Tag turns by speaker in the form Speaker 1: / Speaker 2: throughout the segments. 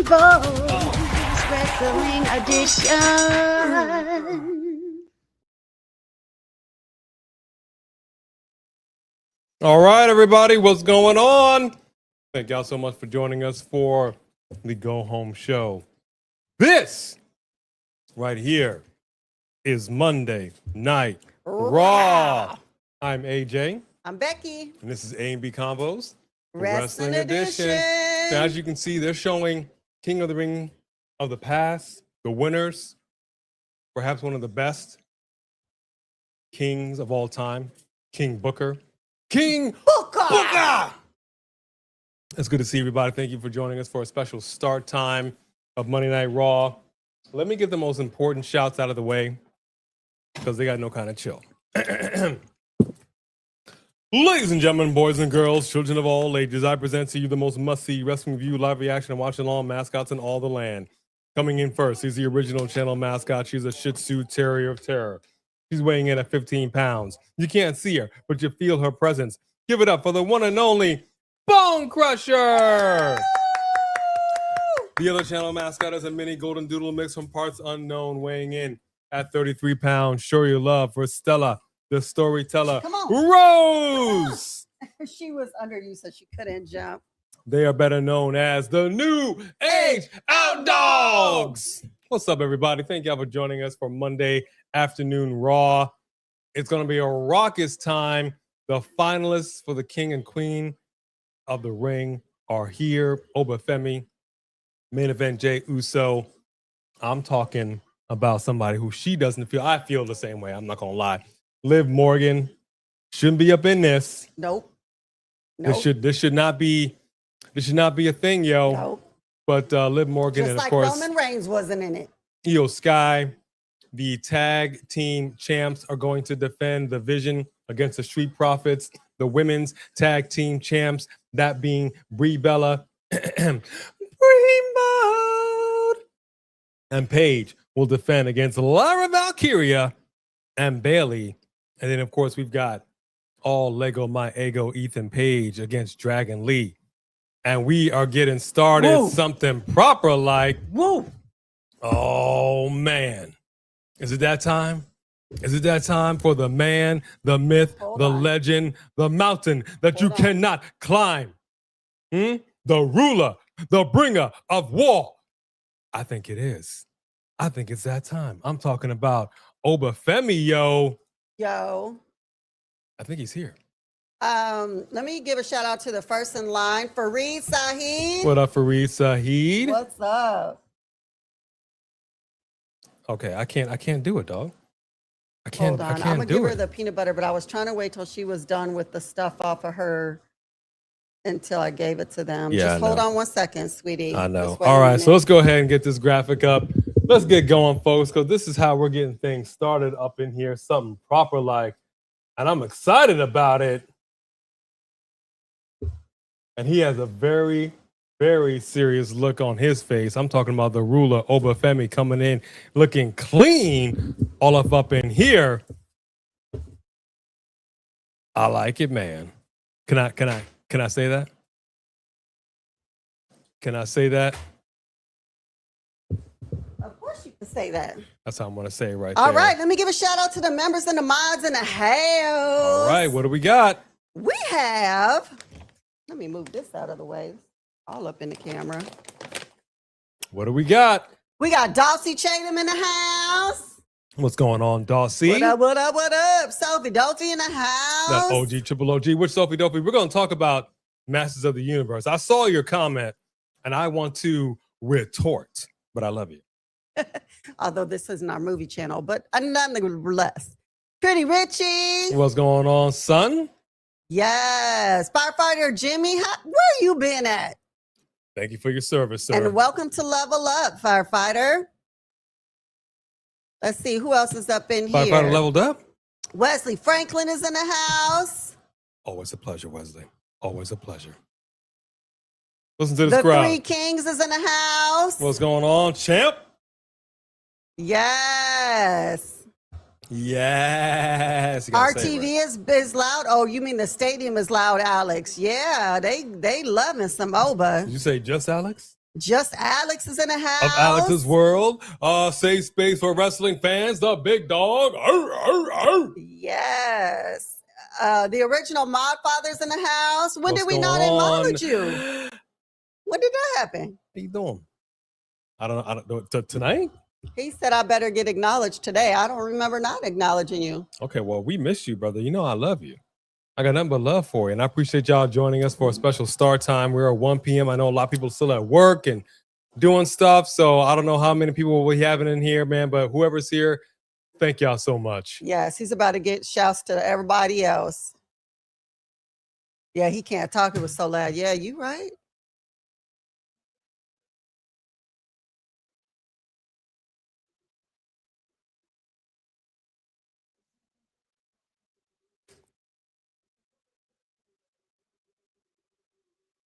Speaker 1: Convos Wrestling Edition.
Speaker 2: All right, everybody, what's going on? Thank y'all so much for joining us for the Go Home Show. This right here is Monday Night Raw. I'm AJ.
Speaker 1: I'm Becky.
Speaker 2: And this is A&B Convos
Speaker 1: Wrestling Edition.
Speaker 2: Now, as you can see, they're showing King of the Ring of the past, the winners, perhaps one of the best kings of all time, King Booker. King Booker! It's good to see everybody. Thank you for joining us for a special start time of Monday Night Raw. Let me get the most important shouts out of the way because they got no kind of chill. Ladies and gentlemen, boys and girls, children of all ages, I present to you the most must-see wrestling review, live reaction, and watch-along mascots in all the land. Coming in first, he's the original channel mascot. She's a Shih Tzu Terrier of Terror. She's weighing in at 15 pounds. You can't see her, but you feel her presence. Give it up for the one and only Bone Crusher! The other channel mascot is a mini golden doodle mix from parts unknown, weighing in at 33 pounds. Show your love for Stella, the storyteller.
Speaker 1: Come on.
Speaker 2: Rose!
Speaker 1: She was under you, so she couldn't jump.
Speaker 2: They are better known as the New Age Outdogs. What's up, everybody? Thank y'all for joining us for Monday afternoon Raw. It's going to be a raucous time. The finalists for the King and Queen of the Ring are here. Obafemi, main event Jey Uso. I'm talking about somebody who she doesn't feel. I feel the same way. I'm not going to lie. Liv Morgan shouldn't be up in this.
Speaker 1: Nope.
Speaker 2: This should not be a thing, yo.
Speaker 1: Nope.
Speaker 2: But Liv Morgan
Speaker 1: Just
Speaker 2: and, of
Speaker 1: like
Speaker 2: course,
Speaker 1: Roman Reigns wasn't in it.
Speaker 2: Io Sky, the tag team champs, are going to defend the Vision against the Street Profits, the women's tag team champs, that being Brie Bella, and Paige will defend against Lyra Valkyria and Bayley. And then, of course, we've got all Lego My Ego Ethan Page against Dragon Lee. And we are getting started.
Speaker 1: Woo.
Speaker 2: Something proper like,
Speaker 1: Woo!
Speaker 2: oh, man. Is it that time? Is it that time for the man, the myth, the legend, the mountain that you cannot climb? The ruler, the bringer of war. I think it is. I think it's that time. I'm talking about Obafemi, yo.
Speaker 1: Yo.
Speaker 2: I think he's here.
Speaker 1: Let me give a shout out to the first in line, Fareed Saheed.
Speaker 2: What up, Fareed Saheed?
Speaker 1: What's up?
Speaker 2: Okay, I can't do it, dog. I can't.
Speaker 1: Hold on.
Speaker 2: I
Speaker 1: I'm
Speaker 2: can't
Speaker 1: gonna
Speaker 2: do
Speaker 1: give her
Speaker 2: it.
Speaker 1: the peanut butter, but I was trying to wait till she was done with the stuff off of her until I gave it to them.
Speaker 2: Yeah,
Speaker 1: Just hold on 1 second, sweetie.
Speaker 2: I know.
Speaker 1: Just wait
Speaker 2: All
Speaker 1: a
Speaker 2: right,
Speaker 1: minute.
Speaker 2: so let's go ahead and get this graphic up. Let's get going, folks, because this is how we're getting things started up in here. Something proper like, and I'm excited about it. And he has a very, very serious look on his face. I'm talking about the ruler, Obafemi, coming in looking clean all up in here. I like it, man. Can I say that? Can I say that?
Speaker 1: Of course you can say that.
Speaker 2: That's how I'm going to say it right
Speaker 1: All
Speaker 2: there.
Speaker 1: right, let me give a shout out to the members and the mods in the house.
Speaker 2: All right, what do we got?
Speaker 1: We have, let me move this out of the way. All up in the camera.
Speaker 2: What do we got?
Speaker 1: We got Dulcie Chatham in the house.
Speaker 2: What's going on, Dawsey?
Speaker 1: What up, what up, what up? Sophie Dulcie in the house.
Speaker 2: That OG, triple OG. Which Sophie Dopey? We're going to talk about Masters of the Universe. I saw your comment, and I want to retort, but I love you.
Speaker 1: Although this isn't our movie channel, but nonetheless. Pretty Richie.
Speaker 2: What's going on, son?
Speaker 1: Yes. Firefighter Jimmy, where you been at?
Speaker 2: Thank you for your service, sir.
Speaker 1: And welcome to Level Up, Firefighter. Let's see who else is up in here.
Speaker 2: Firefighter leveled up?
Speaker 1: Wesley Franklin is in the house.
Speaker 2: Always a pleasure, Wesley. Always a pleasure. Listen to this
Speaker 1: The
Speaker 2: crowd.
Speaker 1: Three Kings is in the house.
Speaker 2: What's going on, champ?
Speaker 1: Yes.
Speaker 2: Yes.
Speaker 1: Our TV is loud. Oh, you mean the stadium is loud, Alex? Yeah, they loving some Oba.
Speaker 2: Did you say just Alex?
Speaker 1: Just Alex is in the house.
Speaker 2: Of Alex's World, safe space for wrestling fans, the big dog. Arr, arr, arr.
Speaker 1: Yes. The original Mod Father's in the house. When
Speaker 2: What's
Speaker 1: did we
Speaker 2: going
Speaker 1: not acknowledge
Speaker 2: on?
Speaker 1: you? When did that happen?
Speaker 2: How you doing? I don't know. Tonight?
Speaker 1: He said I better get acknowledged today. I don't remember not acknowledging you.
Speaker 2: Okay, well, we miss you, brother. You know I love you. I got nothing but love for you. And I appreciate y'all joining us for a special start time. We're at 1 p.m. I know a lot of people still at work and doing stuff. So I don't know how many people we having in here, man. But whoever's here, thank y'all so much.
Speaker 1: Yes, he's about to get shouts to everybody else. Yeah, he can't talk. It was so loud. Yeah, you right.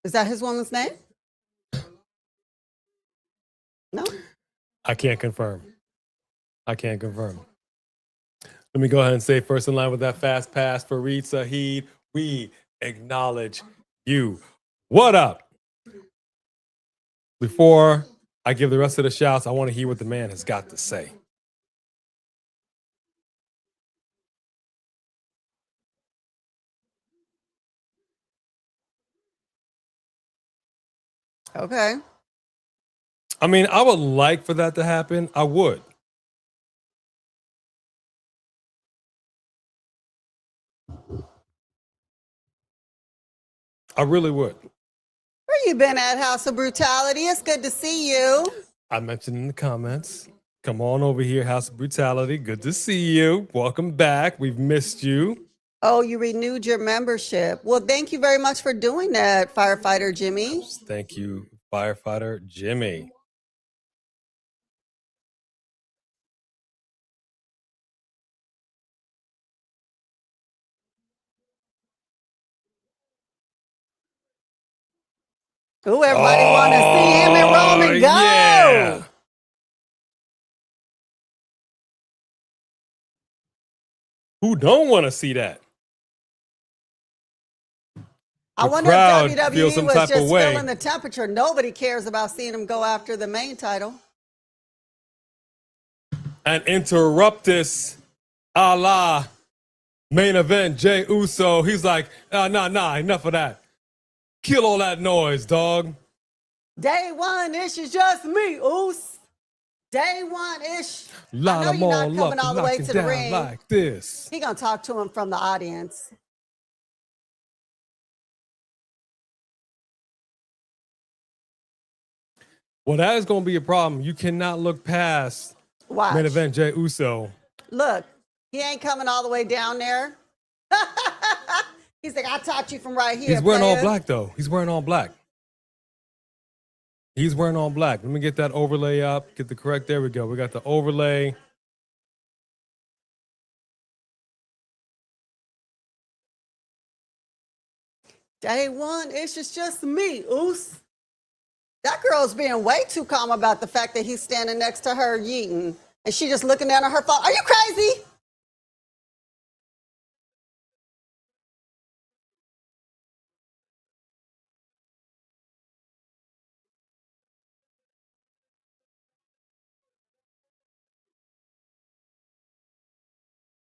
Speaker 1: Is that his woman's name? No.
Speaker 2: I can't confirm. I can't confirm. Let me go ahead and say first in line with that fast pass for Reed Saheed. We acknowledge you. What up? Before I give the rest of the shouts, I want to hear what the man has got to say.
Speaker 1: Okay.
Speaker 2: I mean, I would like for that to happen. I would. I really would.
Speaker 1: Where you been at, House of Brutality? It's good to see you.
Speaker 2: I mentioned in the comments. Come on over here, House of Brutality. Good to see you. Welcome back. We've missed you.
Speaker 1: Oh, you renewed your membership. Well, thank you very much for doing that, Firefighter Jimmy.
Speaker 2: Thank you, Firefighter Jimmy.
Speaker 1: Ooh, everybody want to see him and Roman go.
Speaker 2: Yeah. Who don't want to see that?
Speaker 1: I
Speaker 2: The
Speaker 1: wonder
Speaker 2: crowd
Speaker 1: if
Speaker 2: feels
Speaker 1: WWE
Speaker 2: some
Speaker 1: was
Speaker 2: type of
Speaker 1: just
Speaker 2: way.
Speaker 1: feeling the temperature. Nobody cares about seeing him go after the main title.
Speaker 2: And interrupt this a la main event, Jey Uso. He's like, nah, enough of that. Kill all that noise, dog.
Speaker 1: Day one ish is just me, Oos. Day one ish. I
Speaker 2: Line
Speaker 1: know
Speaker 2: them
Speaker 1: you're
Speaker 2: all
Speaker 1: not
Speaker 2: up
Speaker 1: coming all
Speaker 2: and
Speaker 1: the way
Speaker 2: knock
Speaker 1: to
Speaker 2: it
Speaker 1: the
Speaker 2: down
Speaker 1: ring.
Speaker 2: like this.
Speaker 1: He gonna talk to him from the audience.
Speaker 2: Well, that is going to be a problem. You cannot look past
Speaker 1: Watch.
Speaker 2: main event, Jey Uso.
Speaker 1: Look, he ain't coming all the way down there. He's like, I taught you from right here.
Speaker 2: He's wearing all
Speaker 1: player.
Speaker 2: black, though. He's wearing all black. He's wearing all black. Let me get that overlay up. Get the correct. There we go. We got the overlay.
Speaker 1: Day one, it's just me, Oos. That girl's being way too calm about the fact that he's standing next to her yeeting. And she just looking down at her phone. Are you crazy?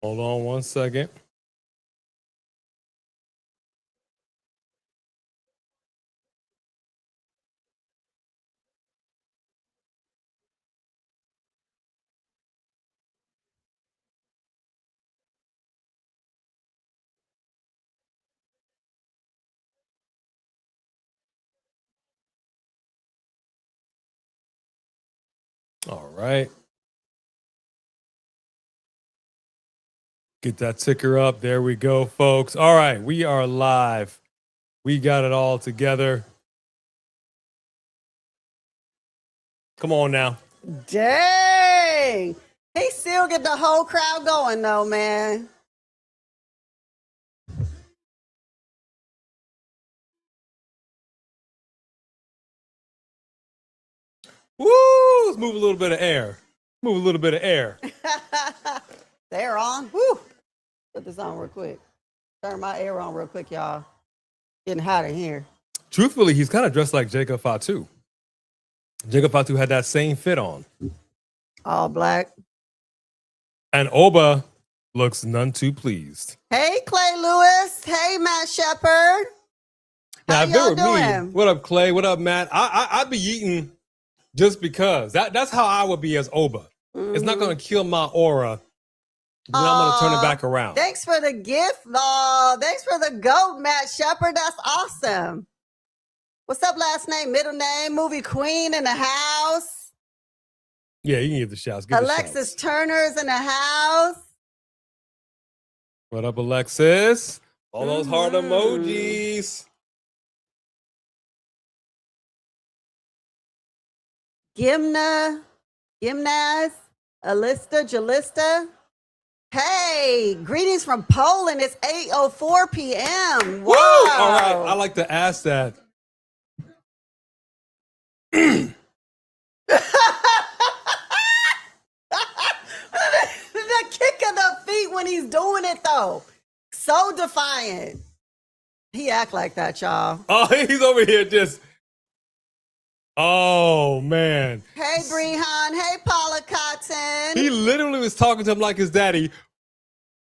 Speaker 2: Hold on one second. All right. Get that ticker up. There we go, folks. All right. We are live. We got it all together. Come on now.
Speaker 1: Dang. He still get the whole crowd going though, man.
Speaker 2: Woo! Let's move a little bit of air. Move a little bit of air.
Speaker 1: They're on. Woo. Put this on real quick. Turn my air on real quick, y'all. Getting hot in here.
Speaker 2: Truthfully, he's kind of dressed like Jacob Fatu. Jacob Fatu had that same fit on.
Speaker 1: All black.
Speaker 2: And Oba looks none too pleased.
Speaker 1: Hey, Clay Lewis. Hey, Matt Shepard.
Speaker 2: Now,
Speaker 1: How
Speaker 2: if it
Speaker 1: y'all
Speaker 2: were
Speaker 1: doing?
Speaker 2: me, what up, Clay? What up, Matt? I'd be eating just because. That's how I would be as Oba. It's not going to kill my aura. Then I'm going to turn it back around.
Speaker 1: Thanks for the gift. Oh, thanks for the goat, Matt Shepard. That's awesome. What's up, last name, middle name, movie queen in the house?
Speaker 2: Yeah, you can give the shouts. Give
Speaker 1: Alexis
Speaker 2: the shouts.
Speaker 1: Turner's in the house.
Speaker 2: What up, Alexis? All those heart emojis.
Speaker 1: Gimnaz, Alista, Jalista. Hey, greetings from Poland. It's 8:04 p.m. Wow.
Speaker 2: Woo! All right, I like to ask that.
Speaker 1: The kick of the feet when he's doing it, though. So defiant. He act like that, y'all.
Speaker 2: Oh, he's over here just. Oh, man.
Speaker 1: Hey, Brehan. Hey, Paula Cotton.
Speaker 2: He literally was talking to him like his daddy.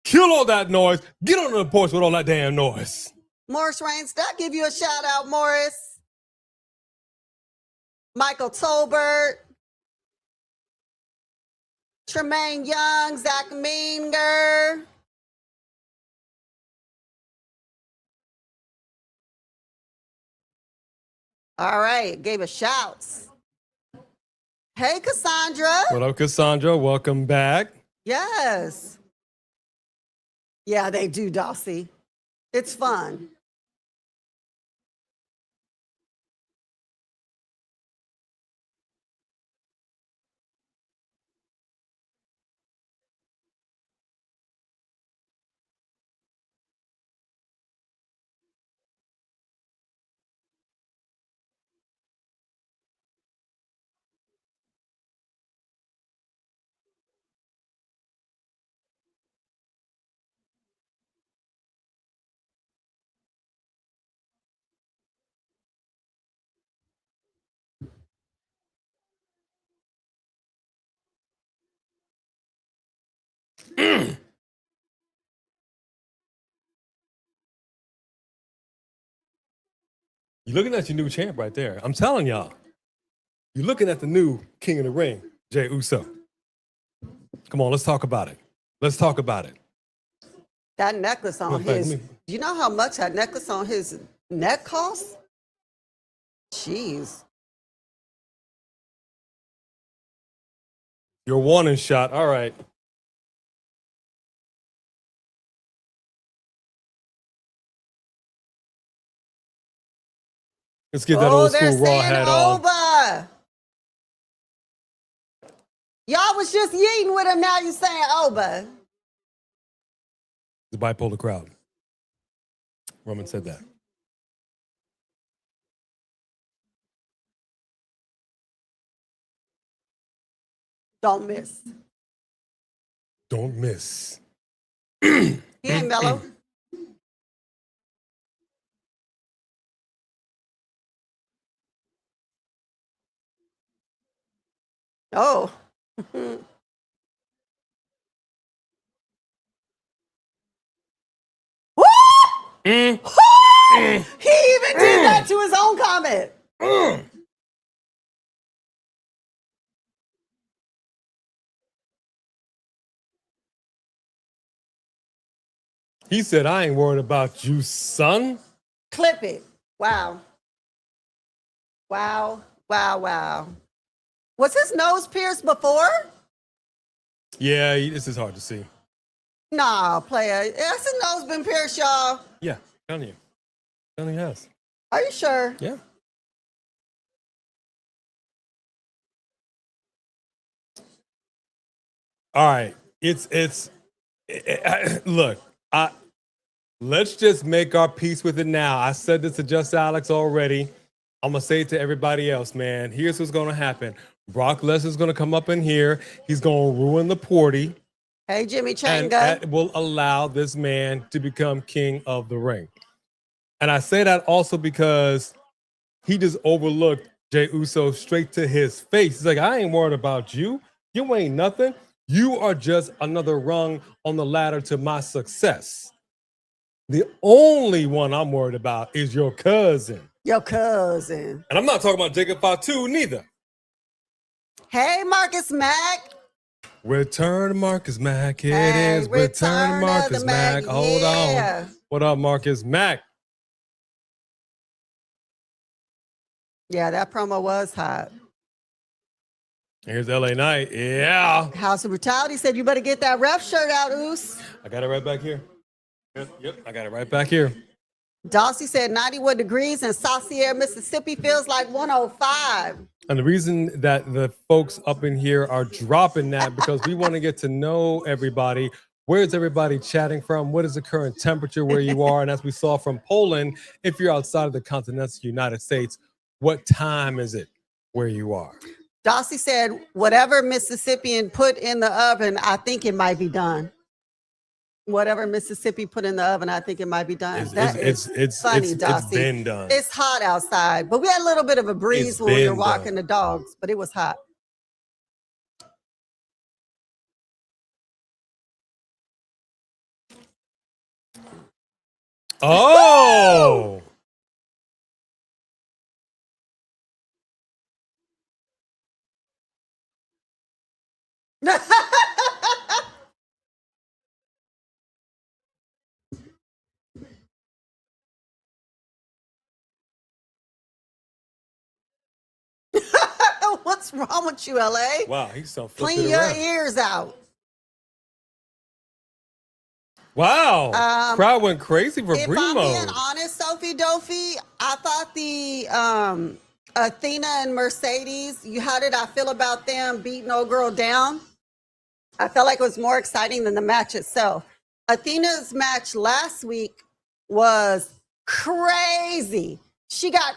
Speaker 2: Kill all that noise. Get on the porch with all that damn noise.
Speaker 1: Morris Rains, did I give you a shout out, Morris? Michael Tolbert. Tremaine Young, Zach Meanger. All right, gave us shouts. Hey, Cassandra.
Speaker 2: What up, Cassandra? Welcome back.
Speaker 1: Yes. Yeah, they do, Dossie. It's fun.
Speaker 2: You're looking at your new champ right there. I'm telling y'all. You're looking at the new King of the Ring, Jey Uso. Come on, let's talk about it. Let's talk about it.
Speaker 1: That necklace on his, you know how much that necklace on his neck costs? Jeez.
Speaker 2: Your warning shot. All right. Let's get that old school Raw hat on.
Speaker 1: Oba. Y'all was just yeeting with him, now you're saying Oba.
Speaker 2: The bipolar crowd. Roman said that.
Speaker 1: Don't miss.
Speaker 2: Don't miss.
Speaker 1: He ain't mellow. Oh. He even did that to his own comment.
Speaker 2: He said, I ain't worried about you, son.
Speaker 1: Clip it. Wow. Wow. Wow. Wow. Was his nose pierced before?
Speaker 2: Yeah, this is hard to see.
Speaker 1: Nah, player. Has his nose been pierced, y'all?
Speaker 2: Yeah, telling you. Telling you has.
Speaker 1: Are you sure?
Speaker 2: Yeah. All right. Look, let's just make our peace with it now. I said this to Just Alex already. I'm going to say it to everybody else, man. Here's what's going to happen. Brock Lesnar's going to come up in here. He's going to ruin the party.
Speaker 1: Hey, Jimmy
Speaker 2: And
Speaker 1: Changa.
Speaker 2: that will allow this man to become king of the ring. And I say that also because he just overlooked Jey Uso straight to his face. He's like, I ain't worried about you. You ain't nothing. You are just another rung on the ladder to my success. The only one I'm worried about is your cousin.
Speaker 1: Your cousin.
Speaker 2: And I'm not talking about Jacob Fatu neither.
Speaker 1: Hey, Marcus Mack.
Speaker 2: Return Marcus Mack. It is return Marcus Mack. Hold on. What up, Marcus Mack?
Speaker 1: Yeah, that promo was hot.
Speaker 2: Here's LA Knight. Yeah.
Speaker 1: House of Brutality said you better get that ref shirt out, Oos.
Speaker 2: I got it right back here. Yep, I got it right back here.
Speaker 1: Dawsey said 91 degrees in Saucier, Mississippi feels like 105.
Speaker 2: And the reason that the folks up in here are dropping that because we want to get to know everybody. Where's everybody chatting from? What is the current temperature where you are? And as we saw from Poland, if you're outside of the continental United States, what time is it where you are?
Speaker 1: Dawsey said whatever Mississippian put in the oven, I think it might be done. Whatever Mississippi put in the oven, I think it might be done.
Speaker 2: It's
Speaker 1: funny,
Speaker 2: it's
Speaker 1: Dawsey.
Speaker 2: been done.
Speaker 1: It's hot outside, but we had a little bit of a breeze when we were walking the dogs, but it was hot.
Speaker 2: Oh!
Speaker 1: What's wrong with you, LA?
Speaker 2: Wow, he's so
Speaker 1: clean your ears out.
Speaker 2: Wow, crowd went crazy for
Speaker 1: if
Speaker 2: Primo.
Speaker 1: I'm being honest, Sophie Dophie, I thought the Athena and Mercedes, how did I feel about them beating old girl down? I felt like it was more exciting than the match itself. Athena's match last week was crazy. She got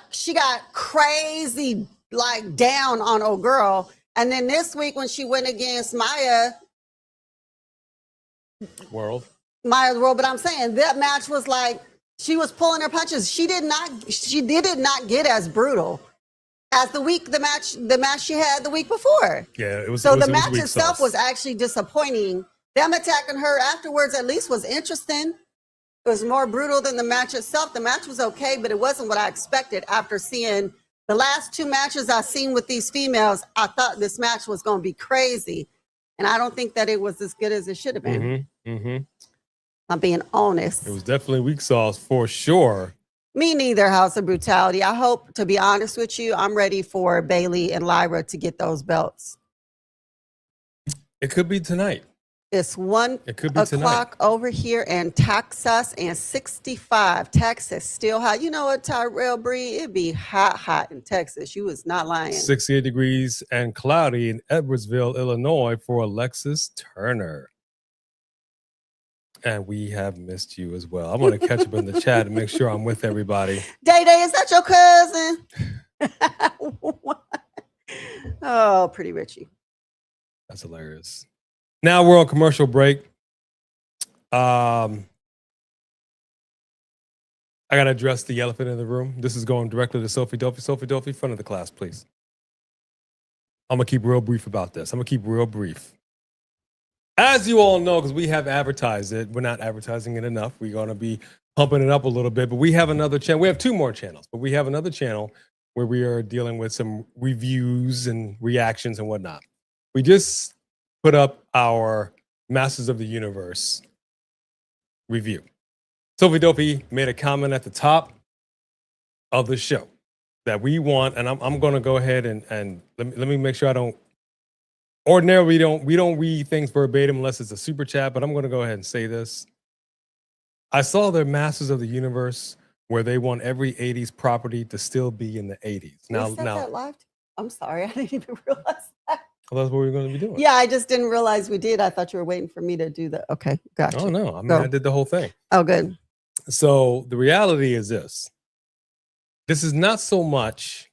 Speaker 1: crazy, like down on old girl. And then this week when she went against Maya
Speaker 2: World,
Speaker 1: but I'm saying that match was like she was pulling her punches. She did not get as brutal as the match she had the week before.
Speaker 2: Yeah, it was.
Speaker 1: So
Speaker 2: the
Speaker 1: match itself was actually disappointing. Them attacking her afterwards at least was interesting. It was more brutal than the match itself. The match was okay, but it wasn't what I expected after seeing the last two matches I've seen with these females. I thought this match was going to be crazy. And I don't think that it was as good as it should have been. I'm being honest.
Speaker 2: It was definitely weak sauce for sure.
Speaker 1: Me neither, House of Brutality. I hope, to be honest with you, I'm ready for Bayley and Lyra to get those belts.
Speaker 2: It could be tonight.
Speaker 1: It's 1
Speaker 2: o'clock
Speaker 1: tonight over here in Texas and 65. Texas still hot. You know what, Tyrell Bree? It'd be hot in Texas. You was not lying.
Speaker 2: 68 degrees and cloudy in Edwardsville, Illinois for Alexis Turner. And we have missed you as well. I want to catch up in the chat and make sure I'm with everybody.
Speaker 1: Day Day, is that your cousin? Oh, Pretty Richie.
Speaker 2: That's hilarious. Now we're on commercial break. I got to address the elephant in the room. This is going directly to Sophie Dophie. Sophie Dophie, front of the class, please. I'm going to keep real brief about this. I'm going to keep real brief. As you all know, because we have advertised it, we're not advertising it enough. We're going to be pumping it up a little bit, but we have another channel. We have two more channels, but we have another channel where we are dealing with some reviews and reactions and whatnot. We just put up our Masters of the Universe review. Sophie Dophie made a comment at the top of the show that we want, and I'm going to go ahead and let me make sure I don't. Ordinarily, we don't read things verbatim unless it's a super chat, but I'm going to go ahead and say this. I saw their Masters of the Universe where they want every 80s property to still be in the 80s. Now,
Speaker 1: that live? I'm sorry, I didn't even realize that.
Speaker 2: Well, that's what we're going to be doing.
Speaker 1: Yeah, I just didn't realize we did. I thought you were waiting for me to do that. Okay, gotcha.
Speaker 2: Oh, no. I mean, I did the whole thing.
Speaker 1: Oh, good.
Speaker 2: So the reality is this. This is not so much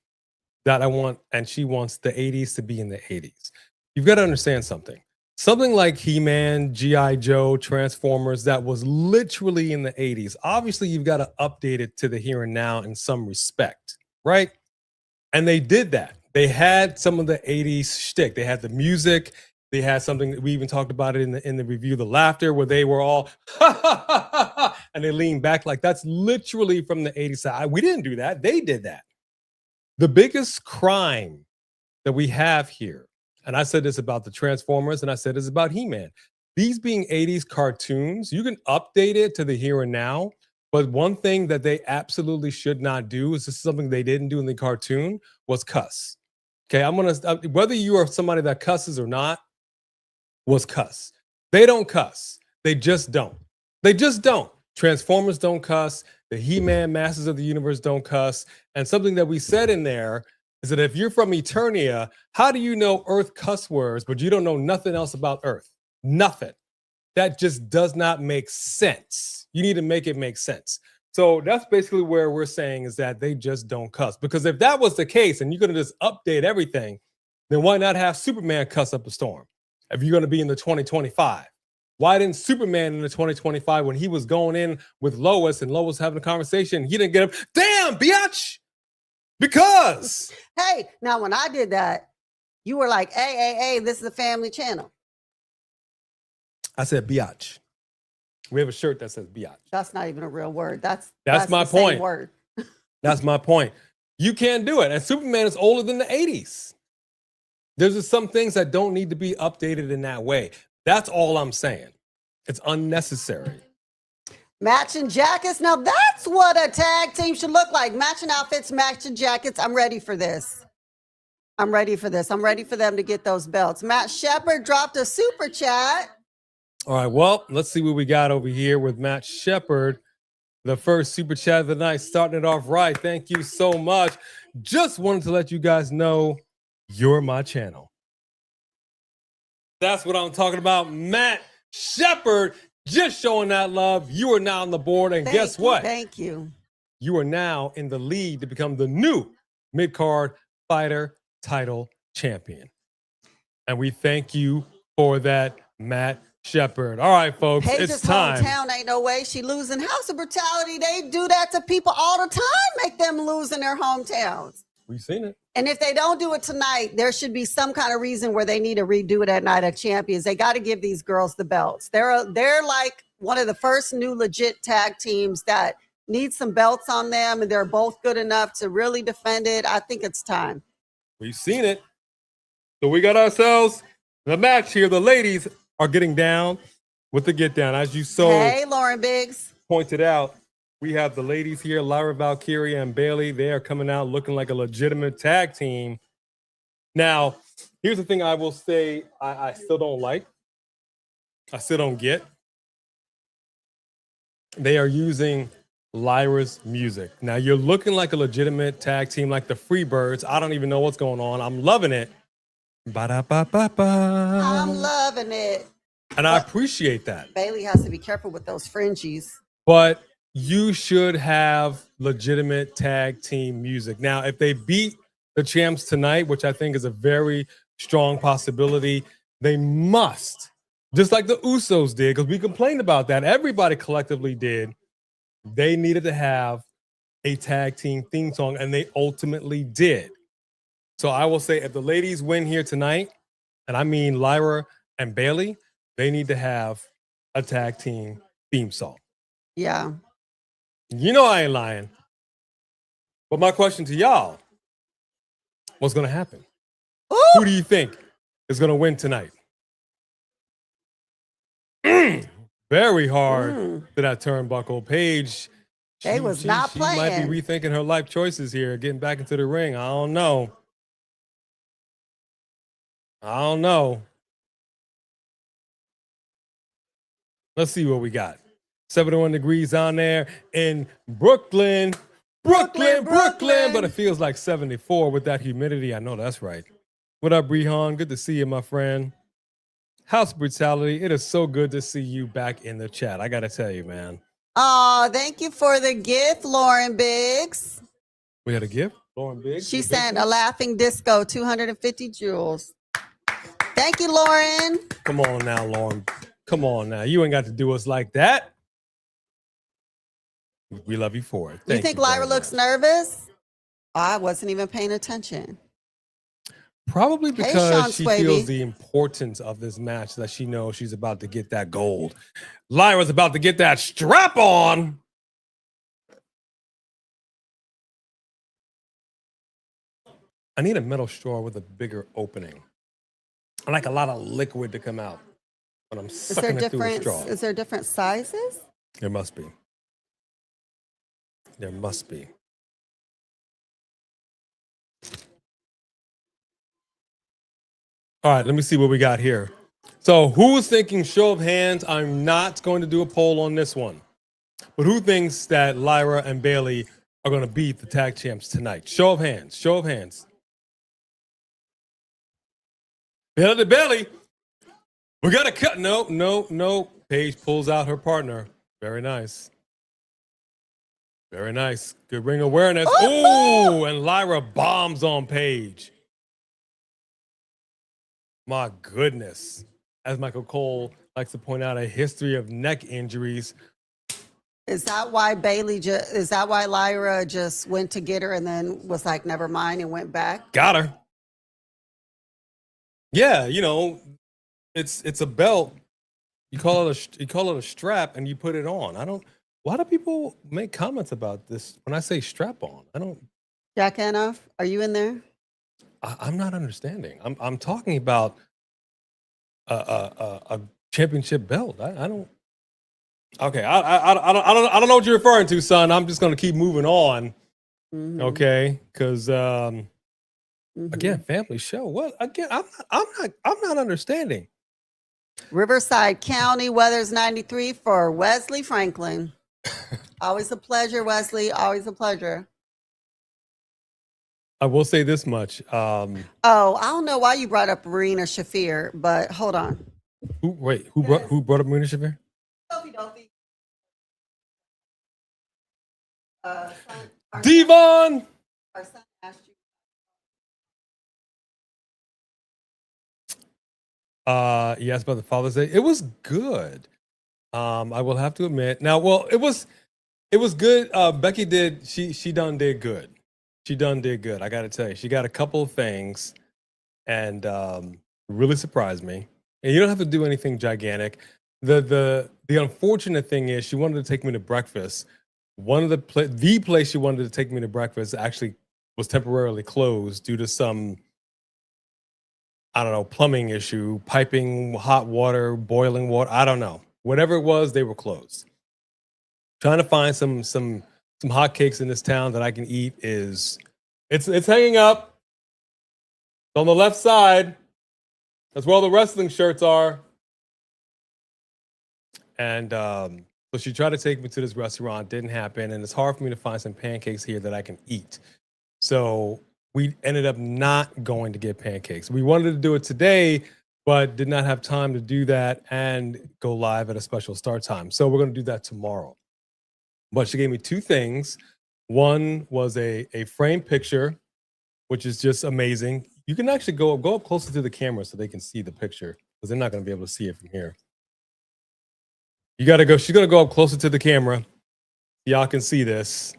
Speaker 2: that I want, and she wants the 80s to be in the 80s. You've got to understand something. Something like He-Man, G.I. Joe, Transformers, that was literally in the 80s. Obviously, you've got to update it to the here and now in some respect, right? And they did that. They had some of the 80s shtick. They had the music. They had something that we even talked about it in the review, the laughter, where they were all and they leaned back like that's literally from the 80s side. We didn't do that. They did that. The biggest crime that we have here, and I said this about the Transformers, and I said this about He-Man. These being 80s cartoons, you can update it to the here and now. But one thing that they absolutely should not do is this is something they didn't do in the cartoon was cuss. Okay, I'm gonna whether you are somebody that cusses or not, was cuss. They don't cuss. They just don't. They just don't. Transformers don't cuss. The He-Man Masters of the Universe don't cuss. And something that we said in there is that if you're from Eternia, how do you know Earth cuss words, but you don't know nothing else about Earth? Nothing. That just does not make sense. You need to make it make sense. So that's basically where we're saying is that they just don't cuss. Because if that was the case and you're going to just update everything, then why not have Superman cuss up a storm? If you're going to be in the 2025, why didn't Superman in the 2025 when he was going in with Lois and Lois having a conversation, he didn't get up, damn, biatch, because.
Speaker 1: Hey, now when I did that, you were like, hey, this is a family channel.
Speaker 2: I said biatch. We have a shirt that says biatch.
Speaker 1: That's not even a real word. That's
Speaker 2: my
Speaker 1: the same
Speaker 2: point.
Speaker 1: word.
Speaker 2: That's my point. You can't do it. And Superman is older than the 80s. There's just some things that don't need to be updated in that way. That's all I'm saying. It's unnecessary.
Speaker 1: Matching jackets. Now that's what a tag team should look like. Matching outfits, matching jackets. I'm ready for this. I'm ready for them to get those belts. Matt Shepard dropped a super chat.
Speaker 2: All right, well, let's see what we got over here with Matt Shepard. The first super chat of the night, starting it off right. Thank you so much. Just wanted to let you guys know you're my channel. That's what I'm talking about. Matt Shepard just showing that love. You are now on the board, and guess what?
Speaker 1: Thank you.
Speaker 2: You are now in the lead to become the new mid-card fighter title champion. And we thank you for that, Matt Shepard. All right, folks,
Speaker 1: Paige's
Speaker 2: it's time.
Speaker 1: hometown ain't no way she losing. House of Brutality, they do that to people all the time, make them lose in their hometowns.
Speaker 2: We've seen it.
Speaker 1: And if they don't do it tonight, there should be some kind of reason where they need to redo it at Night of Champions. They got to give these girls the belts. They're like one of the first new legit tag teams that need some belts on them, and they're both good enough to really defend it. I think it's time.
Speaker 2: We've seen it. So we got ourselves the match here. The ladies are getting down with the get down. As you
Speaker 1: Hey, Lauren Biggs
Speaker 2: pointed out, we have the ladies here, Lyra Valkyria and Bayley. They are coming out looking like a legitimate tag team. Now, here's the thing I will say I still don't like. I still don't get. They are using Lyra's music. Now, you're looking like a legitimate tag team like the Freebirds. I don't even know what's going on. I'm loving it. Ba-da-ba-ba-ba.
Speaker 1: I'm loving it.
Speaker 2: And I appreciate that.
Speaker 1: Bayley has to be careful with those fringies.
Speaker 2: But you should have legitimate tag team music. Now, if they beat the champs tonight, which I think is a very strong possibility, they must, just like the Usos did, because we complained about that. Everybody collectively did. They needed to have a tag team theme song, and they ultimately did. So I will say if the ladies win here tonight, and I mean Lyra and Bayley, they need to have a tag team theme song.
Speaker 1: Yeah.
Speaker 2: You know I ain't lying. But my question to y'all, what's going to happen?
Speaker 1: Ooh.
Speaker 2: Who do you think is going to win tonight? Very hard to that turnbuckle. Paige,
Speaker 1: she not playing.
Speaker 2: She might be rethinking her life choices here, getting back into the ring. I don't know. Let's see what we got. 71 degrees on there in Brooklyn. Brooklyn. But it feels like 74 with that humidity. I know that's right. What up, Brehan? Good to see you, my friend. House Brutality. It is so good to see you back in the chat. I got to tell you, man.
Speaker 1: Oh, thank you for the gift, Lauren Biggs.
Speaker 2: We had a gift? Lauren Biggs?
Speaker 1: She sent a laughing disco, 250 jewels. Thank you, Lauren.
Speaker 2: Come on now, Lauren. Come on now. You ain't got to do us like that. We love you for it.
Speaker 1: You think Lyra looks nervous? I wasn't even paying attention.
Speaker 2: Probably
Speaker 1: Hey,
Speaker 2: because
Speaker 1: Sean
Speaker 2: she feels
Speaker 1: Swaby.
Speaker 2: the importance of this match, that she knows she's about to get that gold. Lyra's about to get that strap on. I need a metal straw with a bigger opening. I like a lot of liquid to come out when I'm sucking it through a straw.
Speaker 1: Is there different sizes?
Speaker 2: There must be. There must be. All right, let me see what we got here. So who's thinking, show of hands? I'm not going to do a poll on this one. But who thinks that Lyra and Bayley are going to beat the tag champs tonight? Show of hands. Show of hands. Bayley to Bayley. We got to cut. No. Paige pulls out her partner. Very nice. Very nice. Good ring awareness. Ooh, and Lyra bombs on Paige. My goodness. As Michael Cole likes to point out, a history of neck injuries.
Speaker 1: Is that why is that why Lyra just went to get her and then was like, never mind, and went back?
Speaker 2: Got her. Yeah, it's a belt. You call it a strap and you put it on. Why do people make comments about this when I say strap on?
Speaker 1: Jack Anoff, are you in there?
Speaker 2: I'm not understanding. I'm talking about a championship belt. I don't. Okay, I don't know what you're referring to, son. I'm just gonna keep moving on. Mm-hmm. Okay, because again, family show. What again? I'm not understanding.
Speaker 1: Riverside County, weather's 93 for Wesley Franklin. Always a pleasure, Wesley. Always a pleasure.
Speaker 2: I will say this much.
Speaker 1: I don't know why you brought up Marina Shafir, but hold on.
Speaker 2: Who brought up Marina Shafir? Devon.
Speaker 1: Our son asked you.
Speaker 2: Yes, about the Father's Day. It was good. I will have to admit. Now, well, it was good. Becky did. She done did good. She done did good. I got to tell you, she got a couple of things, and really surprised me. And you don't have to do anything gigantic. The unfortunate thing is, she wanted to take me to breakfast. One of the place she wanted to take me to breakfast actually was temporarily closed due to some, I don't know, plumbing issue, piping hot water, boiling water. I don't know. Whatever it was, they were closed. Trying to find some hotcakes in this town that I can eat it's hanging up. It's on the left side. That's where all the wrestling shirts are. And so she tried to take me to this restaurant. Didn't happen. And it's hard for me to find some pancakes here that I can eat. So we ended up not going to get pancakes. We wanted to do it today, but did not have time to do that and go live at a special start time. So we're going to do that tomorrow. But she gave me two things. One was a framed picture, which is just amazing. You can actually go up closer to the camera so they can see the picture, because they're not going to be able to see it from here. She's going to go up closer to the camera. Y'all can see this.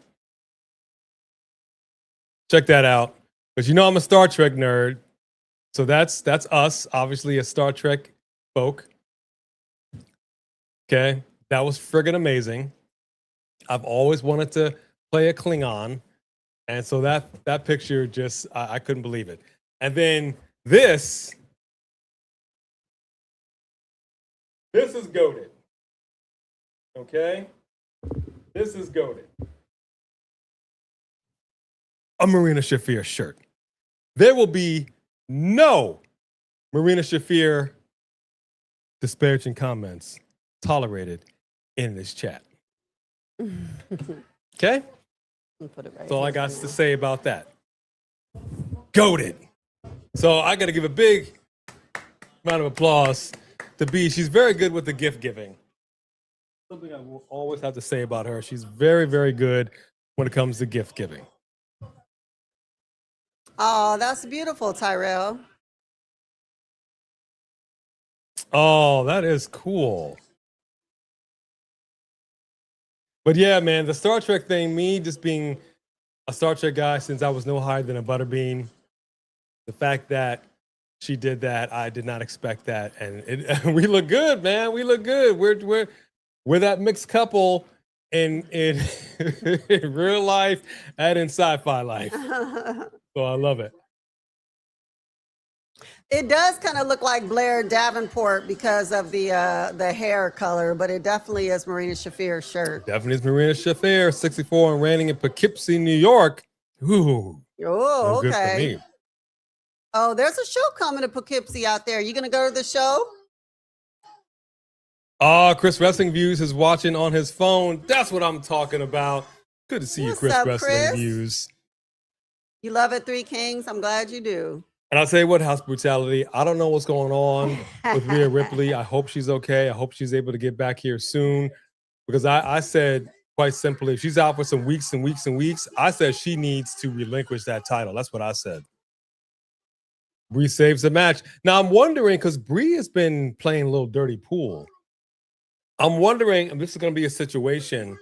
Speaker 2: Check that out. Because I'm a Star Trek nerd. So that's us, obviously a Star Trek folk. Okay. That was friggin' amazing. I've always wanted to play a Klingon. And so that picture just, I couldn't believe it. And then this is goated. Okay? This is goated. A Marina Shafir shirt. There will be no Marina Shafir disparaging comments tolerated in this chat. Okay? That's all I got to say about that. Goated. So I got to give a big round of applause to B. She's very good with the gift giving. Something I will always have to say about her. She's very, very good when it comes to gift giving.
Speaker 1: Oh, that's beautiful, Tyrell.
Speaker 2: Oh, that is cool. But yeah, man, the Star Trek thing, me just being a Star Trek guy since I was no higher than a butterbean. The fact that she did that, I did not expect that, and we look good, man. We look good. We're that mixed couple in in real life and in sci-fi life. So I love it.
Speaker 1: It does kind of look like Blair Davenport because of the hair color, but it definitely is Marina Shafir's shirt.
Speaker 2: Definitely is Marina Shafir, 64 and reigning in Poughkeepsie, New York. Ooh,
Speaker 1: Oh,
Speaker 2: good for
Speaker 1: okay.
Speaker 2: me.
Speaker 1: Oh, there's a show coming to Poughkeepsie out there. You gonna go to the show?
Speaker 2: Chris Wrestling Views is watching on his phone. That's what I'm talking about. Good to see
Speaker 1: What's
Speaker 2: you, Chris
Speaker 1: up,
Speaker 2: Wrestling
Speaker 1: Chris?
Speaker 2: Views.
Speaker 1: You love it, Three Kings? I'm glad you do.
Speaker 2: And I'll tell you what, House Brutality, I don't know what's going on with Rhea Ripley. I hope she's okay. I hope she's able to get back here soon. Because I said quite simply, if she's out for some weeks and weeks and weeks, I said she needs to relinquish that title. That's what I said. Brie saves the match. Now I'm wondering, because Brie has been playing a little dirty pool. I'm wondering if this is going to be a situation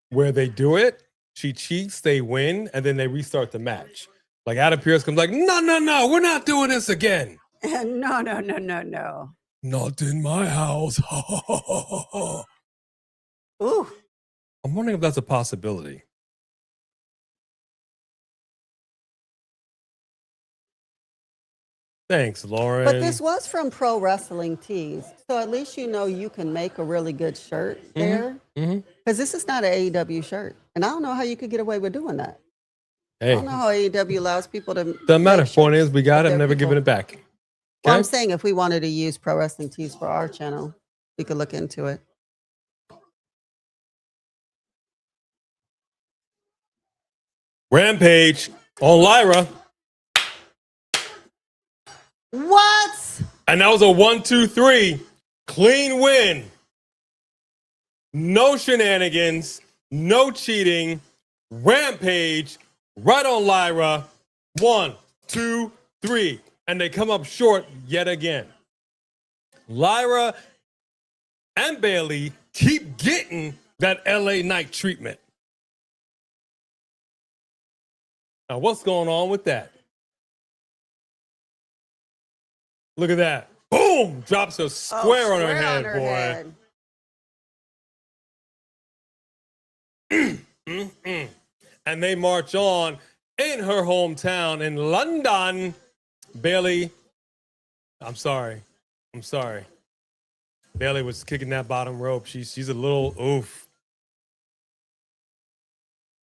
Speaker 2: where they do it, she cheats, they win, and then they restart the match. Like Adam Pearce comes like, no, we're not doing this again.
Speaker 1: No.
Speaker 2: Not in my house.
Speaker 1: Ooh.
Speaker 2: I'm wondering if that's a possibility. Thanks, Lauren.
Speaker 1: But this was from Pro Wrestling Tees, so at least you know you can make a really good shirt there. Because this is not an AEW shirt, and I don't know how you could get away with doing that.
Speaker 2: Hey,
Speaker 1: I don't know how AEW allows people to.
Speaker 2: Doesn't matter. Point is, we got it. I'm never giving it back. Okay?
Speaker 1: Well, I'm saying if we wanted to use Pro Wrestling Tees for our channel, we could look into it.
Speaker 2: Rampage on Lyra.
Speaker 1: What?
Speaker 2: And that was a 1-2-3. Clean win. No shenanigans. No cheating. Rampage. Right on Lyra. 1, 2, 3. And they come up short yet again. Lyra and Bayley keep getting that LA Knight treatment. Now, what's going on with that? Look at that. Boom! Drops her square on her head, boy. And they march on in her hometown in London. Bayley, I'm sorry. Bayley was kicking that bottom rope. She's a little oof.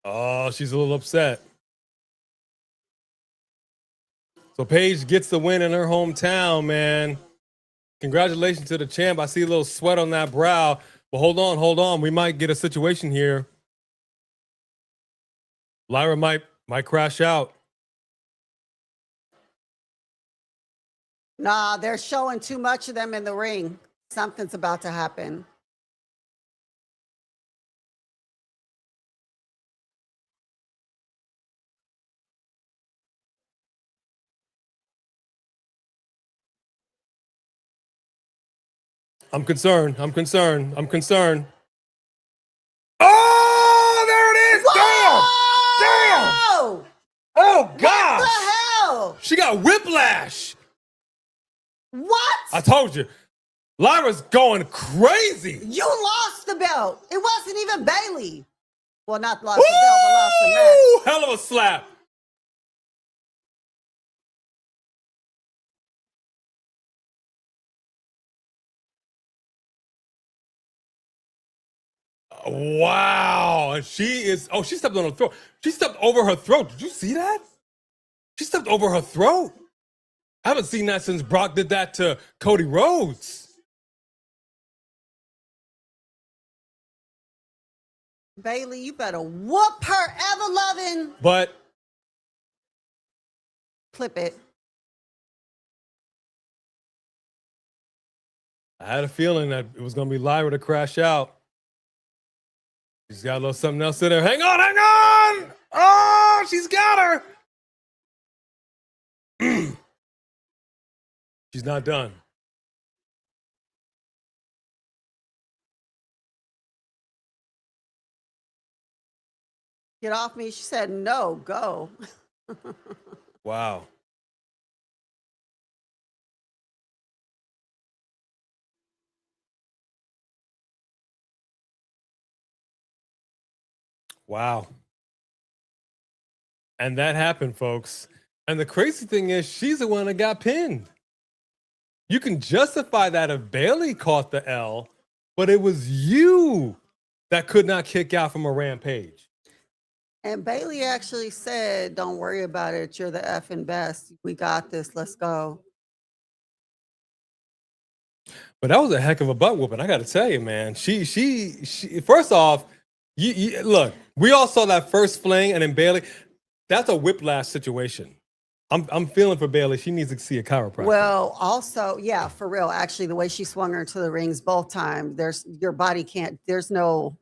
Speaker 2: Oh, she's a little upset. So Paige gets the win in her hometown, man. Congratulations to the champ. I see a little sweat on that brow. But hold on. We might get a situation here. Lyra might crash out.
Speaker 1: Nah, they're showing too much of them in the ring. Something's about to happen.
Speaker 2: I'm concerned. Oh, there it is!
Speaker 1: Whoa!
Speaker 2: Damn! Oh, gosh!
Speaker 1: What the hell?
Speaker 2: She got whiplash.
Speaker 1: What?
Speaker 2: I told you. Lyra's going crazy.
Speaker 1: You lost the belt. It wasn't even Bayley. Well, not lost the belt, but lost the match.
Speaker 2: Hell of a slap. Wow. And she stepped on her throat. She stepped over her throat. Did you see that? She stepped over her throat. I haven't seen that since Brock did that to Cody Rhodes.
Speaker 1: Bayley, you better whoop her ever loving.
Speaker 2: But
Speaker 1: Clip it.
Speaker 2: I had a feeling that it was going to be Lyra to crash out. She's got a little something else in there. Hang on. Oh, she's got her. She's not done.
Speaker 1: Get off me. She said, no, go.
Speaker 2: Wow. Wow. And that happened, folks. And the crazy thing is, she's the one that got pinned. You can justify that if Bayley caught the L, but it was you that could not kick out from a Rampage.
Speaker 1: And Bayley actually said, don't worry about it. You're the effing best. We got this. Let's go.
Speaker 2: But that was a heck of a butt whooping. I got to tell you, man. She. First off, you look. We all saw that first fling, and then Bayley. That's a whiplash situation. I'm feeling for Bayley. She needs to see a chiropractor.
Speaker 1: Well, also, yeah, for real. Actually, the way she swung her into the rings both times, your body can't. There's no,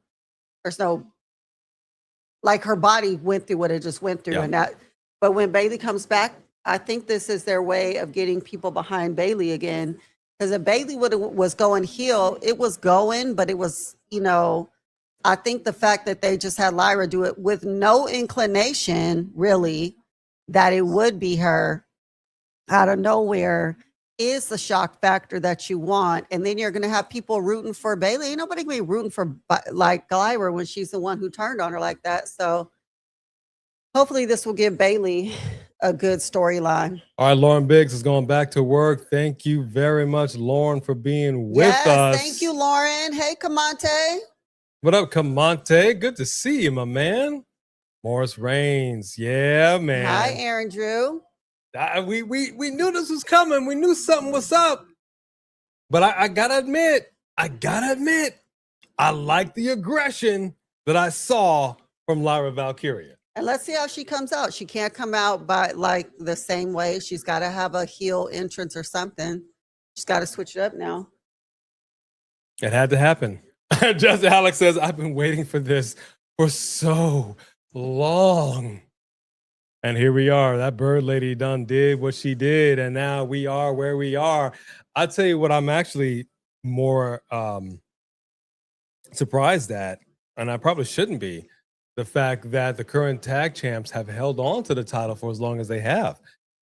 Speaker 1: like her body went through what it just went through,
Speaker 2: Yeah.
Speaker 1: and that. But when Bayley comes back, I think this is their way of getting people behind Bayley again. Because if Bayley was going heel, it was going, but it was, I think the fact that they just had Lyra do it with no inclination, really, that it would be her out of nowhere is the shock factor that you want. And then you're going to have people rooting for Bayley. Ain't nobody going to be rooting for like Lyra when she's the one who turned on her like that. So hopefully this will give Bayley a good storyline.
Speaker 2: All right, Lauren Biggs is going back to work. Thank you very much, Lauren, for being with us.
Speaker 1: Thank you, Lauren. Hey, Kamante.
Speaker 2: What up, Kamante? Good to see you, my man. Morris Reigns. Yeah, man.
Speaker 1: Hi, Aaron Drew.
Speaker 2: We knew this was coming. We knew something was up. But I gotta admit, I like the aggression that I saw from Lyra Valkyria.
Speaker 1: And let's see how she comes out. She can't come out by like the same way. She's got to have a heel entrance or something. She's got to switch it up now.
Speaker 2: It had to happen. Justin Alex says, I've been waiting for this for so long. And here we are. That bird lady done did what she did. And now we are where we are. I'll tell you what I'm actually more surprised at, and I probably shouldn't be, the fact that the current tag champs have held on to the title for as long as they have.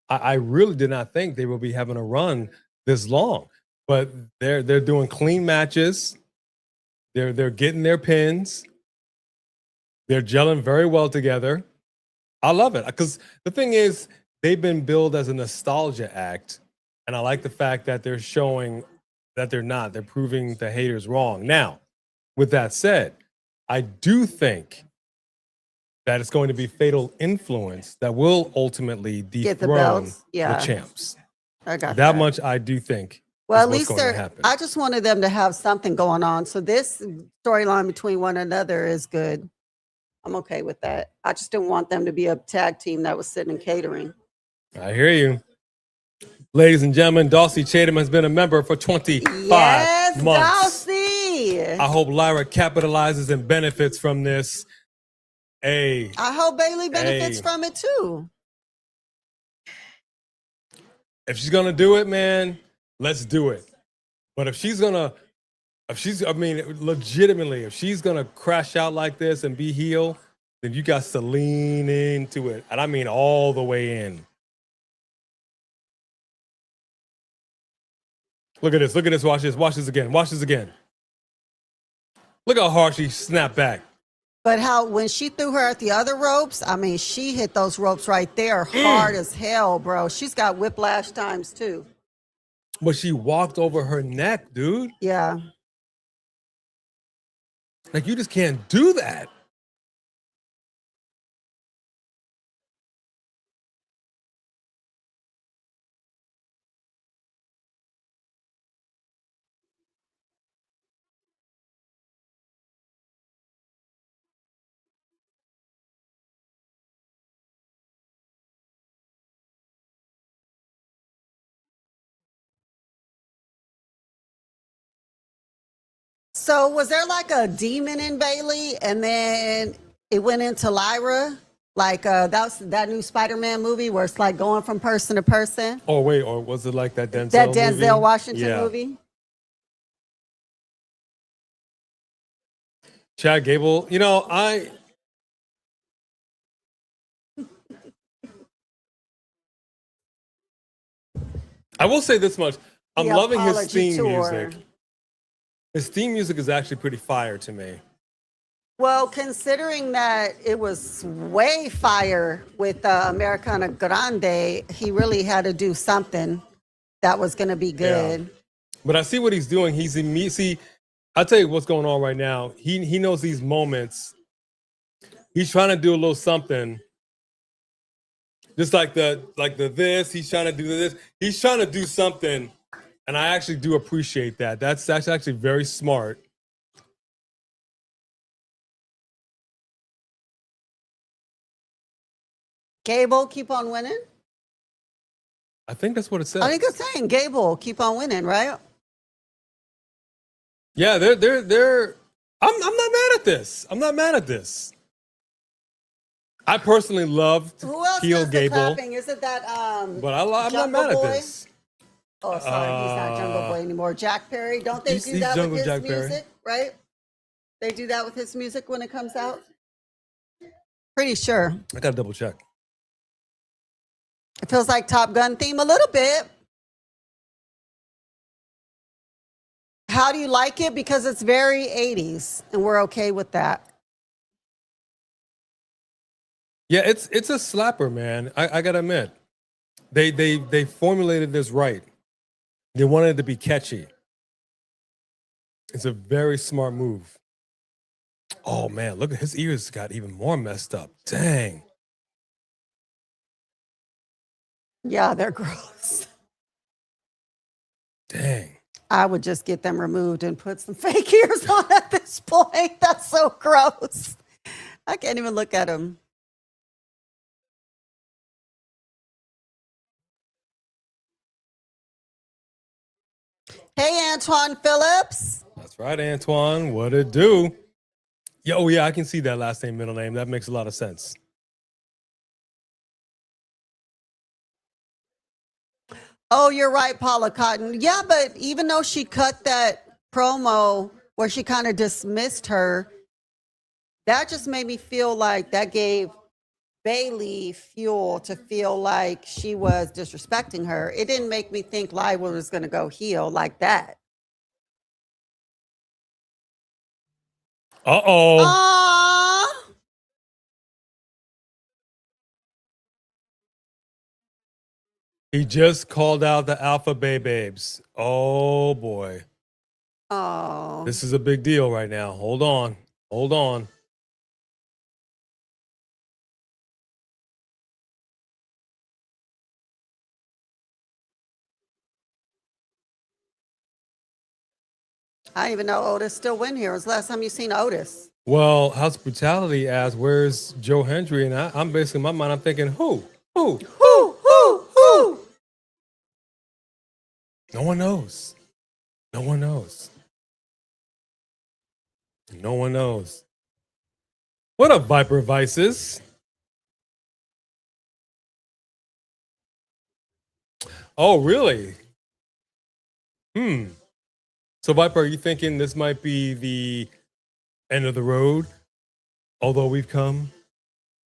Speaker 2: I really did not think they will be having a run this long, but they're doing clean matches. They're getting their pins. They're gelling very well together. I love it because the thing is, they've been billed as a nostalgia act, and I like the fact that they're showing that they're not. They're proving the haters wrong. Now, with that said, I do think that it's going to be Fatal Influence that will ultimately dethrone the champs.
Speaker 1: I got
Speaker 2: that much. I do think.
Speaker 1: Well, at least I just wanted them to have something going on. So this storyline between one another is good. I'm okay with that. I just didn't want them to be a tag team that was sitting in catering.
Speaker 2: I hear you. Ladies and gentlemen, Dulcie Chatham has been a member for 25 months.
Speaker 1: Dulcie!
Speaker 2: I hope Lyra capitalizes and benefits from this. I
Speaker 1: hope Bayley benefits from it too.
Speaker 2: If she's gonna do it, man, let's do it. But if she's legitimately, if she's gonna crash out like this and be heel, then you got to lean into it. And I mean all the way in. Look at this. Watch this. Watch this again. Look how hard she snapped back.
Speaker 1: But when she threw her at the other ropes, I mean, she hit those ropes right there hard as hell, bro. She's got whiplash times too.
Speaker 2: But she walked over her neck, dude.
Speaker 1: Yeah.
Speaker 2: Like, you just can't do that.
Speaker 1: So was there like a demon in Bayley and then it went into Lyra? Like that was that new Spider-Man movie where it's like going from person to person?
Speaker 2: Oh, wait, or was it like that Denzel movie?
Speaker 1: Washington movie?
Speaker 2: Chad Gable, I will say this much. I'm
Speaker 1: The
Speaker 2: loving his
Speaker 1: apology
Speaker 2: theme
Speaker 1: tour.
Speaker 2: music. His theme music is actually pretty fire to me.
Speaker 1: Well, considering that it was way fire with Americana Grande, he really had to do something that was going to be good.
Speaker 2: Yeah. But I see what he's doing. See, I'll tell you what's going on right now. He knows these moments. He's trying to do a little something. Just like the this, he's trying to do this. He's trying to do something, and I actually do appreciate that. That's actually very smart.
Speaker 1: Gable, keep on winning.
Speaker 2: I think that's what it says.
Speaker 1: I think it's saying Gable, keep on winning, right?
Speaker 2: Yeah, they're. I'm not mad at this. I'm not mad at this. I personally loved
Speaker 1: Who else
Speaker 2: heel
Speaker 1: does the
Speaker 2: Gable,
Speaker 1: clapping? Is it that
Speaker 2: but I'm not
Speaker 1: Jungle
Speaker 2: mad at
Speaker 1: Boy?
Speaker 2: this.
Speaker 1: Oh, sorry, he's not Jungle Boy anymore. Jack Perry. Don't they do
Speaker 2: He's
Speaker 1: that
Speaker 2: Jungle
Speaker 1: with his
Speaker 2: Jack Perry.
Speaker 1: music, right? They do that with his music when it comes out? Pretty sure.
Speaker 2: I gotta double check.
Speaker 1: It feels like Top Gun theme a little bit. How do you like it? Because it's very 80s, and we're okay with that.
Speaker 2: Yeah, it's a slapper, man. I gotta admit, they formulated this right. They wanted it to be catchy. It's a very smart move. Oh man, look at his ears got even more messed up. Dang.
Speaker 1: Yeah, they're gross.
Speaker 2: Dang.
Speaker 1: I would just get them removed and put some fake ears on at this point. That's so gross. I can't even look at them. Hey, Antoine Phillips.
Speaker 2: That's right, Antoine. What it do? Oh yeah, I can see that last name, middle name. That makes a lot of sense.
Speaker 1: Oh, you're right, Paula Cotton. Yeah, but even though she cut that promo where she kind of dismissed her, that just made me feel like that gave Bayley fuel to feel like she was disrespecting her. It didn't make me think Lyra was going to go heel like that.
Speaker 2: Uh-oh.
Speaker 1: Aww.
Speaker 2: He just called out the Alpha Bay Babes. Oh boy.
Speaker 1: Oh.
Speaker 2: This is a big deal right now. Hold on. Hold on.
Speaker 1: I didn't even know Otis still went here. It was the last time you seen Otis.
Speaker 2: Well, House Brutality asks, where's Joe Hendry? And I'm basically in my mind, I'm thinking, who?
Speaker 1: Who?
Speaker 2: No one knows. No one knows. No one knows. What up, Viper Vices? Oh, really? So, Viper, are you thinking this might be the end of the road? Although we've come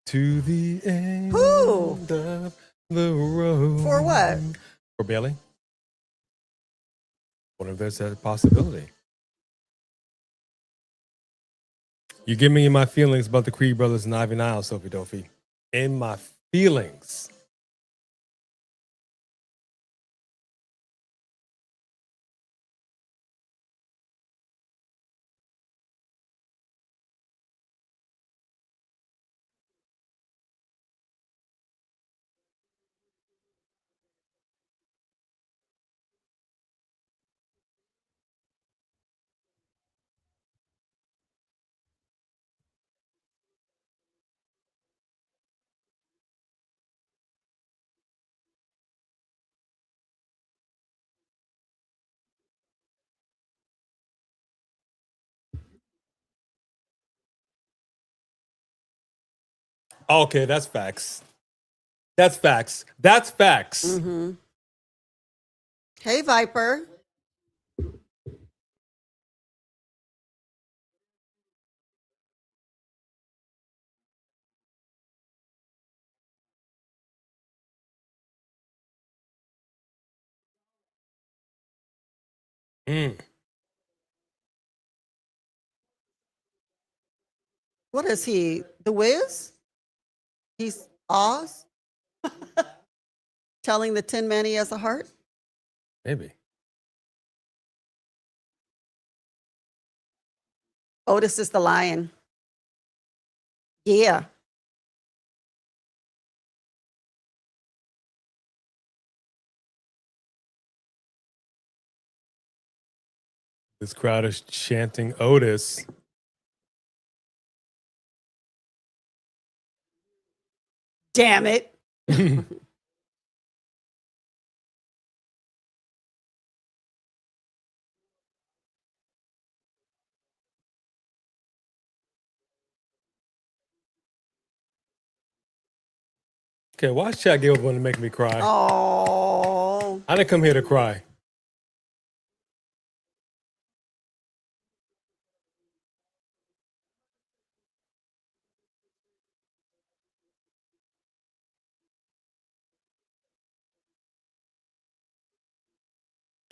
Speaker 2: to the end of the road.
Speaker 1: For what?
Speaker 2: For Bayley? What if there's a possibility? You give me in my feelings about the Creed brothers and Ivy Nile, Sophie Dophie. In my feelings. Okay, that's facts. That's facts. That's facts.
Speaker 1: Mm-hmm. Hey, Viper.
Speaker 2: Mm.
Speaker 1: What is he? The Wiz? He's Oz? Telling the Tin Man he has a heart?
Speaker 2: Maybe.
Speaker 1: Otis is the lion. Yeah.
Speaker 2: This crowd is chanting Otis.
Speaker 1: Damn it.
Speaker 2: Okay, why is Chad Gable going to make me cry?
Speaker 1: Oh.
Speaker 2: I didn't come here to cry.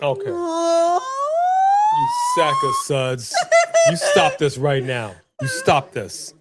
Speaker 2: Okay. You sack of suds. You stop this right now. You stop this.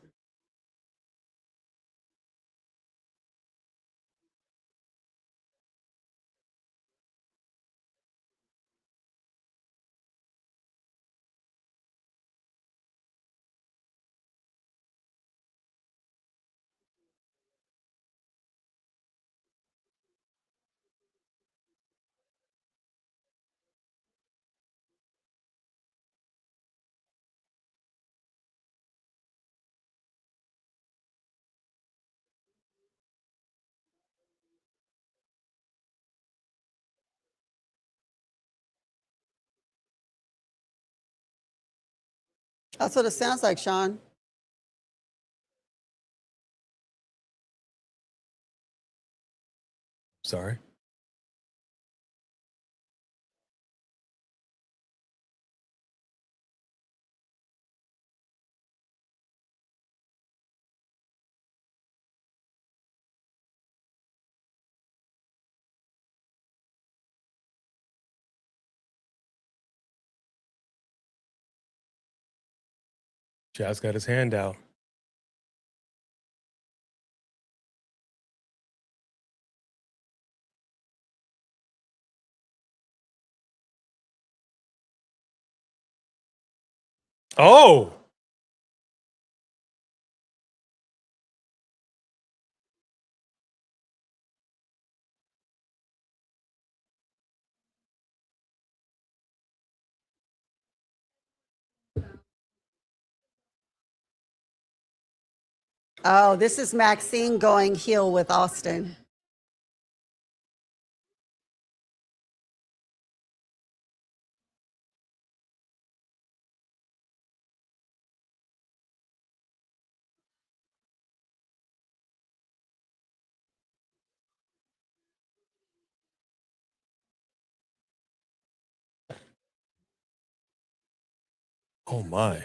Speaker 1: That's what it sounds like, Sean.
Speaker 2: Sorry. Chad's got his hand out. Oh!
Speaker 1: Oh, this is Maxine going heel with Austin.
Speaker 2: Oh my.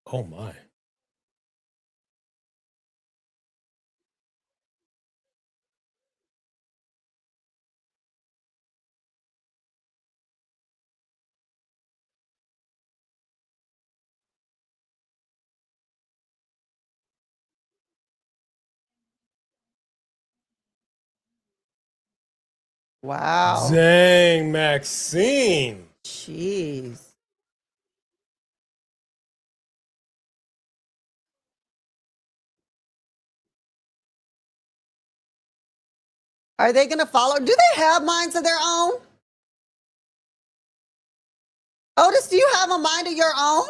Speaker 2: Oh my.
Speaker 1: Wow.
Speaker 2: Dang, Maxine.
Speaker 1: Jeez. Are they going to follow? Do they have minds of their own? Otis, do you have a mind of your own?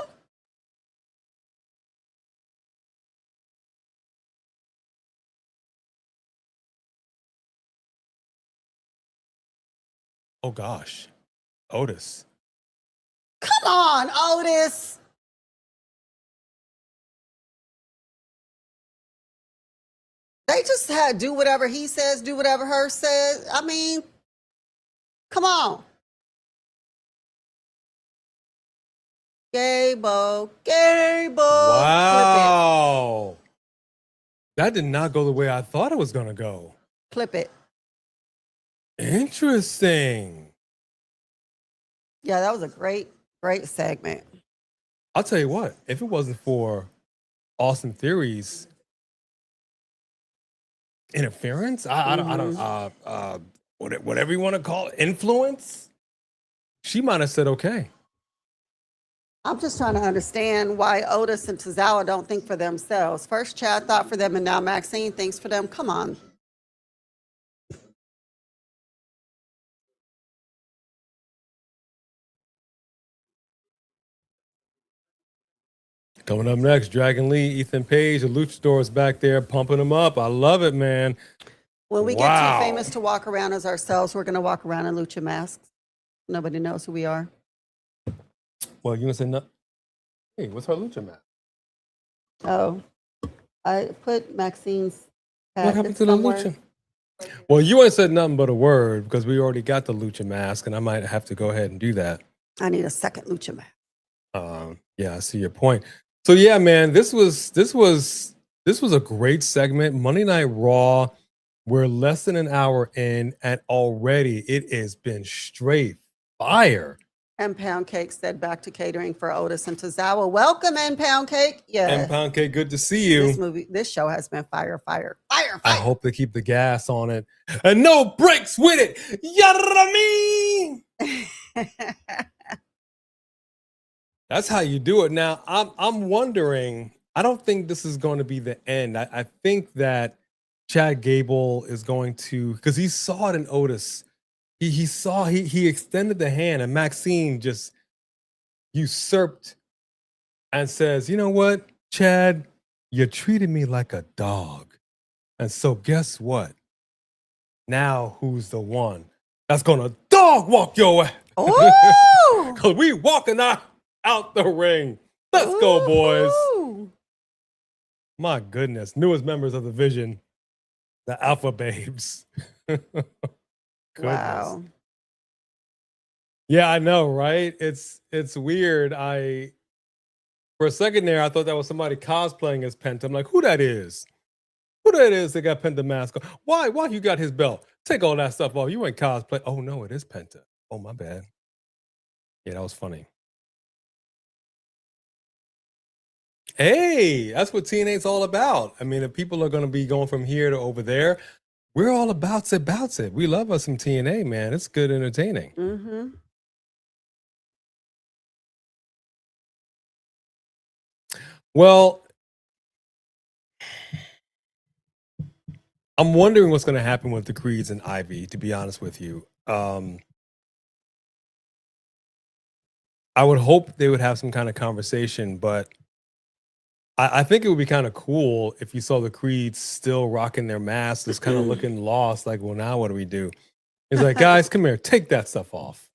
Speaker 2: Oh gosh. Otis.
Speaker 1: Come on, Otis. They just had do whatever he says, do whatever her says. I mean, come on. Gable.
Speaker 2: Wow. That did not go the way I thought it was going to go.
Speaker 1: Clip it.
Speaker 2: Interesting.
Speaker 1: Yeah, that was a great segment.
Speaker 2: I'll tell you what, if it wasn't for Austin Theory's interference, I don't, whatever you want to call it, influence, she might have said okay.
Speaker 1: I'm just trying to understand why Otis and Tozawa don't think for themselves. First Chad thought for them, and now Maxine thinks for them. Come on.
Speaker 2: Coming up next, Dragon Lee, Ethan Page, the luchadors back there pumping them up. I love it, man.
Speaker 1: When we get too famous to walk around as ourselves, we're going to walk around in lucha masks. Nobody knows who we are.
Speaker 2: Well, you want to say no? Hey, what's her lucha mask?
Speaker 1: Oh, I put Maxine's hat.
Speaker 2: What happened to the lucha? Well, you ain't said nothing but a word because we already got the lucha mask, and I might have to go ahead and do that.
Speaker 1: I need a second lucha mask.
Speaker 2: Yeah, I see your point. So yeah, man, this was a great segment. Monday Night Raw. We're less than an hour in, and already it has been straight fire.
Speaker 1: And Pound Cake said back to catering for Otis and Tozawa. Welcome, and Pound Cake. Yeah.
Speaker 2: And Pound Cake, good to see you.
Speaker 1: This show has been fire.
Speaker 2: I hope they keep the gas on it and no breaks with it. Yarami. That's how you do it. Now, I'm wondering, I don't think this is going to be the end. I think that Chad Gable is going to, because he saw it in Otis. He extended the hand, and Maxine just usurped and says, you know what, Chad, you treated me like a dog. And so guess what? Now who's the one that's going to dog walk your ass? Because we walking out the ring. Let's go, boys. My goodness. Newest members of the Vision, the Alpha Babes.
Speaker 1: Wow.
Speaker 2: Yeah, I know, right? It's weird. For a second there, I thought that was somebody cosplaying as Penta. I'm like, who that is? Who that is that got Penta mask on? Why you got his belt? Take all that stuff off. You ain't cosplay. Oh no, it is Penta. Oh, my bad. Yeah, that was funny. Hey, that's what TNA's all about. I mean, if people are going to be going from here to over there, we're all about it. We love us some TNA, man. It's good entertaining.
Speaker 1: Mm-hmm.
Speaker 2: Well, I'm wondering what's going to happen with the Creeds and Ivy, to be honest with you. I would hope they would have some kind of conversation, but I think it would be kind of cool if you saw the Creeds still rocking their masks, just kind of looking lost, like, well, now what do we do? It's like, guys, come here, take that stuff off.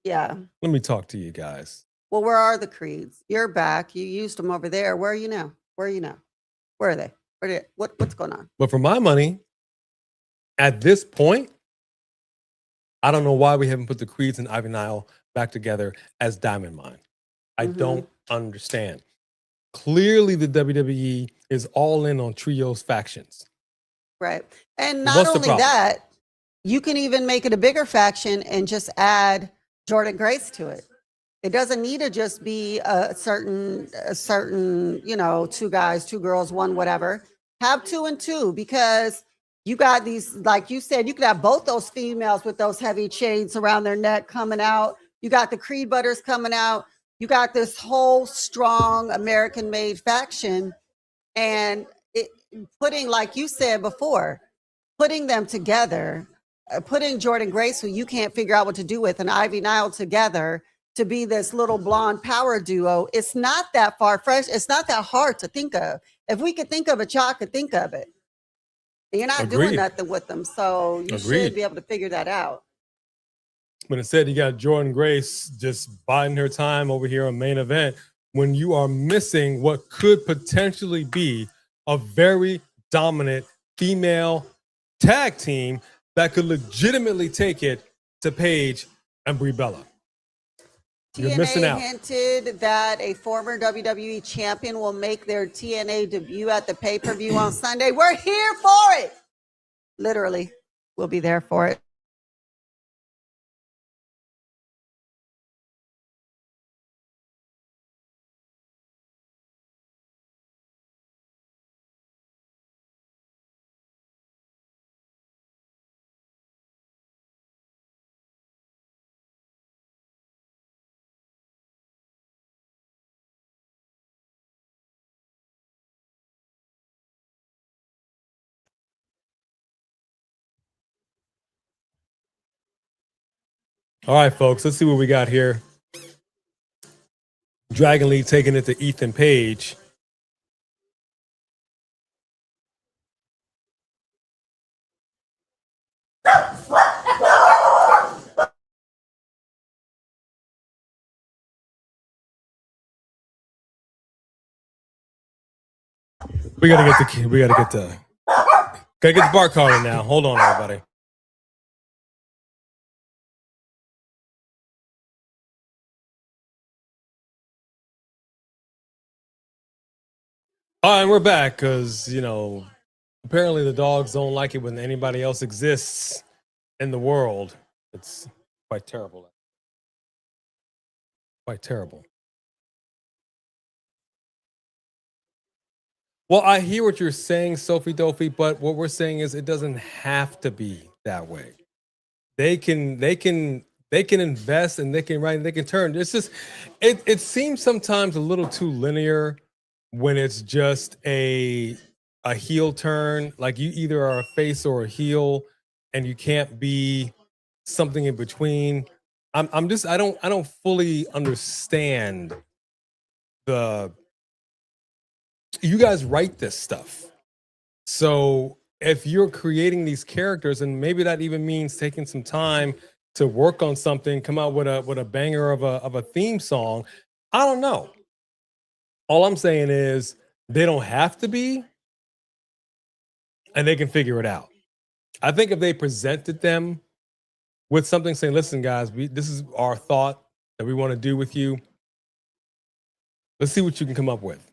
Speaker 1: Yeah.
Speaker 2: Let me talk to you guys.
Speaker 1: Well, where are the Creeds? You're back. You used them over there. Where are you now? Where are they? What's going on?
Speaker 2: But for my money, at this point, I don't know why we haven't put the Creeds and Ivy Nile back together as Diamond Mine. I don't understand. Clearly, the WWE is all in on trios factions.
Speaker 1: Right. And not only that, you can even make it a bigger faction and just add Jordan Grace to it. It doesn't need to just be a certain, two guys, two girls, one, whatever. Have 2 and 2, because you got these, like you said, you could have both those females with those heavy chains around their neck coming out. You got the Creed Butters coming out. You got this whole strong American-made faction, and putting, like you said before, putting them together, putting Jordan Grace, who you can't figure out what to do with, and Ivy Nile together to be this little blonde power duo. It's not that far-fetched. It's not that hard to think of. If we could think of it, y'all could think of it. And you're not doing nothing with them, so you should be able to figure that out.
Speaker 2: But instead, you got Jordan Grace just biding her time over here on Main Event when you are missing what could potentially be a very dominant female tag team that could legitimately take it to Paige and Brie Bella. You're missing
Speaker 1: TNA
Speaker 2: out.
Speaker 1: hinted that a former WWE champion will make their TNA debut at the pay-per-view on Sunday. We're here for it. Literally, we'll be there for it.
Speaker 2: All right, folks, let's see what we got here. Dragon Lee taking it to Ethan Page. We gotta get the bar card in now. Hold on, everybody. All right, we're back because, apparently the dogs don't like it when anybody else exists in the world. It's quite terrible. Quite terrible. Well, I hear what you're saying, Sophie Dophie, but what we're saying is it doesn't have to be that way. They can invest and they can write and they can turn. It's just it seems sometimes a little too linear when it's just a heel turn. Like you either are a face or a heel, and you can't be something in between. I don't fully understand you guys write this stuff. So if you're creating these characters, and maybe that even means taking some time to work on something, come out with a banger of a theme song, I don't know. All I'm saying is they don't have to be, and they can figure it out. I think if they presented them with something saying, listen, guys, this is our thought that we want to do with you. Let's see what you can come up with.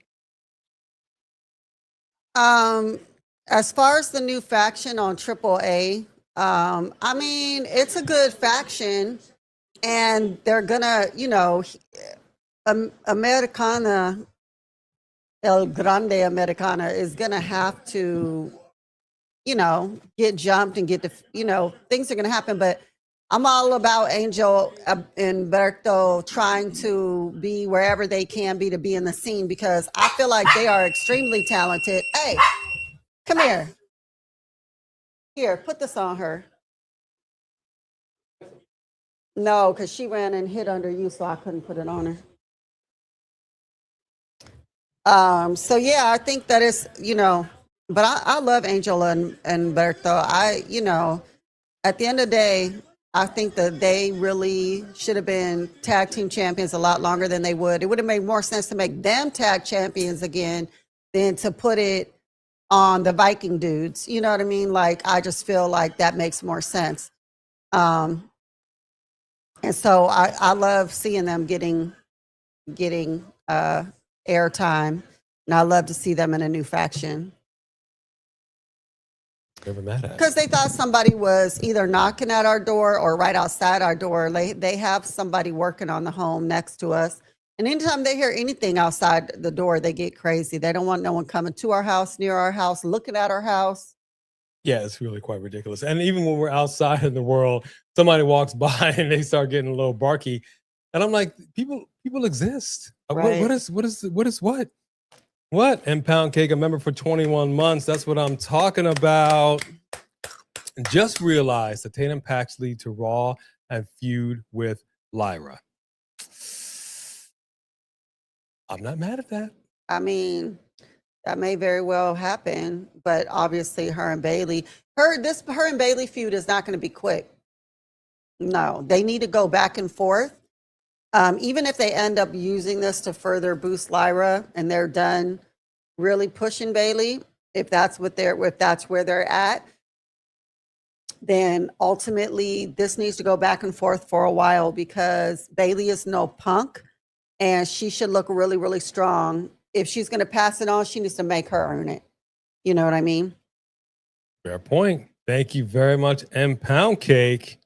Speaker 1: As far as the new faction on AAA, I mean, it's a good faction, and they're gonna, Americana, El Grande Americana is gonna have to, get jumped and get the, things are gonna happen. But I'm all about Angel and Berto trying to be wherever they can be to be in the scene, because I feel like they are extremely talented. Hey, come here. Here, put this on her. No, because she ran and hid under you, so I couldn't put it on her. So yeah, I think that is, but I love Angel and Berto. At the end of the day, I think that they really should have been tag team champions a lot longer than they would. It would have made more sense to make them tag champions again than to put it on the Viking dudes. You know what I mean? Like, I just feel like that makes more sense. And so I love seeing them getting airtime, and I love to see them in a new faction.
Speaker 2: Never mad at.
Speaker 1: Because they thought somebody was either knocking at our door or right outside our door. They have somebody working on the home next to us. And anytime they hear anything outside the door, they get crazy. They don't want no one coming to our house, near our house, looking at our house.
Speaker 2: Yeah, it's really quite ridiculous. And even when we're outside in the world, somebody walks by and they start getting a little barky. And I'm like, people exist.
Speaker 1: Right.
Speaker 2: What? What? And Pound Cake, a member for 21 months. That's what I'm talking about. Just realized that Tatum Pax lead to Raw and feud with Lyra. I'm not mad at that.
Speaker 1: I mean, that may very well happen, but obviously her and Bayley feud is not going to be quick. No, they need to go back and forth. Even if they end up using this to further boost Lyra and they're done really pushing Bayley, if that's where they're at, then ultimately this needs to go back and forth for a while because Bayley is no punk and she should look really, really strong. If she's going to pass it on, she needs to make her earn it. You know what I mean?
Speaker 2: Fair point. Thank you very much, M Pound Cake.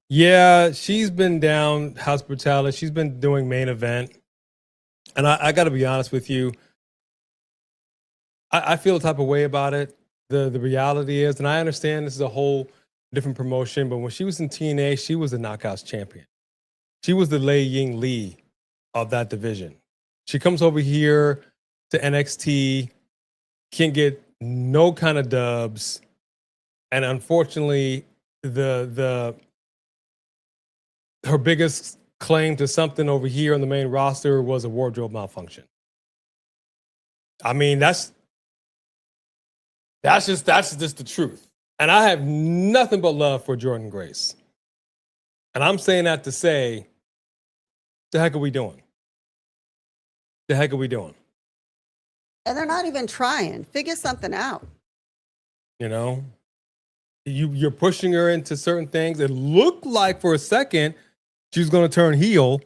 Speaker 2: Yeah, she's been down hospitality. She's been doing main event. And I got to be honest with you. I feel a type of way about it. The reality is, and I understand this is a whole different promotion, but when she was in TNA, she was the Knockouts champion. She was the Lei Ying Lee of that division. She comes over here to NXT, can't get no kind of dubs. And unfortunately, her biggest claim to something over here on the main roster was a wardrobe malfunction. I mean, that's just the truth. And I have nothing but love for Jordynne Grace. And I'm saying that to say, the heck are we doing? The heck are we doing?
Speaker 1: And they're not even trying. Figure something out.
Speaker 2: You know, you're pushing her into certain things. It looked like for a second she was going to turn heel.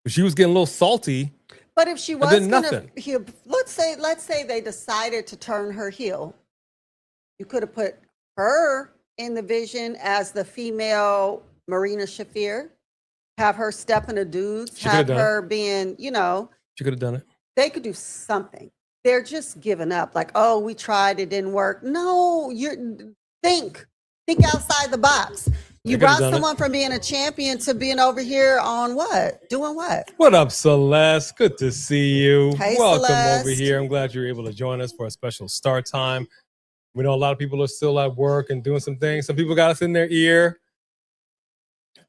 Speaker 2: She was getting a little salty.
Speaker 1: But if she was
Speaker 2: going to,
Speaker 1: let's say they decided to turn her heel, you could have put her in the vision as the female Marina Shafir, have her step in the dudes, have her being, you know.
Speaker 2: She could have done it.
Speaker 1: They could do something. They're just giving up. Like, oh, we tried, it didn't work. No, think outside the box. You brought someone from being a champion to being over here on what? Doing what?
Speaker 2: What up, Celeste? Good to see you.
Speaker 1: Hey,
Speaker 2: welcome
Speaker 1: Celeste.
Speaker 2: Over here. I'm glad you're able to join us for a special start time. We know a lot of people are still at work and doing some things. Some people got us in their ear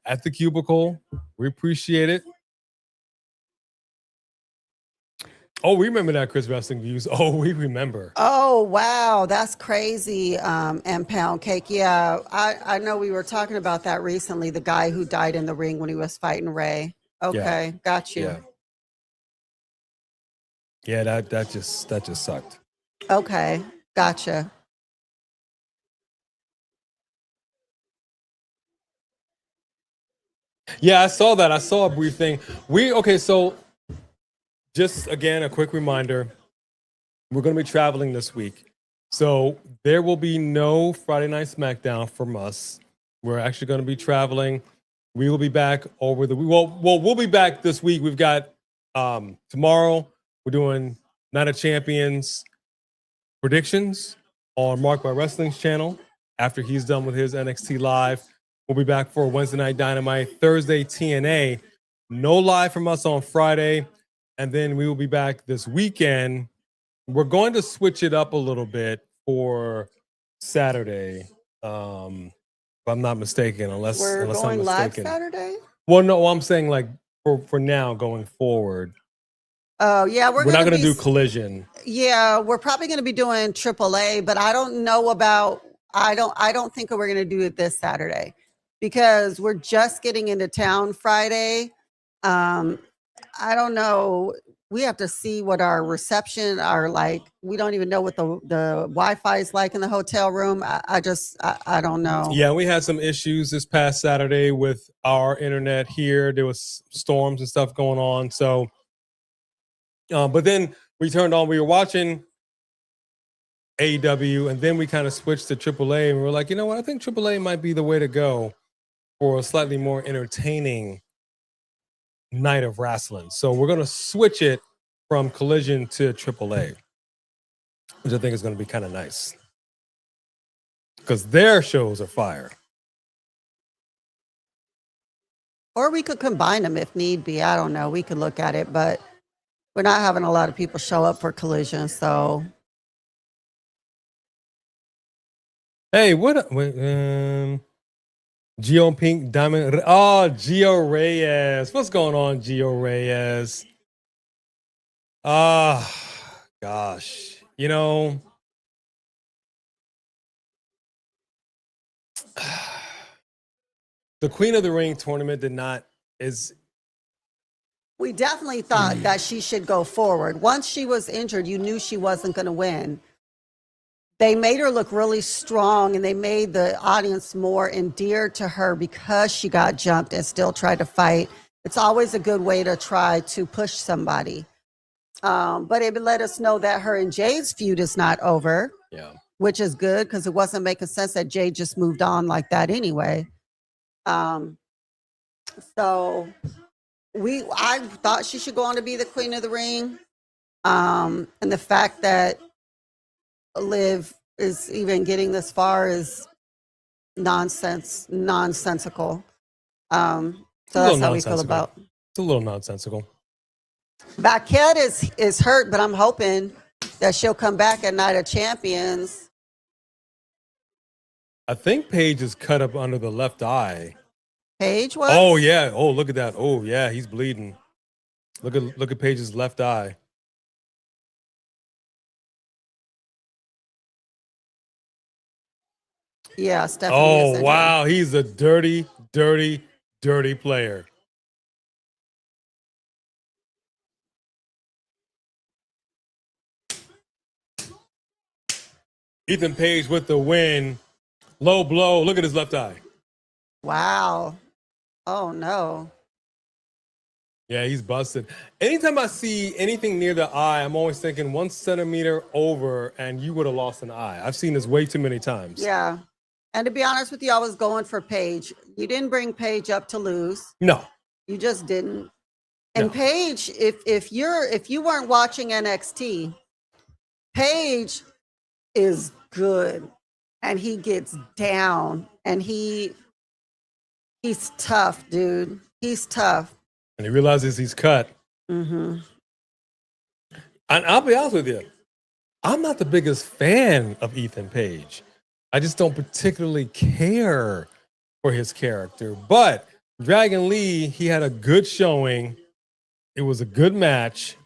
Speaker 2: at the cubicle. We appreciate it. Oh, we remember that, Chris Wrestling Views. Oh, we remember.
Speaker 1: Oh, wow. That's crazy. And Pound Cake. Yeah, I know we were talking about that recently. The guy who died in the ring when he was fighting Ray. Okay, yeah. Got you.
Speaker 2: Yeah, that just sucked.
Speaker 1: Okay, gotcha.
Speaker 2: Yeah, I saw that. I saw a brief thing. So just again, a quick reminder, we're going to be traveling this week. So there will be no Friday Night Smackdown from us. We're actually going to be traveling. We will be back over the we'll be back this week. We've got tomorrow, we're doing Night of Champions predictions on Mark by Wrestling's channel. After he's done with his NXT Live, we'll be back for Wednesday Night Dynamite, Thursday TNA. No live from us on Friday. And then we will be back this weekend. We're going to switch it up a little bit for Saturday, if I'm not mistaken. Unless
Speaker 1: going
Speaker 2: I'm
Speaker 1: live Saturday?
Speaker 2: Well, no, I'm saying like for now going forward.
Speaker 1: Oh, yeah.
Speaker 2: We're not going to do Collision.
Speaker 1: Yeah, we're probably going to be doing AAA, but I don't know about. I don't think we're going to do it this Saturday because we're just getting into town Friday. I don't know. We have to see what our reception are like. We don't even know what the Wi-Fi is like in the hotel room. I don't know.
Speaker 2: Yeah, we had some issues this past Saturday with our internet here. There was storms and stuff going on. So, but then we turned on. We were watching AEW, and then we kind of switched to AAA, and we were like, you know what? I think AAA might be the way to go for a slightly more entertaining night of wrestling. So we're going to switch it from Collision to AAA, which I think is going to be kind of nice because their shows are fire.
Speaker 1: Or we could combine them if need be. I don't know. We could look at it, but we're not having a lot of people show up for Collision. So,
Speaker 2: hey, what? Gio Pink Diamond. Oh, Gio Reyes. What's going on, Gio Reyes? Gosh. You know, the Queen of the Ring tournament
Speaker 1: we definitely thought that she should go forward. Once she was injured, you knew she wasn't going to win. they made her look really strong, and they made the audience more endeared to her because she got jumped and still tried to fight. It's always a good way to try to push somebody. But it let us know that her and Jay's feud is not over.
Speaker 2: Yeah.
Speaker 1: Which is good because it wasn't making sense that Jay just moved on like that anyway. So I thought she should go on to be the queen of the ring. And the fact that Liv is even getting this far is nonsensical. So that's how we feel about.
Speaker 2: It's a little nonsensical.
Speaker 1: Vaquette is hurt, but I'm hoping that she'll come back at Night of Champions.
Speaker 2: I think Paige is cut up under the left eye.
Speaker 1: Paige was?
Speaker 2: Oh yeah. Oh, look at that. Oh yeah, he's bleeding. Look at Paige's left eye.
Speaker 1: Yeah, Stephanie.
Speaker 2: Oh wow, he's a dirty player. Ethan Page with the win. Low blow. Look at his left eye.
Speaker 1: Wow. Oh no.
Speaker 2: Yeah, he's busted. Anytime I see anything near the eye, I'm always thinking 1 centimeter over and you would have lost an eye. I've seen this way too many times.
Speaker 1: Yeah. And to be honest with you, I was going for Paige. You didn't bring Paige up to lose.
Speaker 2: No.
Speaker 1: You just didn't. And
Speaker 2: No.
Speaker 1: Paige, if you weren't watching NXT, Paige is good. And he gets down. And he's tough, dude. He's tough.
Speaker 2: And he realizes he's cut.
Speaker 1: Mm-hmm.
Speaker 2: And I'll be honest with you, I'm not the biggest fan of Ethan Page. I just don't particularly care for his character. But Dragon Lee, he had a good showing. It was a good match.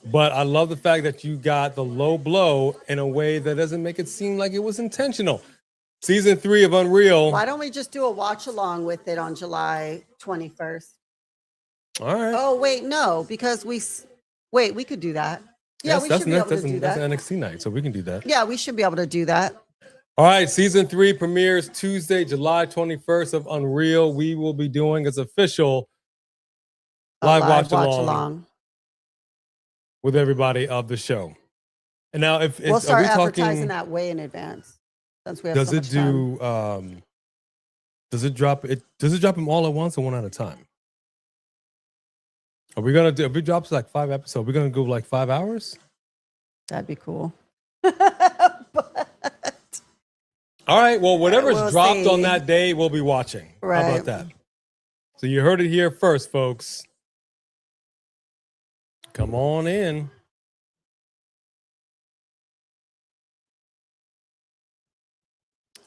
Speaker 2: But I love the fact that you got the low blow in a way that doesn't make it seem like it was intentional. Season 3 of Unreal.
Speaker 1: Why don't we just do a watch along with it on July 21st?
Speaker 2: All right.
Speaker 1: Oh, wait, no, because we could do that. Yeah, we should be able to do that.
Speaker 2: That's NXT night, so we can do that.
Speaker 1: Yeah, we should be able to do that.
Speaker 2: All right, season 3 premieres Tuesday, July 21st of Unreal. We will be doing its official live watch along with everybody of the show. And now, if
Speaker 1: we'll start
Speaker 2: are we
Speaker 1: advertising
Speaker 2: talking,
Speaker 1: that way in advance, since we have
Speaker 2: does
Speaker 1: so
Speaker 2: it
Speaker 1: much
Speaker 2: do?
Speaker 1: time.
Speaker 2: Does it drop? Does it drop them all at once or one at a time? Are we gonna do? If it drops like 5 episodes, we're gonna go like 5 hours.
Speaker 1: That'd be cool.
Speaker 2: All right. Well, whatever's
Speaker 1: we'll
Speaker 2: dropped
Speaker 1: see.
Speaker 2: on that day, we'll be watching.
Speaker 1: Right.
Speaker 2: How about that? So you heard it here first, folks. Come on in.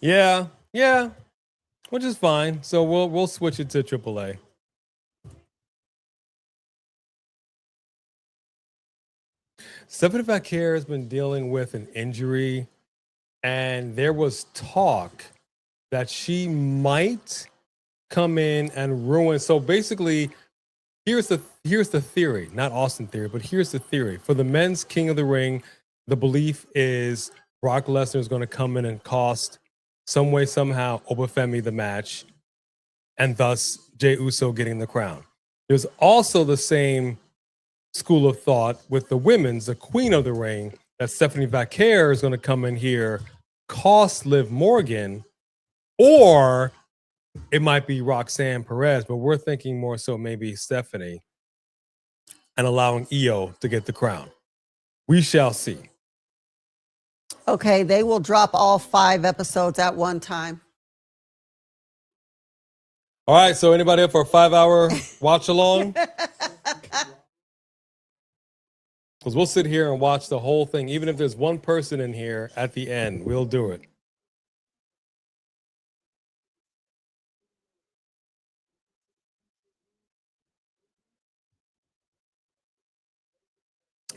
Speaker 2: Yeah, which is fine. So we'll switch it to AAA. Stephanie Vaquer has been dealing with an injury, and there was talk that she might come in and ruin. So basically, here's the theory, not Austin theory, but here's the theory. For the men's King of the Ring, the belief is Brock Lesnar is going to come in and cost some way, somehow, Obafemi the match, and thus Jey Uso getting the crown. There's also the same school of thought with the women's, the Queen of the Ring, that Stephanie Vaquer is going to come in here, cost Liv Morgan, or it might be Roxanne Perez, but we're thinking more so maybe Stephanie, and allowing Io to get the crown. We shall see.
Speaker 1: Okay, they will drop all 5 episodes at one time.
Speaker 2: All right, so anybody up for a 5-hour watch along? Because we'll sit here and watch the whole thing. Even if there's one person in here at the end, we'll do it.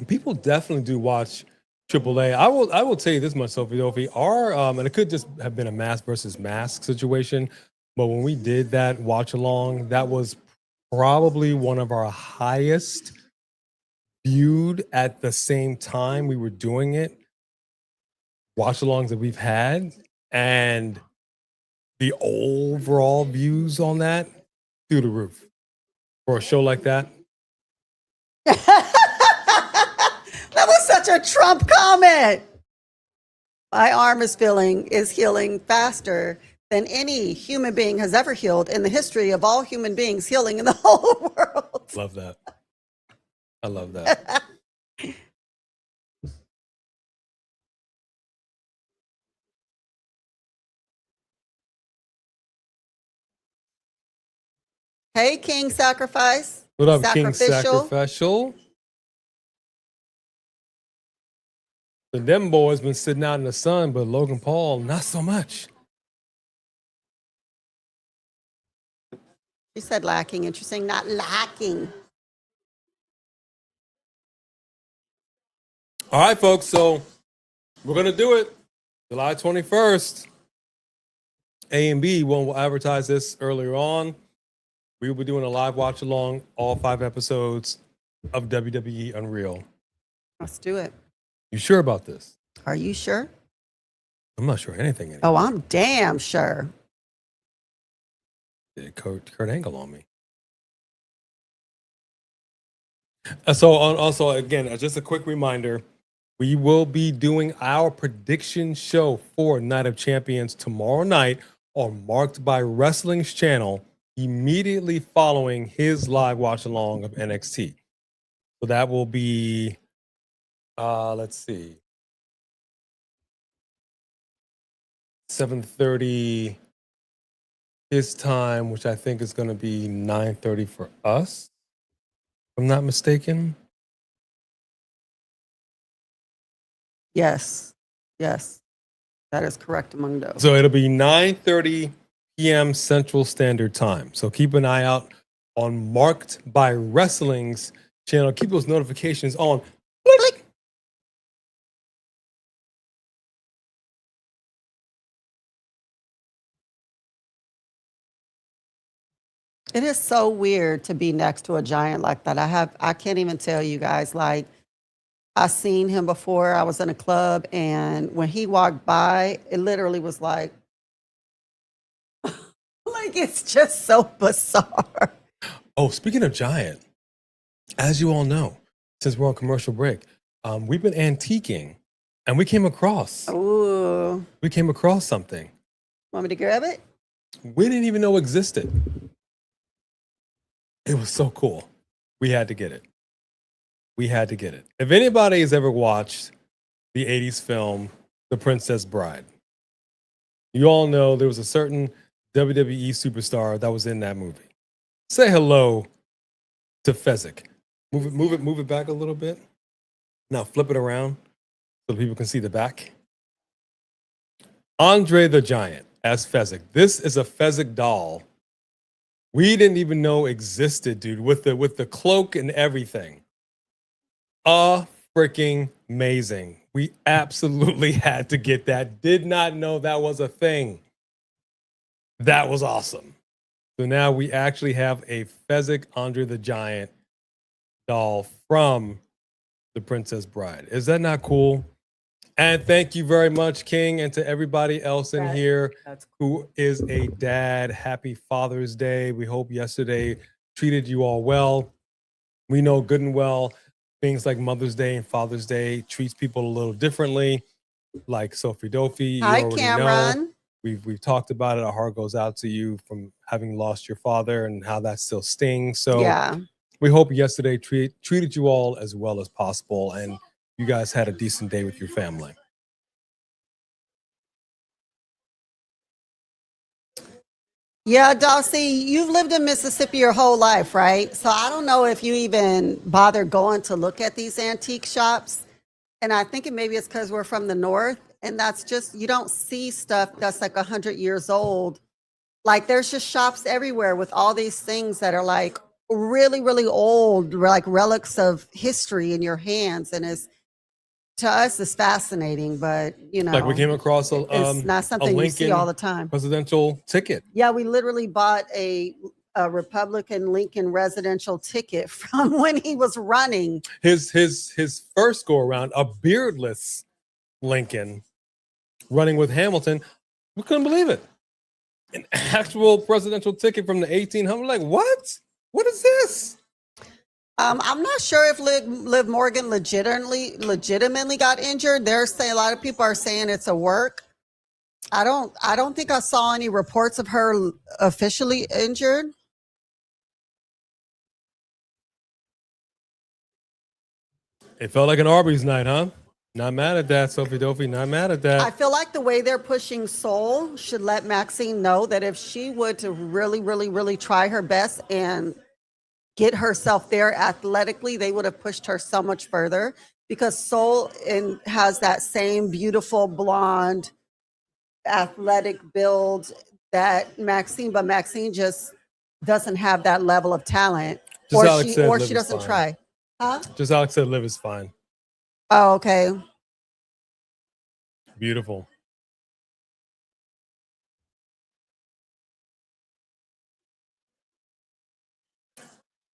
Speaker 2: People definitely do watch AAA. I will tell you this much, Sophie. And it could just have been a mask versus mask situation, but when we did that watch along, that was probably one of our highest viewed at the same time we were doing it. watch-alongs that we've had and the overall views on that, through the roof. For a show like that.
Speaker 1: That was such a Trump comment. My arm is healing faster than any human being has ever healed in the history of all human beings healing in the whole world.
Speaker 2: Love that. I love that.
Speaker 1: Hey, King Sacrifice.
Speaker 2: What up, King Sacrificial? The them boys been sitting out in the sun, but Logan Paul, not so much.
Speaker 1: You said lacking. Interesting. Not lacking.
Speaker 2: All right, folks. So we're going to do it. July 21st. A and B will advertise this earlier on. We will be doing a live watch along, all 5 episodes of WWE Unreal.
Speaker 1: Let's do it.
Speaker 2: You sure about this?
Speaker 1: Are you sure?
Speaker 2: I'm not sure anything anymore.
Speaker 1: Oh, I'm damn sure.
Speaker 2: Kurt Angle on me. Also, again, just a quick reminder, we will be doing our prediction show for Night of Champions tomorrow night on Marked by Wrestling's channel, immediately following his live watch along of NXT. So that will be, let's see, 7:30 his time, which I think is going to be 9:30 for us, if I'm not mistaken.
Speaker 1: Yes. That is correct among those.
Speaker 2: So it'll be 9:30 p.m. Central Standard Time. So keep an eye out on Marked by Wrestling's channel. Keep those notifications on. Click.
Speaker 1: It is so weird to be next to a giant like that. I can't even tell you guys, like, I seen him before. I was in a club, and when he walked by, it literally was like it's just so bizarre.
Speaker 2: Oh, speaking of giant, as you all know, since we're on commercial break, we've been antiquing, and we came across something.
Speaker 1: Want me to grab it?
Speaker 2: We didn't even know existed. It was so cool. We had to get it. If anybody has ever watched the 80s film, The Princess Bride, you all know there was a certain WWE superstar that was in that movie. Say hello to Fezzik. Move it back a little bit. Now flip it around so people can see the back. Andre the Giant as Fezzik. This is a Fezzik doll we didn't even know existed, dude, with the cloak and everything. Freaking amazing. We absolutely had to get that. Did not know that was a thing. That was awesome. So now we actually have a Fezzik Andre the Giant doll from The Princess Bride. Is that not cool? And thank you very much, King, and to everybody else in here who is a dad. Happy Father's Day. We hope yesterday treated you all well. We know good and well things like Mother's Day and Father's Day treats people a little differently. Like Sophie Dofi,
Speaker 1: Hi,
Speaker 2: you already
Speaker 1: Cameron.
Speaker 2: know. We've talked about it. Our heart goes out to you from having lost your father and how that still stings. So
Speaker 1: yeah,
Speaker 2: we hope yesterday treated you all as well as possible, and you guys had a decent day with your family.
Speaker 1: Yeah, Dossie, you've lived in Mississippi your whole life, right? So I don't know if you even bother going to look at these antique shops. And I think maybe it's because we're from the North, and that's just, you don't see stuff that's like 100 years old. Like there's just shops everywhere with all these things that are like really, really old, like relics of history in your hands. And to us, it's fascinating, but you know,
Speaker 2: like we came across
Speaker 1: it's not something you see all the time.
Speaker 2: Presidential ticket.
Speaker 1: Yeah, we literally bought a Republican Lincoln residential ticket from when he was running.
Speaker 2: His first go around, a beardless Lincoln, running with Hamilton. We couldn't believe it. An actual presidential ticket from the 1800s. Like, what? What is this?
Speaker 1: I'm not sure if Liv Morgan legitimately got injured. They're saying, a lot of people are saying it's a work. I don't think I saw any reports of her officially injured.
Speaker 2: It felt like an Arby's night, huh? Not mad at that, Sophie Dophie. Not mad at that.
Speaker 1: I feel like the way they're pushing Soul should let Maxine know that if she would to really, really, really try her best and get herself there athletically, they would have pushed her so much further, because Soul has that same beautiful blonde athletic build that Maxine, but Maxine just doesn't have that level of talent, or she doesn't try. Huh?
Speaker 2: Just Alex said Liv is fine.
Speaker 1: Oh, okay.
Speaker 2: Beautiful.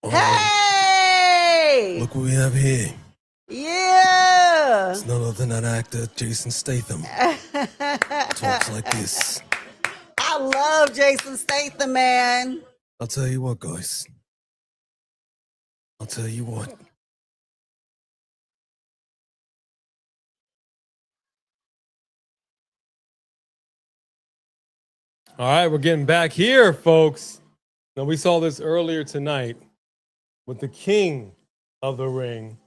Speaker 1: Hey!
Speaker 3: Look what we have here.
Speaker 1: Yeah!
Speaker 3: It's none other than an actor, Jason Statham. Talks like this.
Speaker 1: I love Jason Statham, man.
Speaker 3: I'll tell you what, guys. I'll tell you what.
Speaker 2: All right, we're getting back here, folks. Now, we saw this earlier tonight with the king of the ring.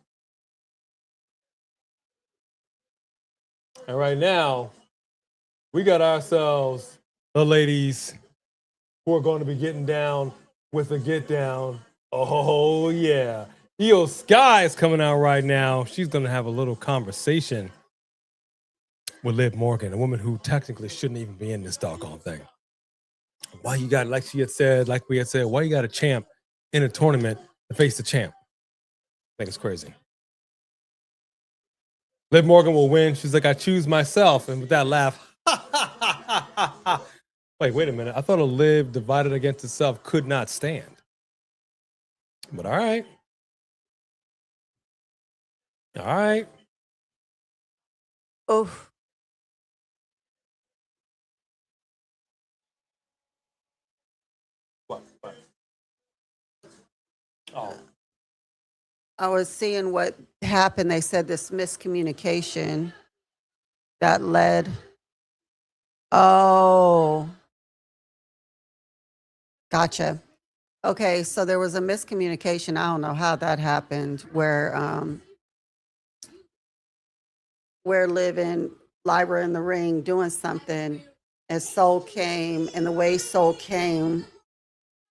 Speaker 2: And right now, we got ourselves the ladies who are going to be getting down with the get down. Oh, yeah. Io Sky is coming out right now. She's going to have a little conversation with Liv Morgan, a woman who technically shouldn't even be in this doggone thing. Why you got, like we had said, why you got a champ in a tournament to face the champ? I think it's crazy. Liv Morgan will win. She's like, I choose myself. And with that laugh, wait a minute. I thought a Liv divided against itself could not stand. But all right. All right.
Speaker 1: Oh.
Speaker 2: What? Oh.
Speaker 1: I was seeing what happened. They said this miscommunication that led. Oh. Gotcha. Okay, so there was a miscommunication. I don't know how that happened, where Liv and Lyra in the ring doing something, and Soul came, and the way Soul came,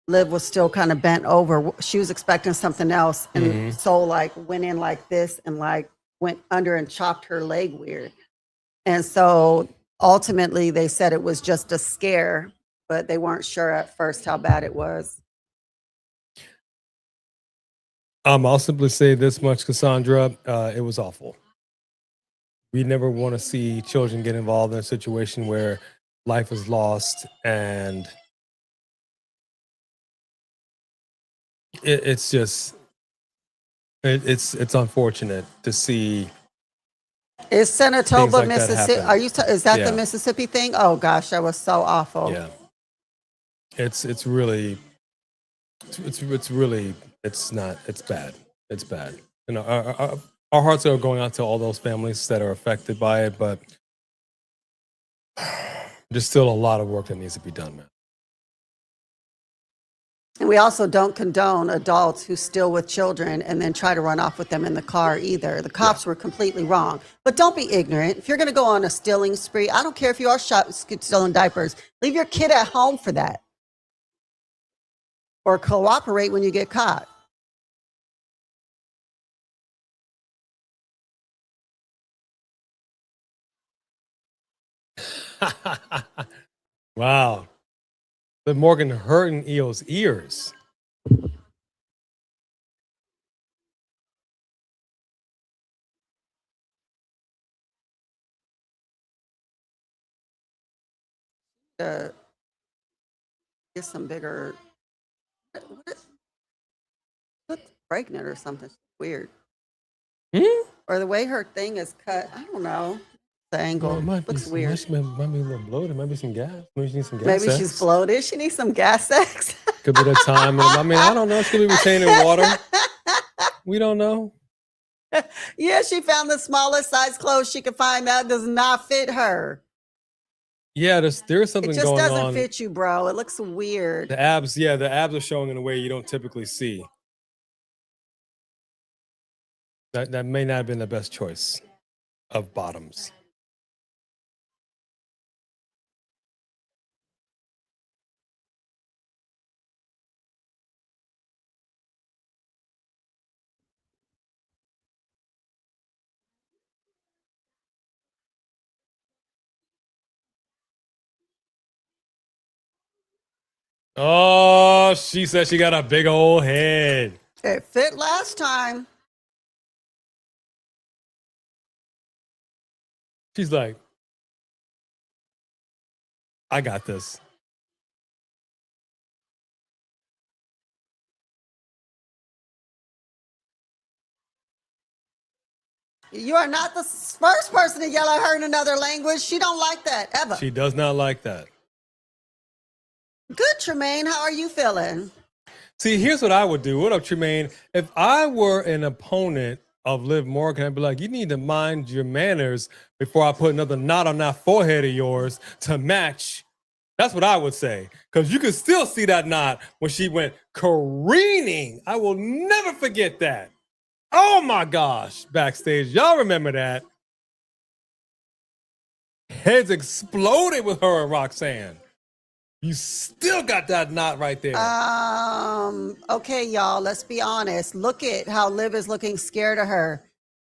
Speaker 1: Liv was still kind of bent over. She was expecting something else, and Soul like went in like this and like went under and chopped her leg weird. And so ultimately they said it was just a scare, but they weren't sure at first how bad it was.
Speaker 2: I'll simply say this much, Cassandra. It was awful. We never want to see children get involved in a situation where life is lost, and it's just it's unfortunate to see.
Speaker 1: Is Senatoba,
Speaker 2: like
Speaker 1: Mississippi? Is that the Mississippi thing? Oh gosh, that was so awful.
Speaker 2: Yeah, it's really bad. It's bad. You know, our hearts are going out to all those families that are affected by it, but there's still a lot of work that needs to be done, man.
Speaker 1: And we also don't condone adults who steal with children and then try to run off with them in the car either. The cops were completely wrong. But don't be ignorant. If you're going to go on a stealing spree, I don't care if you are stealing diapers. Leave your kid at home for that. Or cooperate when you get caught.
Speaker 2: Wow. Liv Morgan hurting Io's ears.
Speaker 1: Get some bigger. What, pregnant or something weird. Or the way her thing is cut. I don't know. The angle looks weird.
Speaker 2: Might be a little bloated. Might be some gas. Maybe she needs some gas.
Speaker 1: Maybe
Speaker 2: sex.
Speaker 1: she's bloated. She needs some gas sex.
Speaker 2: Could be the time. I mean, I don't know. She could be retaining water. We don't know.
Speaker 1: Yeah, she found the smallest size clothes she could find that does not fit her.
Speaker 2: Yeah, there's something
Speaker 1: It just
Speaker 2: going on.
Speaker 1: doesn't fit you, bro. It looks weird.
Speaker 2: The abs are showing in a way you don't typically see. That may not have been the best choice of bottoms. Oh, she said she got a big old head.
Speaker 1: It fit last time.
Speaker 2: She's like, I got this.
Speaker 1: You are not the first person to yell at her in another language. She don't like that ever.
Speaker 2: She does not like that.
Speaker 1: Good, Tremaine. How are you feeling?
Speaker 2: See, here's what I would do. What up, Tremaine? If I were an opponent of Liv Morgan, I'd be like, you need to mind your manners before I put another knot on that forehead of yours to match. That's what I would say. Because you can still see that knot when she went careening. I will never forget that. Oh my gosh. Backstage. Y'all remember that? Heads exploded with her and Roxanne. You still got that knot right there.
Speaker 1: Okay, y'all, let's be honest. Look at how Liv is looking scared of her.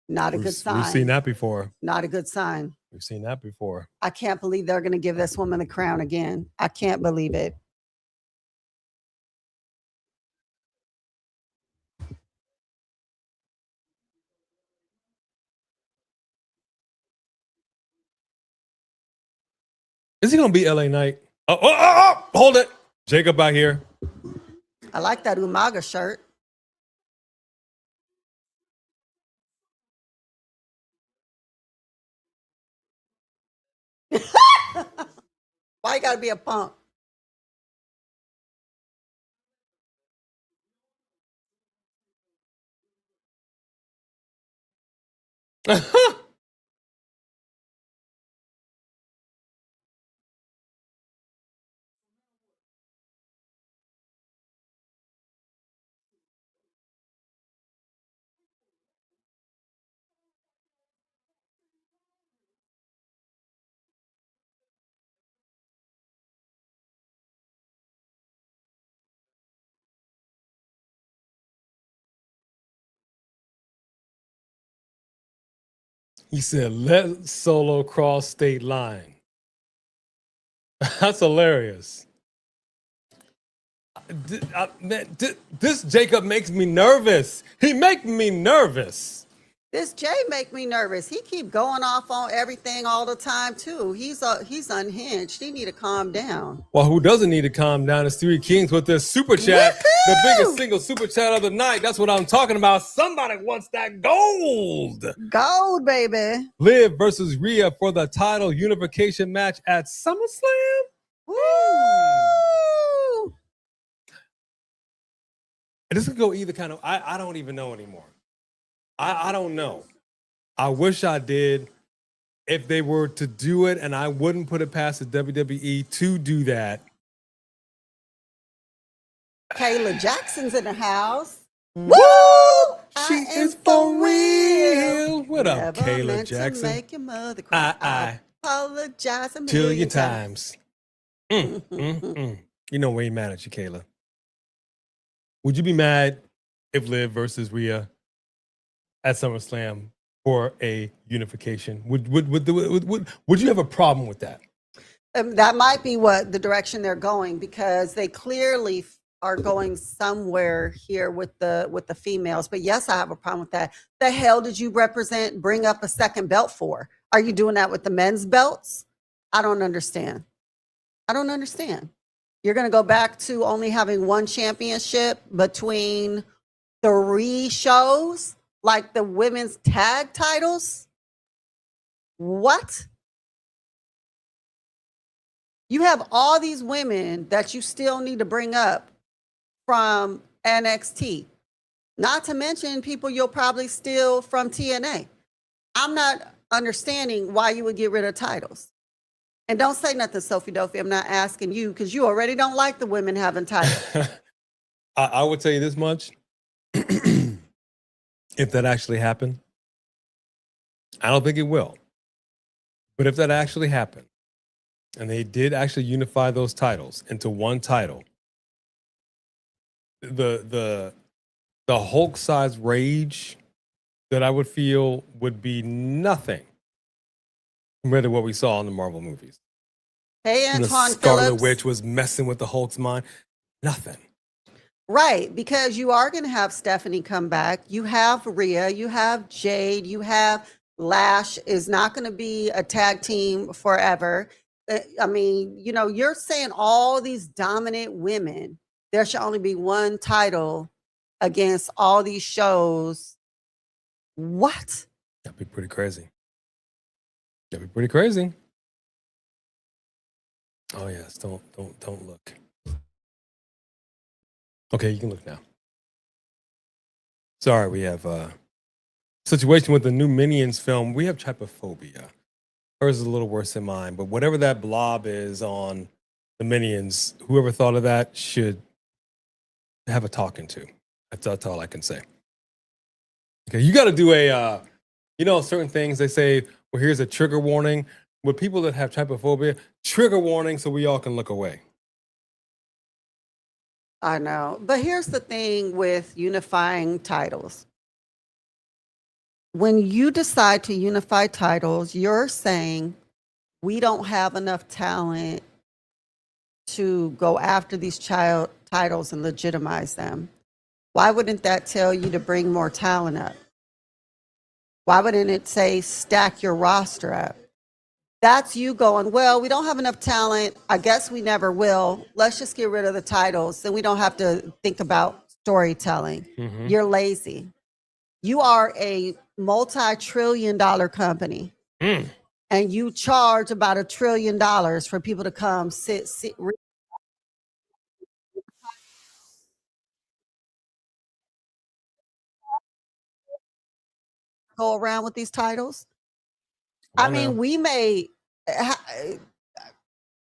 Speaker 1: Not a good sign.
Speaker 2: We've seen that before.
Speaker 1: Not a good sign.
Speaker 2: We've seen that before.
Speaker 1: I can't believe they're going to give this woman the crown again. I can't believe it.
Speaker 2: Is he going to be LA Knight? Oh, hold it. Jacob out here.
Speaker 1: I like that Umaga shirt. Why you gotta be a punk?
Speaker 2: He said, let Solo cross state line. That's hilarious. This Jacob makes me nervous. He makes me nervous.
Speaker 1: This Jay make me nervous. He keep going off on everything all the time too. He's unhinged. He need to calm down.
Speaker 2: Well, who doesn't need to calm down is Three Kings with their super chat.
Speaker 1: Woo-hoo!
Speaker 2: The biggest single super chat of the night. That's what I'm talking about. Somebody wants that gold.
Speaker 1: Gold, baby.
Speaker 2: Liv versus Rhea for the title unification match at SummerSlam.
Speaker 1: Woo!
Speaker 2: This could go either kind of. I don't even know anymore. I don't know. I wish I did. If they were to do it, and I wouldn't put it past the WWE to do that.
Speaker 1: Kayla Jackson's in the house.
Speaker 2: Woo! She is for real. What up,
Speaker 1: Never
Speaker 2: Kayla
Speaker 1: meant to
Speaker 2: Jackson?
Speaker 1: make your mother cry.
Speaker 2: I
Speaker 1: apologize a
Speaker 2: Million
Speaker 1: million
Speaker 2: times. You know we ain't mad at you, Kayla. Would you be mad if Liv versus Rhea at SummerSlam for a unification? Would you have a problem with that?
Speaker 1: That might be what the direction they're going, because they clearly are going somewhere here with the females. But yes, I have a problem with that. The hell did you bring up a second belt for? Are you doing that with the men's belts? I don't understand. You're going to go back to only having one championship between 3 shows, like the women's tag titles? What? You have all these women that you still need to bring up from NXT, not to mention people you'll probably steal from TNA. I'm not understanding why you would get rid of titles. And don't say nothing, Sophie Dopey. I'm not asking you because you already don't like the women having titles.
Speaker 2: I would tell you this much. If that actually happened, I don't think it will. But if that actually happened, and they did actually unify those titles into one title, the Hulk-sized rage that I would feel would be nothing compared to what we saw in the Marvel movies.
Speaker 1: Hey,
Speaker 2: And the
Speaker 1: Antoine
Speaker 2: Scarlet
Speaker 1: Phillips.
Speaker 2: Witch was messing with the Hulk's mind. Nothing.
Speaker 1: Right, because you are going to have Stephanie come back. You have Rhea, you have Jade, you have Lash is not going to be a tag team forever. I mean, you know, you're saying all these dominant women, there should only be one title against all these shows. What?
Speaker 2: That'd be pretty crazy. That'd be pretty crazy. Oh yes, don't look. Okay, you can look now. Sorry, we have a situation with the new Minions film. We have trypophobia. Hers is a little worse than mine, but whatever that blob is on the Minions, whoever thought of that should have a talking to. That's all I can say. Okay, you got to do a, certain things they say, well, here's a trigger warning. With people that have trypophobia, trigger warning so we all can look away.
Speaker 1: I know. But here's the thing with unifying titles. When you decide to unify titles, you're saying we don't have enough talent to go after these titles and legitimize them. Why wouldn't that tell you to bring more talent up? Why wouldn't it say stack your roster up? That's you going, well, we don't have enough talent. I guess we never will. Let's just get rid of the titles. Then we don't have to think about storytelling.
Speaker 2: Mm-hmm.
Speaker 1: You're lazy. You are a multi-trillion-dollar company. And you charge about $1 trillion for people to come sit go around with these titles. I mean, we may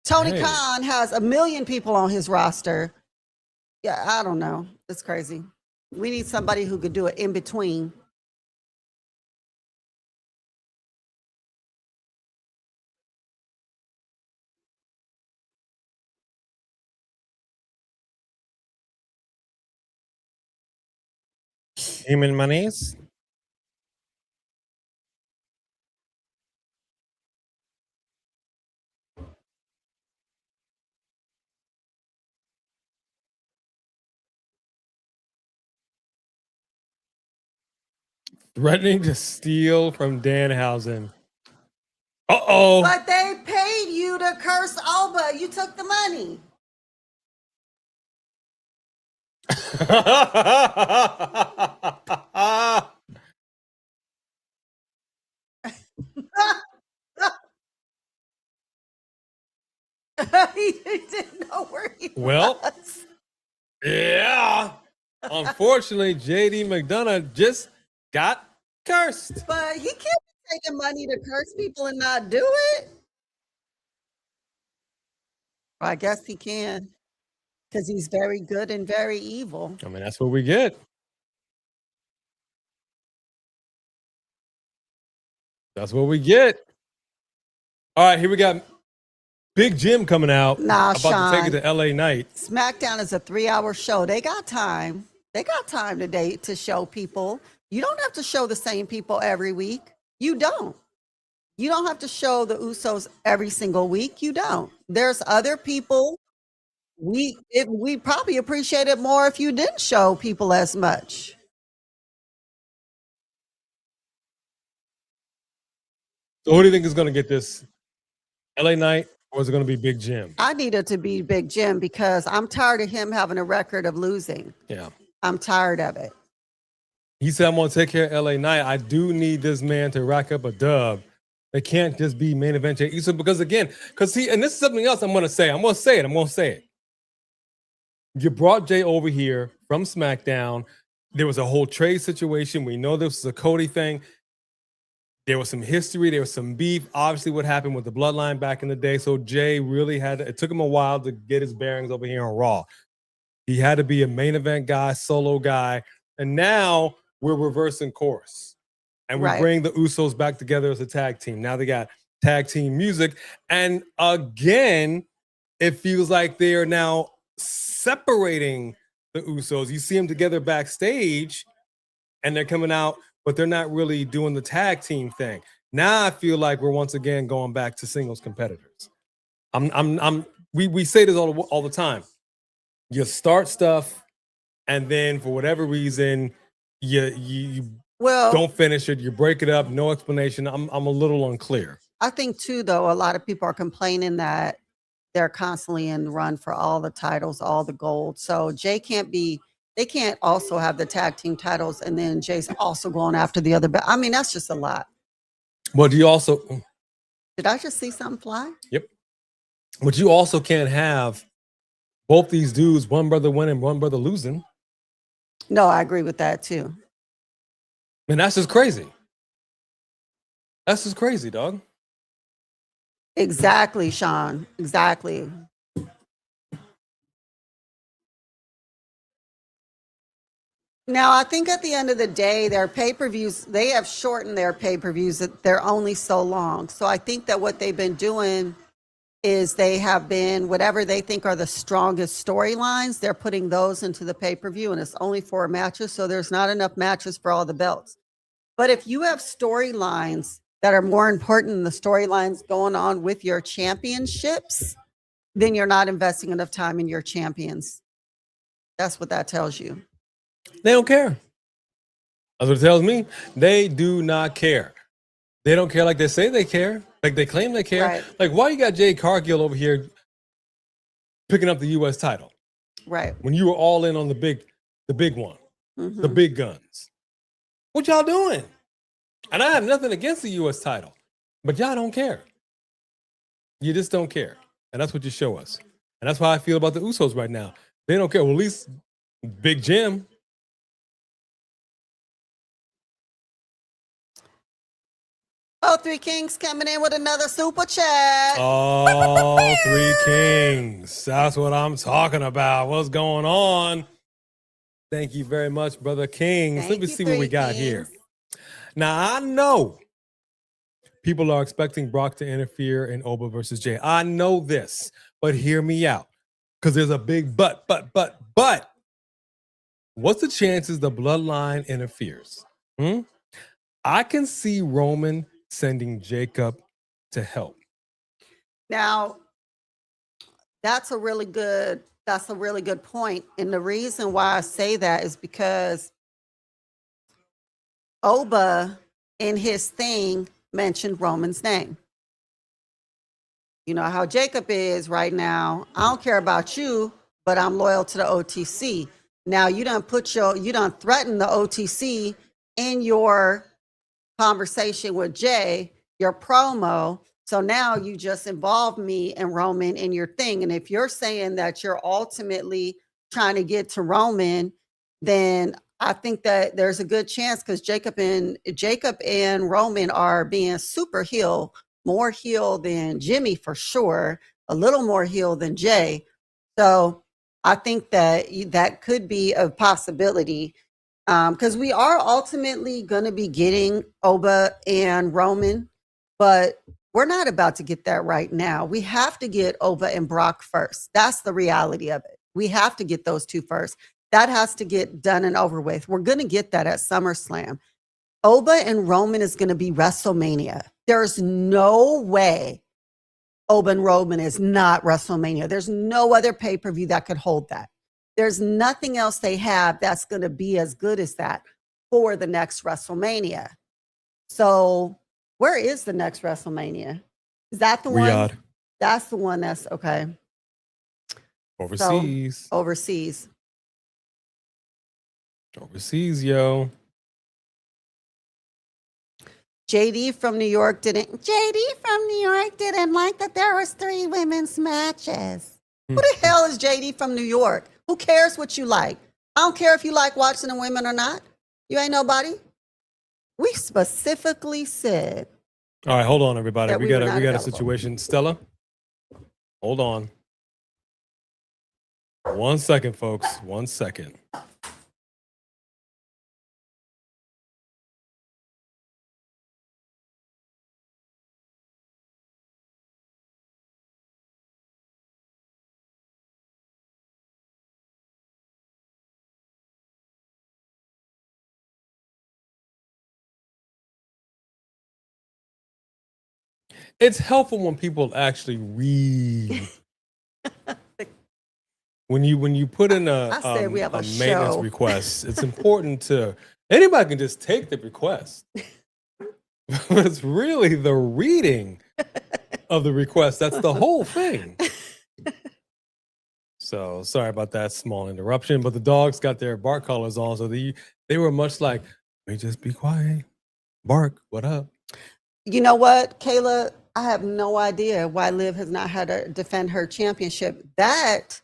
Speaker 1: Tony Khan has 1 million people on his roster. Yeah, I don't know. It's crazy. We need somebody who could do it in between.
Speaker 2: Human monies. Threatening to steal from Danhausen. Uh-oh.
Speaker 1: But they paid you to curse Alba. You took the money. He didn't know where he was.
Speaker 2: Yeah. Unfortunately, JD McDonough just got cursed.
Speaker 1: But he can't be taking money to curse people and not do it. Well, I guess he can, because he's very good and very evil.
Speaker 2: I mean, that's what we get. That's what we get. All right, here we got Big Jim coming out.
Speaker 1: Nah,
Speaker 2: about
Speaker 1: Sean.
Speaker 2: to take it to LA Night.
Speaker 1: Smackdown is a 3-hour show. They got time. They got time today to show people. You don't have to show the same people every week. You don't. You don't have to show the Usos every single week. You don't. There's other people. We probably appreciate it more if you didn't show people as much.
Speaker 2: So who do you think is going to get this? LA Knight, or is it going to be Big Jim?
Speaker 1: I need it to be Big Jim because I'm tired of him having a record of losing.
Speaker 2: Yeah.
Speaker 1: I'm tired of it.
Speaker 2: He said, I'm going to take care of LA Knight. I do need this man to rack up a dub They can't just be main event Jey Uso because see, and this is something else I'm going to say. I'm going to say it. You brought Jey over here from SmackDown. There was a whole trade situation. We know this was a Cody thing. There was some history. There was some beef. Obviously, what happened with the bloodline back in the day. So Jey really it took him a while to get his bearings over here on Raw. He had to be a main event guy, solo guy. And now we're reversing course. And we bring the Usos back together as a tag team. Now they got tag team music. And again, it feels like they are now separating the Usos. You see them together backstage and they're coming out, but they're not really doing the tag team thing. Now I feel like we're once again going back to singles competitors. We say this all the time. You start stuff, and then for whatever reason, you don't finish it. You break it up. No explanation. I'm a little unclear.
Speaker 1: I think too, though, a lot of people are complaining that they're constantly in the run for all the titles, all the gold. So Jey they can't also have the tag team titles and then Jay's also going after the other. I mean, that's just a lot.
Speaker 2: But you also...
Speaker 1: Did I just see something fly?
Speaker 2: Yep. But you also can't have both these dudes, one brother winning, one brother losing.
Speaker 1: No, I agree with that too.
Speaker 2: And that's just crazy. That's just crazy, dog.
Speaker 1: Exactly, Sean. Exactly. Now, I think at the end of the day, their pay-per-views, they have shortened their pay-per-views. They're only so long. So I think that what they've been doing is they have been, whatever they think are the strongest storylines, they're putting those into the pay-per-view, and it's only 4 matches, so there's not enough matches for all the belts. But if you have storylines that are more important than the storylines going on with your championships, then you're not investing enough time in your champions. That's what that tells you.
Speaker 2: They don't care. That's what it tells me. They do not care. They don't care like they say they care. Like they claim they care.
Speaker 1: Right.
Speaker 2: Like, why you got Jade Cargill over here picking up the U.S. title?
Speaker 1: Right.
Speaker 2: When you were all in on the big one, the big guns. What y'all doing? And I have nothing against the U.S. title, but y'all don't care. You just don't care. And that's what you show us. And that's how I feel about the Usos right now. They don't care. Well, at least Big Jim.
Speaker 1: Oh, Three Kings coming in with another super chat.
Speaker 2: Oh, Three Kings. That's what I'm talking about. What's going on? Thank you very much, Brother Kings. Let me see what we got here. Now, I know people are expecting Brock to interfere in Oba versus Jay. I know this, but hear me out. Because there's a big but. What's the chances the bloodline interferes? I can see Roman sending Jacob to help.
Speaker 1: Now, that's a really good point. And the reason why I say that is because Oba in his thing mentioned Roman's name. You know how Jacob is right now. I don't care about you, but I'm loyal to the OTC. Now you done threaten the OTC in your conversation with Jay, your promo. So now you just involve me and Roman in your thing. And if you're saying that you're ultimately trying to get to Roman, then I think that there's a good chance because Jacob and Roman are being super heel, more heel than Jimmy for sure, a little more heel than Jay. So I think that that could be a possibility. Because we are ultimately going to be getting Oba and Roman, but we're not about to get that right now. We have to get Oba and Brock first. That's the reality of it. We have to get those two first. That has to get done and over with. We're going to get that at SummerSlam. Oba and Roman is going to be WrestleMania. There's no way Oba and Roman is not WrestleMania. There's no other pay-per-view that could hold that. There's nothing else they have that's going to be as good as that for the next WrestleMania. So where is the next WrestleMania? Is that the one?
Speaker 2: Riyadh.
Speaker 1: That's the one that's okay.
Speaker 2: Overseas.
Speaker 1: So, overseas.
Speaker 2: Overseas, yo.
Speaker 1: JD from New York didn't like that there was 3 women's matches. Who the hell is JD from New York? Who cares what you like? I don't care if you like watching the women or not. You ain't nobody. We specifically said.
Speaker 2: All right, hold on, everybody.
Speaker 1: that
Speaker 2: We
Speaker 1: we
Speaker 2: got
Speaker 1: were
Speaker 2: a
Speaker 1: not
Speaker 2: we got a
Speaker 1: available.
Speaker 2: situation. Stella, hold on. 1 second, folks. 1 second. It's helpful when people actually read. When you put in
Speaker 1: I said we have a
Speaker 2: maintenance
Speaker 1: show.
Speaker 2: request, it's important to anybody can just take the request. It's really the reading of the request. That's the whole thing. So sorry about that small interruption, but the dogs got their bark collars on, so they were much like, "Let me just be quiet, bark. What up?"
Speaker 1: You know what, Kayla? I have no idea why Liv has not had to defend her championship. That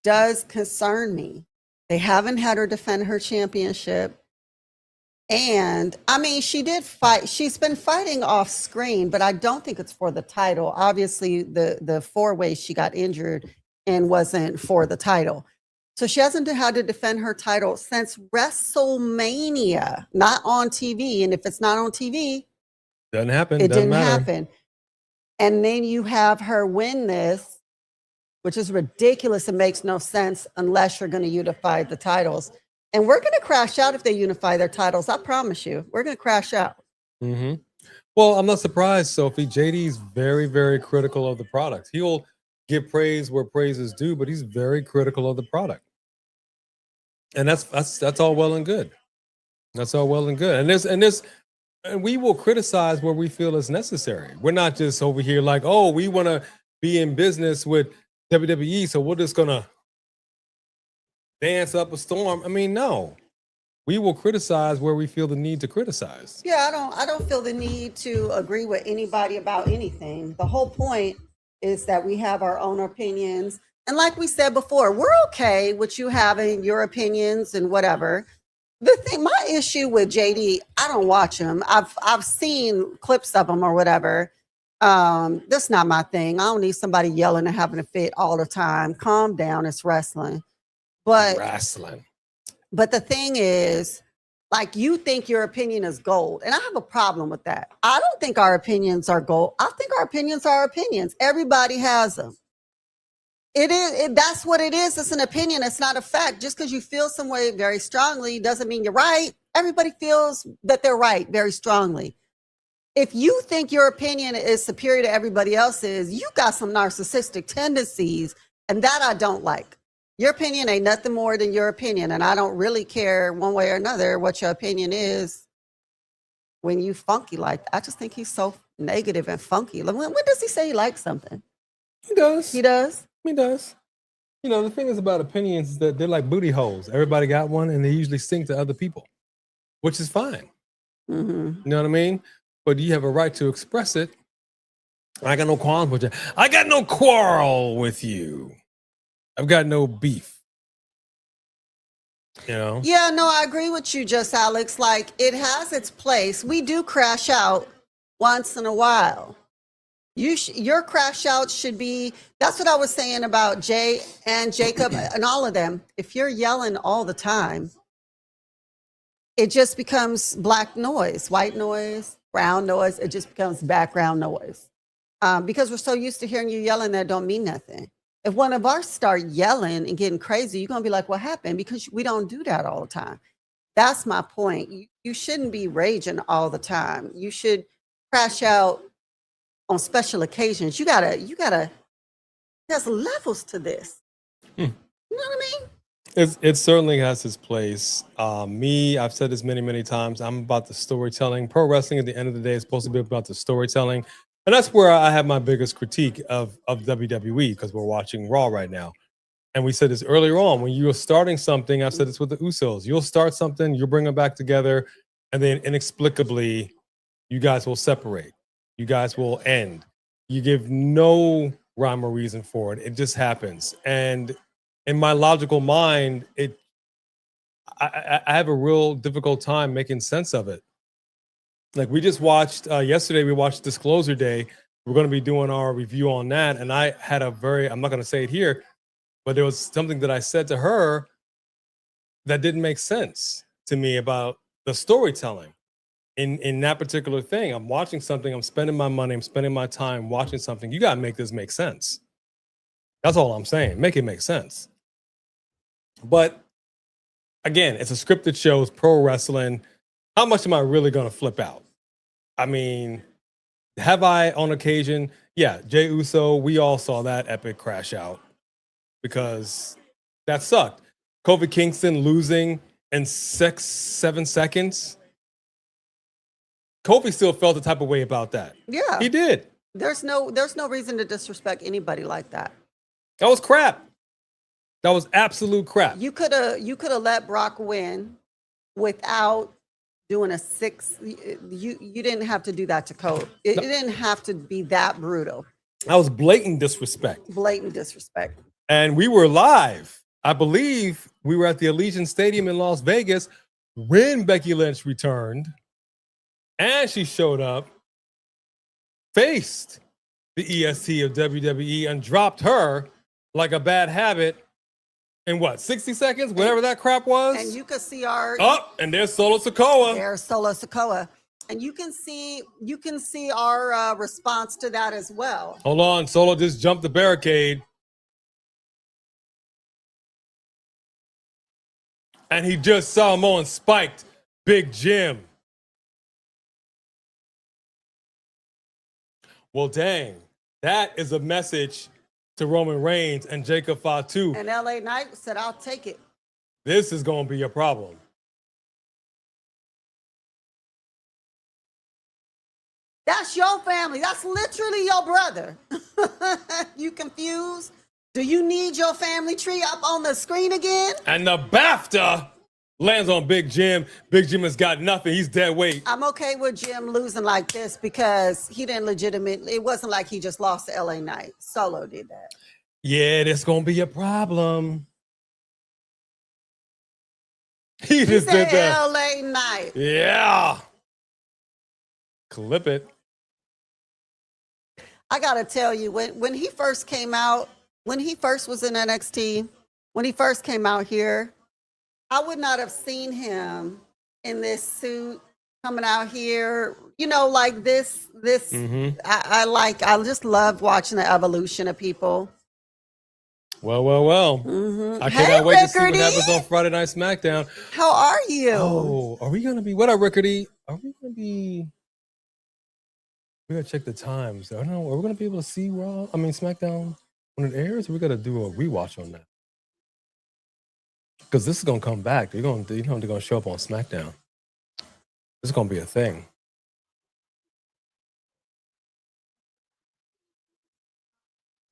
Speaker 1: does concern me. They haven't had her defend her championship. And I mean, she did fight. She's been fighting off screen, but I don't think it's for the title. Obviously, the 4-way she got injured and wasn't for the title. So she hasn't had to defend her title since WrestleMania, not on TV. And if it's not on TV,
Speaker 2: Doesn't happen.
Speaker 1: it
Speaker 2: Doesn't
Speaker 1: didn't
Speaker 2: matter.
Speaker 1: happen. And then you have her win this, which is ridiculous and makes no sense unless you're going to unify the titles. And we're going to crash out if they unify their titles. I promise you, we're going to crash out.
Speaker 2: Mm-hmm. Well, I'm not surprised, Sophie. JD's very, very critical of the product. He'll give praise where praise is due, but he's very critical of the product. And that's all well and good. That's all well and good. And we will criticize where we feel is necessary. We're not just over here like, oh, we want to be in business with WWE, so we're just gonna dance up a storm. I mean, no. We will criticize where we feel the need to criticize.
Speaker 1: Yeah, I don't feel the need to agree with anybody about anything. The whole point is that we have our own opinions. And like we said before, we're okay with you having your opinions and whatever. The thing, my issue with JD, I don't watch him. I've seen clips of him or whatever. That's not my thing. I don't need somebody yelling and having a fit all the time. Calm down, it's wrestling. But the thing is, like, you think your opinion is gold, and I have a problem with that. I don't think our opinions are gold. I think our opinions are opinions. Everybody has them. That's what it is. It's an opinion. It's not a fact. Just because you feel some way very strongly doesn't mean you're right. Everybody feels that they're right very strongly. If you think your opinion is superior to everybody else's, you got some narcissistic tendencies, and that I don't like. Your opinion ain't nothing more than your opinion, and I don't really care one way or another what your opinion is when you funky like that. I just think he's so negative and funky. Like, when does he say he likes something?
Speaker 2: He does.
Speaker 1: He does?
Speaker 2: He does. You know, the thing is about opinions is that they're like booty holes. Everybody got one, and they usually sink to other people, which is fine.
Speaker 1: Mm-hmm.
Speaker 2: You know what I mean? But you have a right to express it. I got no qualms with you. I got no quarrel with you. I've got no beef. You know?
Speaker 1: Yeah, no, I agree with you, just Alex. Like, it has its place. We do crash out once in a while. Your crash out should be, that's what I was saying about Jay and Jacob and all of them. If you're yelling all the time, it just becomes black noise, white noise, brown noise. It just becomes background noise. Because we're so used to hearing you yelling that don't mean nothing. If one of us start yelling and getting crazy, you're going to be like, what happened? Because we don't do that all the time. That's my point. You shouldn't be raging all the time. You should crash out on special occasions. You gotta, there's levels to this. You know what I mean?
Speaker 2: It certainly has its place. I've said this many, many times. I'm about the storytelling. Pro wrestling at the end of the day is supposed to be about the storytelling. And that's where I have my biggest critique of WWE, because we're watching Raw right now. And we said this earlier on, when you're starting something, I've said this with the Usos, you'll start something, you'll bring them back together, and then inexplicably You guys will separate. You guys will end. You give no rhyme or reason for it. It just happens. And in my logical mind, I have a real difficult time making sense of it. Like we just watched yesterday, we watched Disclosure Day. We're going to be doing our review on that. And I had I'm not going to say it here, but there was something that I said to her that didn't make sense to me about the storytelling in that particular thing. I'm watching something, I'm spending my money, I'm spending my time watching something. You got to make this make sense. That's all I'm saying. Make it make sense. But again, it's a scripted show, it's pro wrestling. How much am I really going to flip out? I mean, have I on occasion? Yeah, Jey Uso, we all saw that epic crash out because that sucked. Kofi Kingston losing in 7 seconds. Kofi still felt the type of way about that.
Speaker 1: Yeah.
Speaker 2: He did.
Speaker 1: There's no reason to disrespect anybody like that.
Speaker 2: That was crap. That was absolute crap.
Speaker 1: You could have let Brock win without doing a 6. You didn't have to do that to Kofi. It didn't have to be that brutal.
Speaker 2: That was blatant disrespect.
Speaker 1: Blatant disrespect.
Speaker 2: And we were live. I believe we were at the Allegiant Stadium in Las Vegas when Becky Lynch returned. And she showed up, faced the EST of WWE and dropped her like a bad habit in what, 60 seconds? Whatever that crap was.
Speaker 1: And you could see our
Speaker 2: and there's Solo Sikoa.
Speaker 1: There's Solo Sikoa. And you can see our response to that as well.
Speaker 2: Hold on, Solo just jumped the barricade. And he just saw Mo and spiked Big Jim. Well, dang, that is a message to Roman Reigns and Jacob Fatu.
Speaker 1: And LA Knight said, I'll take it.
Speaker 2: This is going to be a problem.
Speaker 1: That's your family. That's literally your brother. You confused? Do you need your family tree up on the screen again?
Speaker 2: And the BAFTA lands on Big Jim. Big Jim has got nothing. He's dead weight.
Speaker 1: I'm okay with Jim losing like this because he didn't legitimately, it wasn't like he just lost to LA Knight. Solo did that.
Speaker 2: Yeah, that's going to be a problem. He just
Speaker 1: said
Speaker 2: did that.
Speaker 1: LA Knight.
Speaker 2: Yeah. Clip it.
Speaker 1: I got to tell you, when he first came out, when he first was in NXT, when he first came out here, I would not have seen him in this suit coming out here, you know, like this.
Speaker 2: Mm-hmm.
Speaker 1: I just love watching the evolution of people.
Speaker 2: Well.
Speaker 1: Mm-hmm.
Speaker 2: I cannot wait to see what happens on Friday Night SmackDown.
Speaker 1: How are you?
Speaker 2: Oh, are we going to be, what up, Rickardy? Are we going to be, we got to check the times. I don't know, are we going to be able to see SmackDown when it airs? Or we got to do a rewatch on that? Because this is going to come back. They're going to show up on SmackDown. This is going to be a thing.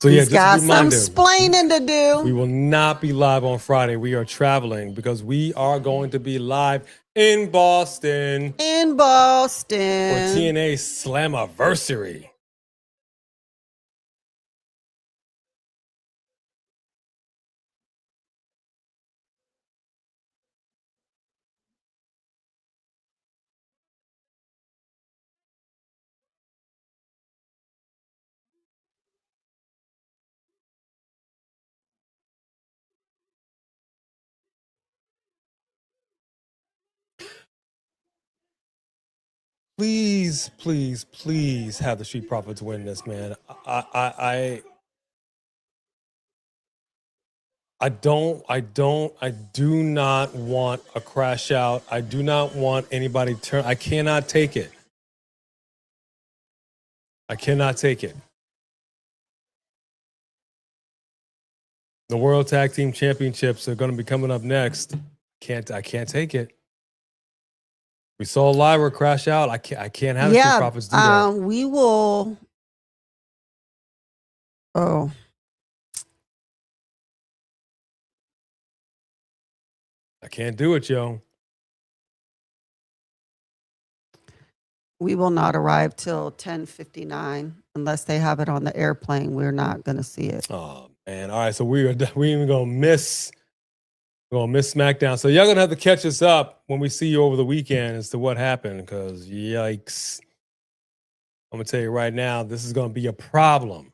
Speaker 2: So yeah,
Speaker 1: He's
Speaker 2: just
Speaker 1: got
Speaker 2: a reminder,
Speaker 1: some splaining to do.
Speaker 2: we will not be live on Friday. We are traveling because we are going to be live in Boston for TNA Slammiversary. Please, please, please have the Street Profits win this, man. I do not want a crash out. I do not want anybody turn. I cannot take it. I cannot take it. The World Tag Team Championships are going to be coming up next. I can't take it. We saw Lyra crash out. I can't have the Street Profits do that.
Speaker 1: We will. Oh.
Speaker 2: I can't do it, yo.
Speaker 1: We will not arrive till 10:59 unless they have it on the airplane. We're not going to see it.
Speaker 2: Oh man! All right, so we even gonna miss Smackdown. So y'all gonna have to catch us up when we see you over the weekend as to what happened. Because yikes! I'm gonna tell you right now, this is gonna be a problem.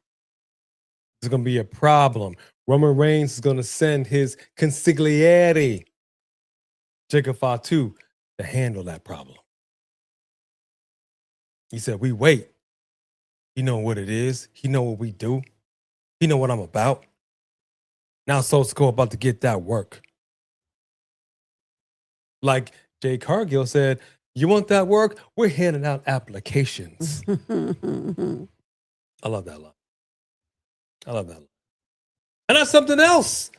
Speaker 2: This is gonna be a problem. Roman Reigns is gonna send his consigliere, Jacob Fatu, to handle that problem. He said, "We wait. He know what it is. He know what we do. He know what I'm about. Now Sosco about to get that work." Like Jay Cargill said, "You want that work? We're handing out applications." I love that line. I love that line. And that's something else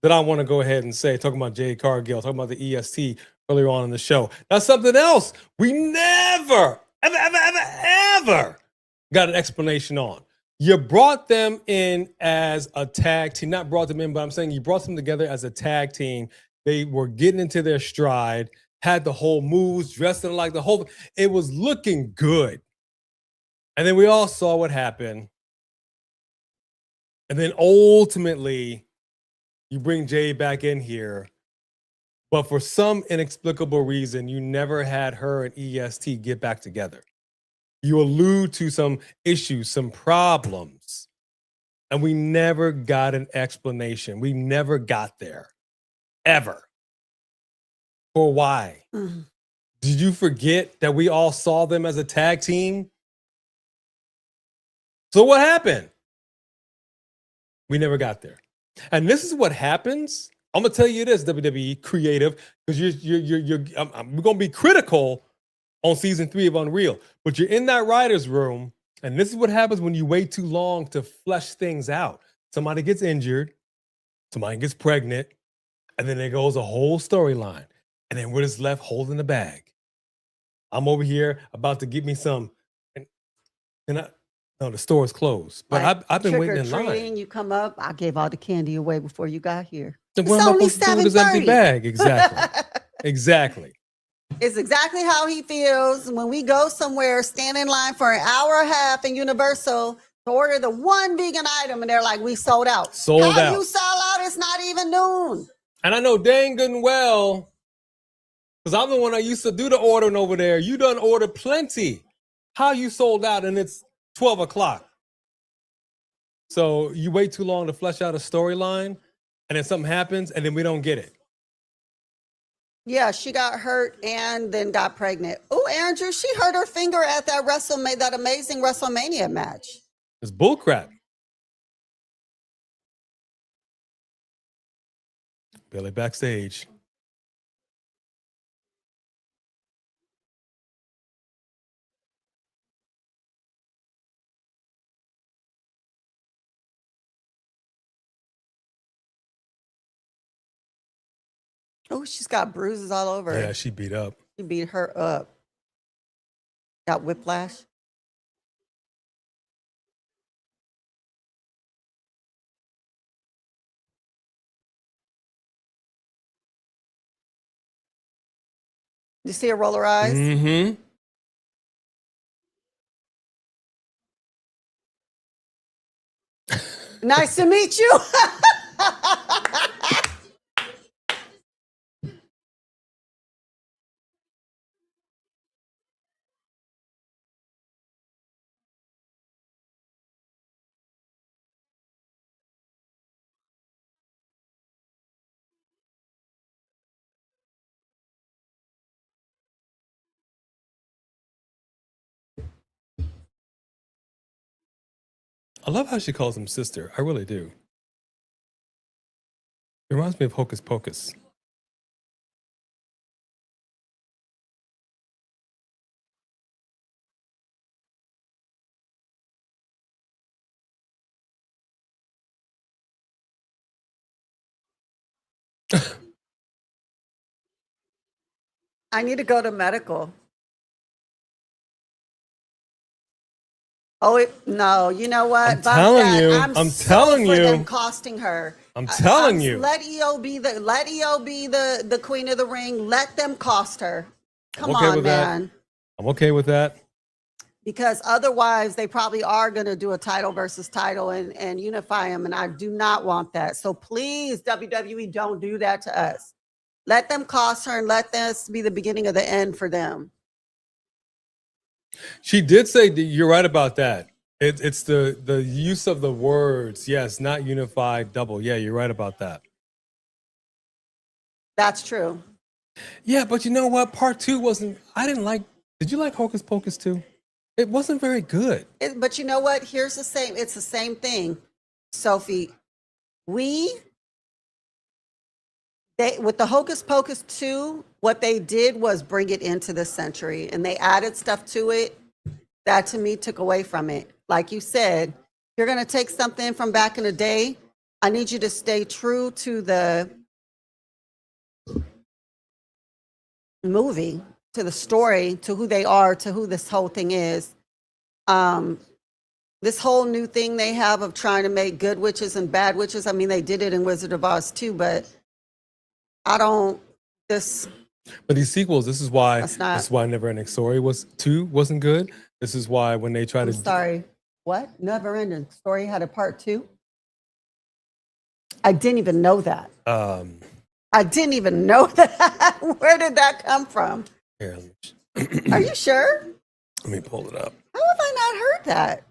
Speaker 2: that I want to go ahead and say, talking about Jay Cargill, talking about the EST earlier on in the show. That's something else we never, ever got an explanation on. You brought them in as a tag team, not brought them in, but I'm saying you brought them together as a tag team. They were getting into their stride, had the whole moves, dressing like the whole, it was looking good. And then we all saw what happened. And then ultimately, you bring Jay back in here. But for some inexplicable reason, you never had her and EST get back together. You allude to some issues, some problems, and we never got an explanation. We never got there, ever. For why? Did you forget that we all saw them as a tag team? So what happened? We never got there. And this is what happens. I'm gonna tell you this, WWE creative, because we're gonna be critical on season 3 of Unreal, but you're in that writer's room, and this is what happens when you wait too long to flesh things out. Somebody gets injured, somebody gets pregnant, and then there goes a whole storyline, and then we're just left holding the bag. I'm over here about to get me some, no, the store is closed, but
Speaker 1: Like
Speaker 2: I've been waiting in
Speaker 1: trick-or-treating,
Speaker 2: line.
Speaker 1: You come up, I gave all the candy away before you got here.
Speaker 2: Then
Speaker 1: It's
Speaker 2: what am I
Speaker 1: only
Speaker 2: supposed to do with this empty
Speaker 1: 7:30.
Speaker 2: bag? Exactly. Exactly.
Speaker 1: It's exactly how he feels when we go somewhere, stand in line for an hour and a half in Universal to order the one vegan item, and they're like, "We sold out."
Speaker 2: Sold
Speaker 1: How
Speaker 2: out.
Speaker 1: you sell out? It's not even noon.
Speaker 2: And I know dang good and well, because I'm the one that used to do the ordering over there. You done ordered plenty. How you sold out and it's 12 o'clock? So you wait too long to flesh out a storyline, and then something happens, and then we don't get it.
Speaker 1: Yeah, she got hurt and then got pregnant. Oh, Andrew, she hurt her finger at that amazing WrestleMania match.
Speaker 2: It's bullcrap. Billy backstage.
Speaker 1: Oh, she's got bruises all over.
Speaker 2: Yeah, she beat up.
Speaker 1: She beat her up. Got whiplash. You see her roll her eyes?
Speaker 2: Mm-hmm.
Speaker 1: Nice to meet you.
Speaker 2: I love how she calls him sister. I really do. It reminds me of Hocus Pocus.
Speaker 1: I need to go to medical. Oh, no, you know what?
Speaker 2: I'm telling you. I'm telling
Speaker 1: for
Speaker 2: you.
Speaker 1: them costing her.
Speaker 2: I'm telling you.
Speaker 1: Let EO be the queen of the ring. Let them cost her. Come
Speaker 2: okay
Speaker 1: on,
Speaker 2: with that.
Speaker 1: man.
Speaker 2: I'm okay with that.
Speaker 1: because otherwise they probably are going to do a title versus title and unify them. And I do not want that. So please, WWE, don't do that to us. Let them cost her and let this be the beginning of the end for them.
Speaker 2: She did say that you're right about that. It's the use of the words. Yes, not unified double. Yeah, you're right about that.
Speaker 1: That's true.
Speaker 2: Yeah, but you know what? Part 2 wasn't. I didn't like. Did you like Hocus Pocus 2? It wasn't very good.
Speaker 1: But you know what? Here's the same. It's the same thing, Sophie. With the Hocus Pocus 2, what they did was bring it into this century, and they added stuff to it that to me took away from it. Like you said, you're going to take something from back in the day. I need you to stay true to the movie, to the story, to who they are, to who this whole thing is. This whole new thing they have of trying to make good witches and bad witches. I mean, they did it in Wizard of Oz too, but I don't.
Speaker 2: But these sequels, this is why Never Ending Story 2 wasn't good. This is why when they try to.
Speaker 1: Sorry, what? Never Ending Story had a part 2? I didn't even know that. I didn't even know that. Where did that come from?
Speaker 2: Here,
Speaker 1: are you sure?
Speaker 2: Let me pull it up.
Speaker 1: How have I not heard that?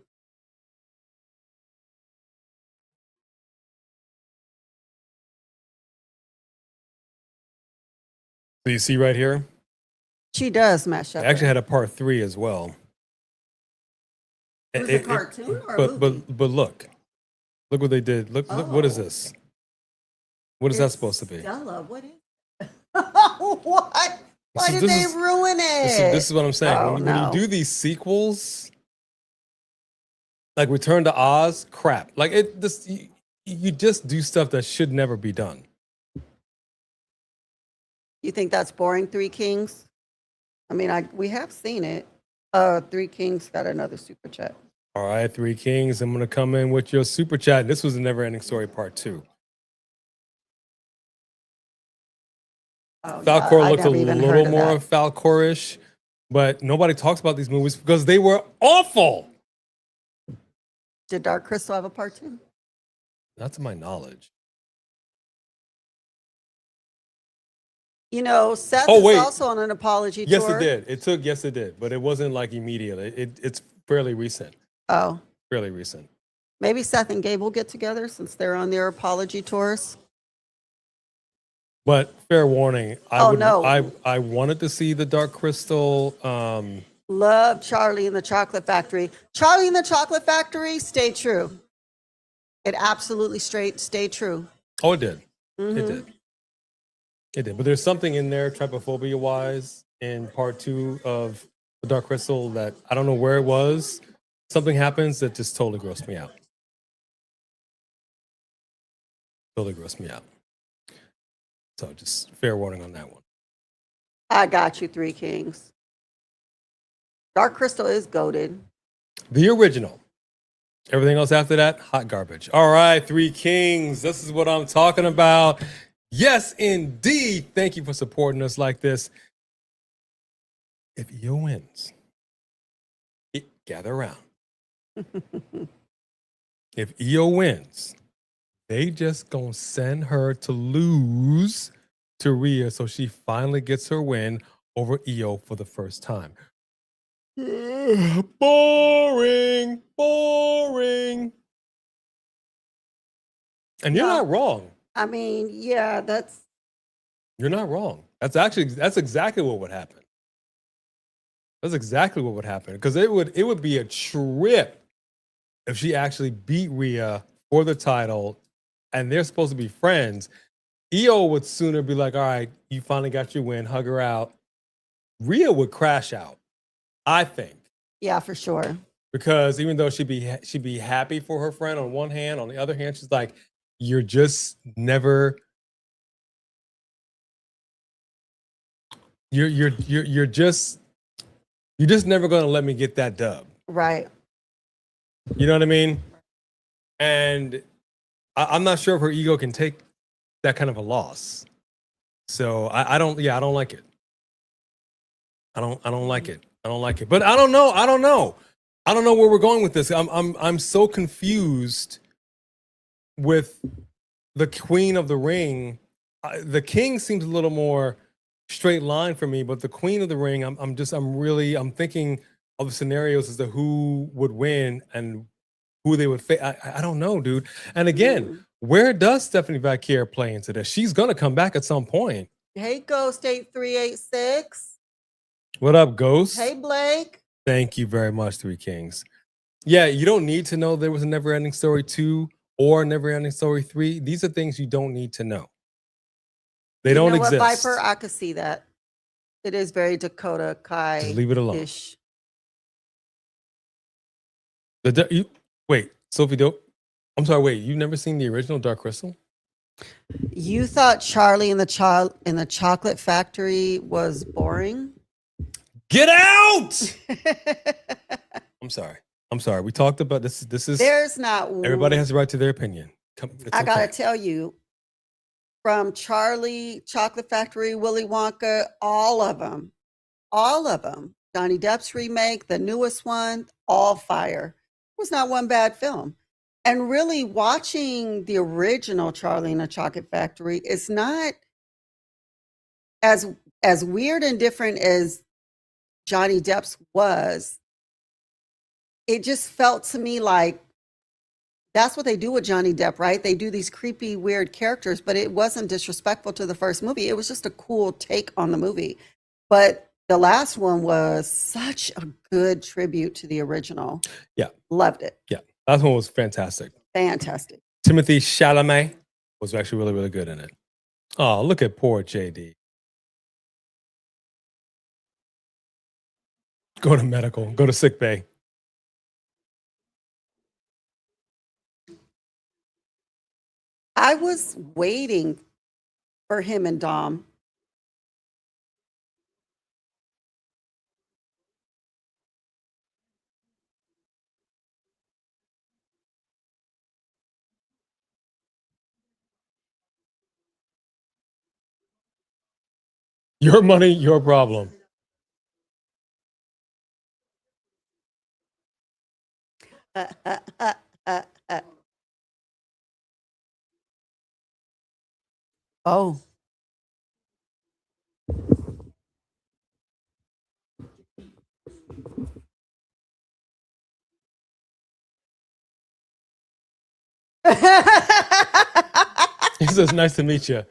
Speaker 2: So you see right here?
Speaker 1: She does mash up.
Speaker 2: It actually had a part 3 as well.
Speaker 1: Was it a cartoon or a movie?
Speaker 2: But look what they did. Look, what is this? What is that supposed to be?
Speaker 1: Stella, what is it? What? Why did they ruin it?
Speaker 2: This is what I'm saying. When you do these sequels, like Return to Oz, crap. Like you just do stuff that should never be done.
Speaker 1: You think that's boring, Three Kings? I mean, we have seen it. Three Kings got another super chat.
Speaker 2: All right, Three Kings, I'm going to come in with your super chat. This was a Never Ending Story part 2. Falcor looked a little more Falcorish, but nobody talks about these movies because they were awful.
Speaker 1: Did Dark Crystal have a part 2?
Speaker 2: Not to my knowledge.
Speaker 1: You know, Seth is also on an apology tour.
Speaker 2: Yes, it did. Yes, it did. But it wasn't like immediately. It's fairly recent.
Speaker 1: Oh.
Speaker 2: Fairly recent.
Speaker 1: Maybe Seth and Gabe will get together since they're on their apology tours.
Speaker 2: But fair warning, I wanted to see the Dark Crystal.
Speaker 1: Love Charlie and the Chocolate Factory. Charlie and the Chocolate Factory stayed true. It absolutely stayed true.
Speaker 2: Oh, it did.
Speaker 1: Mm-hmm.
Speaker 2: It did. But there's something in there, trypophobia-wise, in part 2 of the Dark Crystal that I don't know where it was. Something happens that just totally grossed me out. Totally grossed me out. So just fair warning on that one.
Speaker 1: I got you, Three Kings. Dark Crystal is goated.
Speaker 2: The original. Everything else after that, hot garbage. All right, Three Kings. This is what I'm talking about. Yes, indeed. Thank you for supporting us like this. If Io wins, gather around. If Io wins, they just gonna send her to lose to Rhea so she finally gets her win over Io for the first time. Boring. And you're not wrong.
Speaker 1: I mean, yeah,
Speaker 2: You're not wrong. That's exactly what would happen. That's exactly what would happen. Because it would be a trip if she actually beat Rhea for the title and they're supposed to be friends. Io would sooner be like, all right, you finally got your win, hug her out. Rhea would crash out, I think.
Speaker 1: Yeah, for sure.
Speaker 2: Because even though she'd be happy for her friend on one hand, on the other hand, she's like, you're just never you're just never gonna let me get that dub.
Speaker 1: Right.
Speaker 2: You know what I mean? And I'm not sure if her ego can take that kind of a loss. So I don't like it. I don't like it. I don't like it. But I don't know. I don't know where we're going with this. I'm so confused with the Queen of the Ring. The King seems a little more straight line for me, but the Queen of the Ring, I'm thinking of the scenarios as to who would win and who they would face. I don't know, dude. And again, where does Stephanie Valkyria play into this? She's gonna come back at some point.
Speaker 1: Hey, Ghost 8386.
Speaker 2: What up, Ghost?
Speaker 1: Hey, Blake.
Speaker 2: Thank you very much, Three Kings. Yeah, you don't need to know there was a Never Ending Story 2 or Never Ending Story 3. These are things you don't need to know. They don't exist.
Speaker 1: Viper, I could see that. It is very Dakota Kai.
Speaker 2: Just leave it alone. Wait, Sophie Dope. I'm sorry. Wait, you've never seen the original Dark Crystal?
Speaker 1: You thought Charlie in the Chocolate Factory was boring?
Speaker 2: Get out! I'm sorry. We talked about this. This is.
Speaker 1: There's not.
Speaker 2: Everybody has the right to their opinion.
Speaker 1: I gotta tell you, from Charlie, Chocolate Factory, Willy Wonka, all of them. Johnny Depp's remake, the newest one, all fire. It was not one bad film. And really watching the original Charlie and the Chocolate Factory is not as weird and different as Johnny Depp's was. It just felt to me like that's what they do with Johnny Depp, right? They do these creepy, weird characters, but it wasn't disrespectful to the first movie. It was just a cool take on the movie. But the last one was such a good tribute to the original.
Speaker 2: Yeah.
Speaker 1: Loved it.
Speaker 2: Yeah. Last one was fantastic.
Speaker 1: Fantastic.
Speaker 2: Timothy Chalamet was actually really, really good in it. Oh, look at poor JD. Go to medical. Go to sick bay.
Speaker 1: I was waiting for him and Dom.
Speaker 2: Your money, your problem.
Speaker 1: Oh.
Speaker 2: He says, nice to meet you.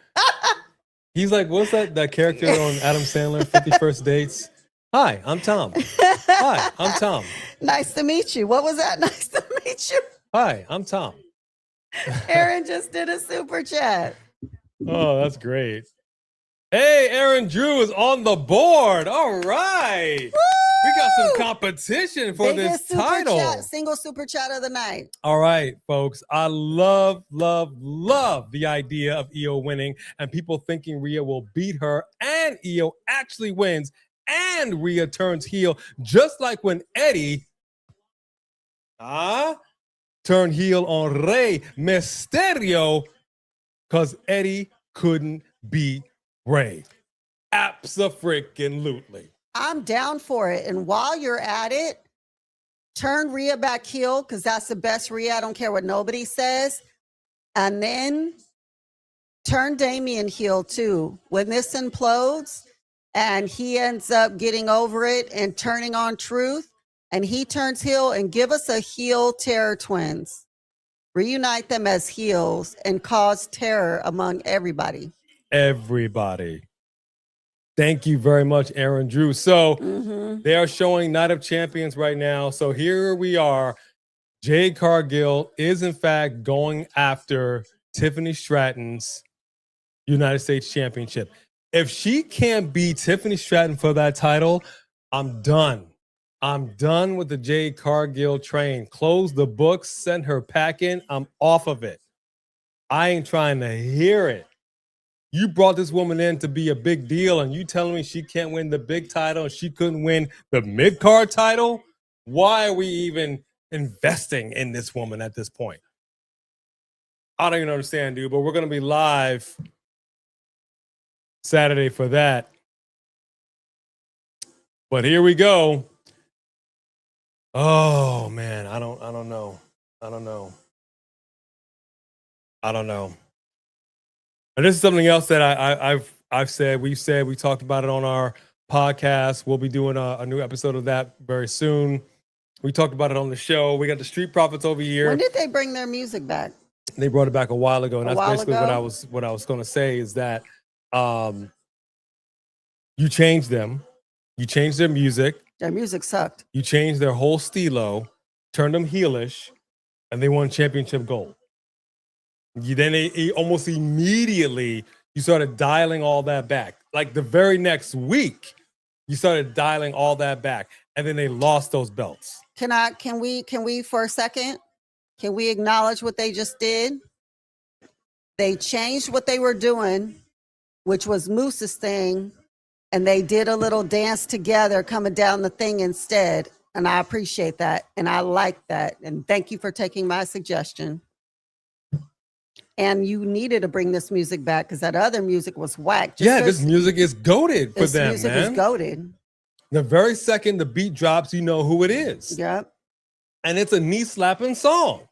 Speaker 2: He's like, what's that character on Adam Sandler, 50 First Dates? Hi, I'm Tom. Hi, I'm Tom.
Speaker 1: Nice to meet you. What was that? Nice to meet you.
Speaker 2: Hi, I'm Tom.
Speaker 1: Aaron just did a super chat.
Speaker 2: Oh, that's great. Hey, Aaron Drew is on the board. All right.
Speaker 1: Woo!
Speaker 2: We got some competition for this title.
Speaker 1: Single super chat of the night.
Speaker 2: All right, folks. I love the idea of Io winning and people thinking Rhea will beat her, and Io actually wins and Rhea turns heel, just like when Eddie turned heel on Rey Mysterio because Eddie couldn't beat Rey. Abso-freaking-lutely.
Speaker 1: I'm down for it. And while you're at it, turn Rhea back heel because that's the best Rhea. I don't care what nobody says. And then turn Damian heel too. When this implodes and he ends up getting over it and turning on truth, and he turns heel, and give us a heel terror twins. Reunite them as heels and cause terror among everybody.
Speaker 2: Everybody. Thank you very much, Aaron Drew. So they are showing Night of Champions right now. So here we are. Jade Cargill is in fact going after Tiffany Stratton's United States Championship. If she can't beat Tiffany Stratton for that title, I'm done. I'm done with the Jade Cargill train. Close the books, send her packing. I'm off of it. I ain't trying to hear it. You brought this woman in to be a big deal, and you telling me she can't win the big title and she couldn't win the mid-card title? Why are we even investing in this woman at this point? I don't even understand, dude, but we're going to be live Saturday for that. But here we go. Oh man, I don't know. I don't know. And this is something else that I've said. We talked about it on our podcast. We'll be doing a new episode of that very soon. We talked about it on the show. We got the Street Profits over here.
Speaker 1: When did they bring their music back?
Speaker 2: They brought it back a while ago, and that's basically what I was going to say is that you changed them, you changed their music.
Speaker 1: Their music sucked.
Speaker 2: You changed their whole stilo, turned them heelish, and they won championship gold. Then almost immediately you started dialing all that back. Like the very next week, you started dialing all that back, and then they lost those belts.
Speaker 1: Can we for a second? Can we acknowledge what they just did? They changed what they were doing, which was Moose's thing, and they did a little dance together coming down the thing instead. And I appreciate that, and I like that. And thank you for taking my suggestion. And you needed to bring this music back because that other music was whack.
Speaker 2: This music is goated for them,
Speaker 1: music
Speaker 2: man.
Speaker 1: is goated.
Speaker 2: The very second the beat drops, you know who it is.
Speaker 1: Yep.
Speaker 2: And it's a knee-slapping song.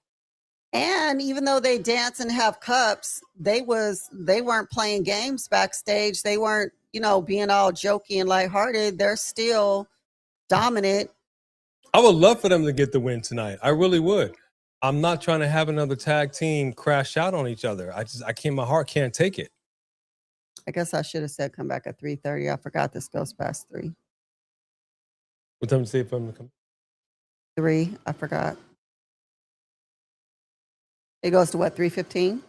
Speaker 1: And even though they dance and have cups, they weren't playing games backstage. They weren't, being all jokey and lighthearted. They're still dominant.
Speaker 2: I would love for them to get the win tonight. I really would. I'm not trying to have another tag team crash out on each other. My heart can't take it.
Speaker 1: I guess I should have said come back at 3:30. I forgot this goes past 3.
Speaker 2: What time did you say for them to come?
Speaker 1: 3. I forgot. It goes to what, 3:15?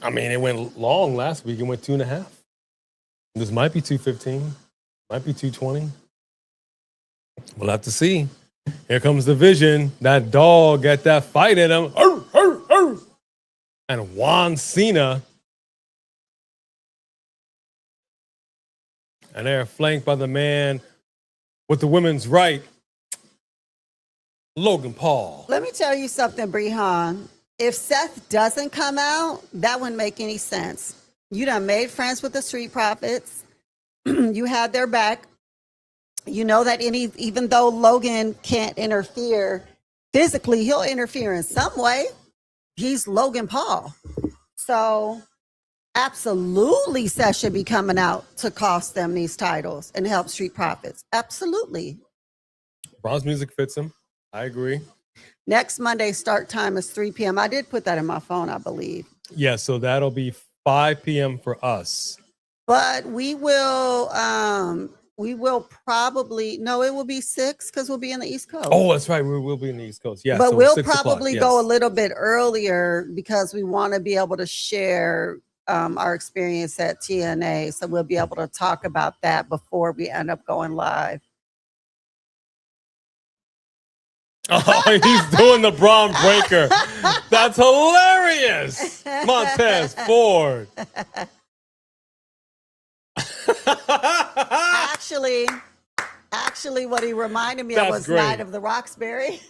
Speaker 2: I mean, it went long last week. It went 2.5. This might be 2:15. Might be 2:20. We'll have to see. Here comes the Vision. That dog got that fight in him. Arr, arr, arr. And Juan Cena. And they're flanked by the man with the women's right, Logan Paul.
Speaker 1: Let me tell you something, Brehan. If Seth doesn't come out, that wouldn't make any sense. You done made friends with the Street Profits. You had their back. You know that even though Logan can't interfere physically, he'll interfere in some way. He's Logan Paul. So absolutely Seth should be coming out to cost them these titles and help Street Profits. Absolutely.
Speaker 2: Braun's music fits him. I agree.
Speaker 1: Next Monday start time is 3 p.m. I did put that in my phone, I believe.
Speaker 2: Yeah, so that'll be 5 p.m. for us.
Speaker 1: But we will probably, no, it will be 6 because we'll be in the East Coast.
Speaker 2: Oh, that's right. We will be in the East Coast. Yeah.
Speaker 1: But
Speaker 2: so
Speaker 1: we'll
Speaker 2: 6
Speaker 1: probably
Speaker 2: o'clock,
Speaker 1: go a little bit earlier because we want to be able to share our experience at TNA. So we'll be able to talk about that before we end up going live.
Speaker 2: Oh, he's doing the Braun Breaker. That's hilarious. Montez Ford.
Speaker 1: Actually, what he reminded me of
Speaker 2: That's
Speaker 1: was
Speaker 2: great.
Speaker 1: Night of the Roxbury.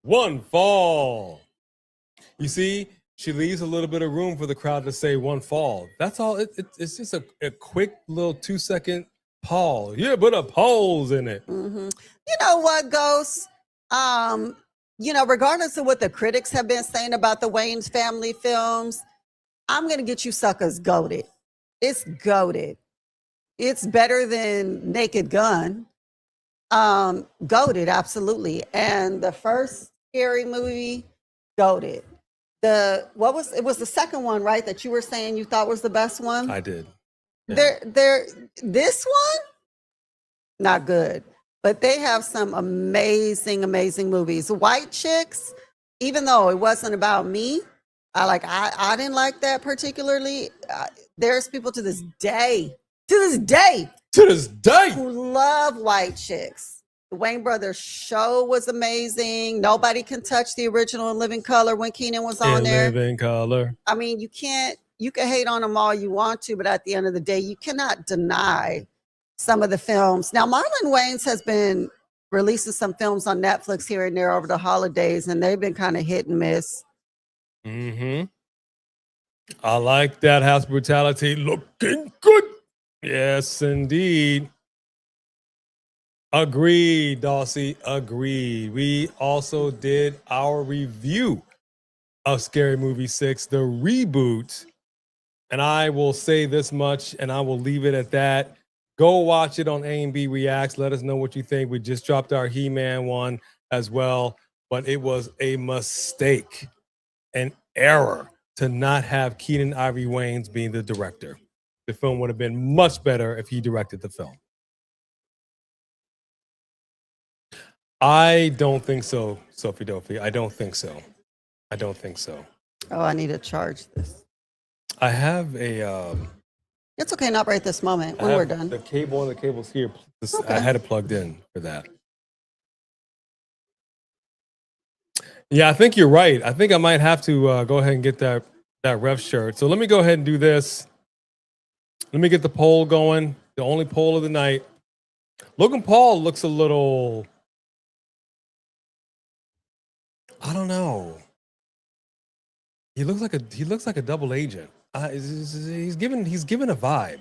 Speaker 2: One fall. You see, she leaves a little bit of room for the crowd to say one fall. That's all. It's just a quick little 2-second pause. Yeah, but a pause in it.
Speaker 1: Mm-hmm. You know what, Ghost? Regardless of what the critics have been saying about the Wayans family films, I'm going to get you suckers goated. It's goated. It's better than Naked Gun. Goated, absolutely. And the first scary movie, goated. It was the second one, right? That you were saying you thought was the best one?
Speaker 2: I did. Yeah.
Speaker 1: This one, not good. But they have some amazing, amazing movies. White Chicks, even though it wasn't about me, I didn't like that particularly. There's people to this day, who love White Chicks. The Wayne Brothers show was amazing. Nobody can touch the original In Living Color when Keenan was on there.
Speaker 2: In Living Color.
Speaker 1: I mean, you can hate on them all you want to, but at the end of the day, you cannot deny some of the films. Now, Marlon Wayans has been releasing some films on Netflix here and there over the holidays, and they've been kind of hit and miss.
Speaker 2: Mm-hmm. I like that. House Brutality looking good. Yes, indeed. Agreed, Dawsey. Agreed. We also did our review of Scary Movie 6, the reboot. And I will say this much, and I will leave it at that. Go watch it on A&B Reacts. Let us know what you think. We just dropped our He-Man one as well, but it was a mistake, an error to not have Keaton Ivory Wayans being the director. The film would have been much better if he directed the film. I don't think so, Sophie Dopey. I don't think so. I don't think so.
Speaker 1: Oh, I need to charge this.
Speaker 2: I have a.
Speaker 1: It's okay, not right this moment. When we're done.
Speaker 2: The cable and the cable's here.
Speaker 1: Okay.
Speaker 2: I had it plugged in for that. Yeah, I think you're right. I think I might have to go ahead and get that ref shirt. So let me go ahead and do this. Let me get the poll going. The only poll of the night. Logan Paul looks a little. I don't know. He looks like a double agent. He's given a vibe.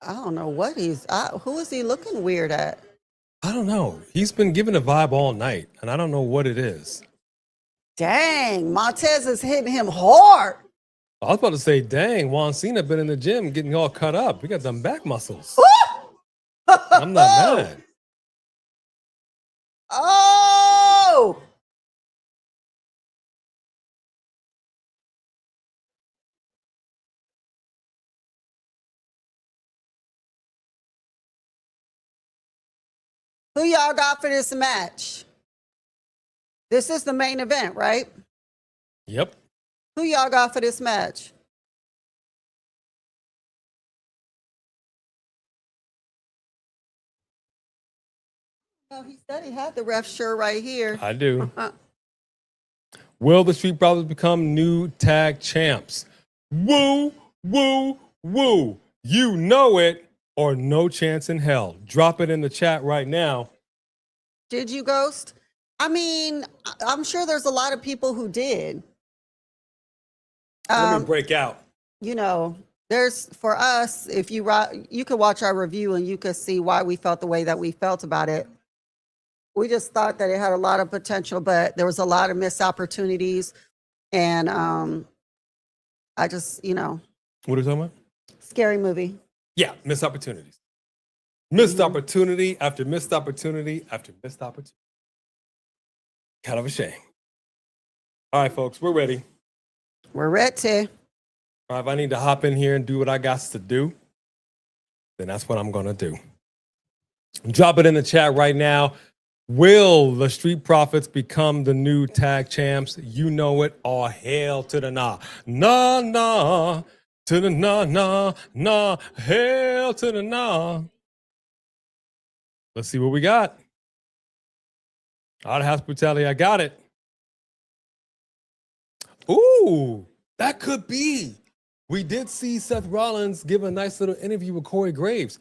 Speaker 1: I don't know what who is he looking weird at?
Speaker 2: I don't know. He's been given a vibe all night, and I don't know what it is.
Speaker 1: Dang, Montez is hitting him hard.
Speaker 2: I was about to say, dang, Juan Cena been in the gym getting all cut up. We got them back muscles. I'm not mad.
Speaker 1: Oh! Who y'all got for this match? This is the main event, right?
Speaker 2: Yep.
Speaker 1: Who y'all got for this match? Oh, he said he had the ref shirt right here.
Speaker 2: I do. Will the Street Profits become new tag champs? Woo, woo, woo. You know it, or no chance in hell. Drop it in the chat right now.
Speaker 1: Did you, Ghost? I mean, I'm sure there's a lot of people who did.
Speaker 2: Let me break out.
Speaker 1: You know, there's, for us, if you could watch our review and you could see why we felt the way that we felt about it. We just thought that it had a lot of potential, but there was a lot of missed opportunities. And I just,
Speaker 2: What are you talking about?
Speaker 1: Scary movie.
Speaker 2: Yeah, missed opportunities. Missed opportunity after missed opportunity after missed opportunity. Kind of a shame. All right, folks, we're ready.
Speaker 1: We're ready.
Speaker 2: All right, if I need to hop in here and do what I got to do, then that's what I'm going to do. Drop it in the chat right now. Will the Street Profits become the new tag champs? You know it. All hail to the nah. Nah, nah. To the nah, nah, nah. Hail to the nah. Let's see what we got. Out of house brutality. I got it. Ooh, that could be. We did see Seth Rollins give a nice little interview with Corey Graves.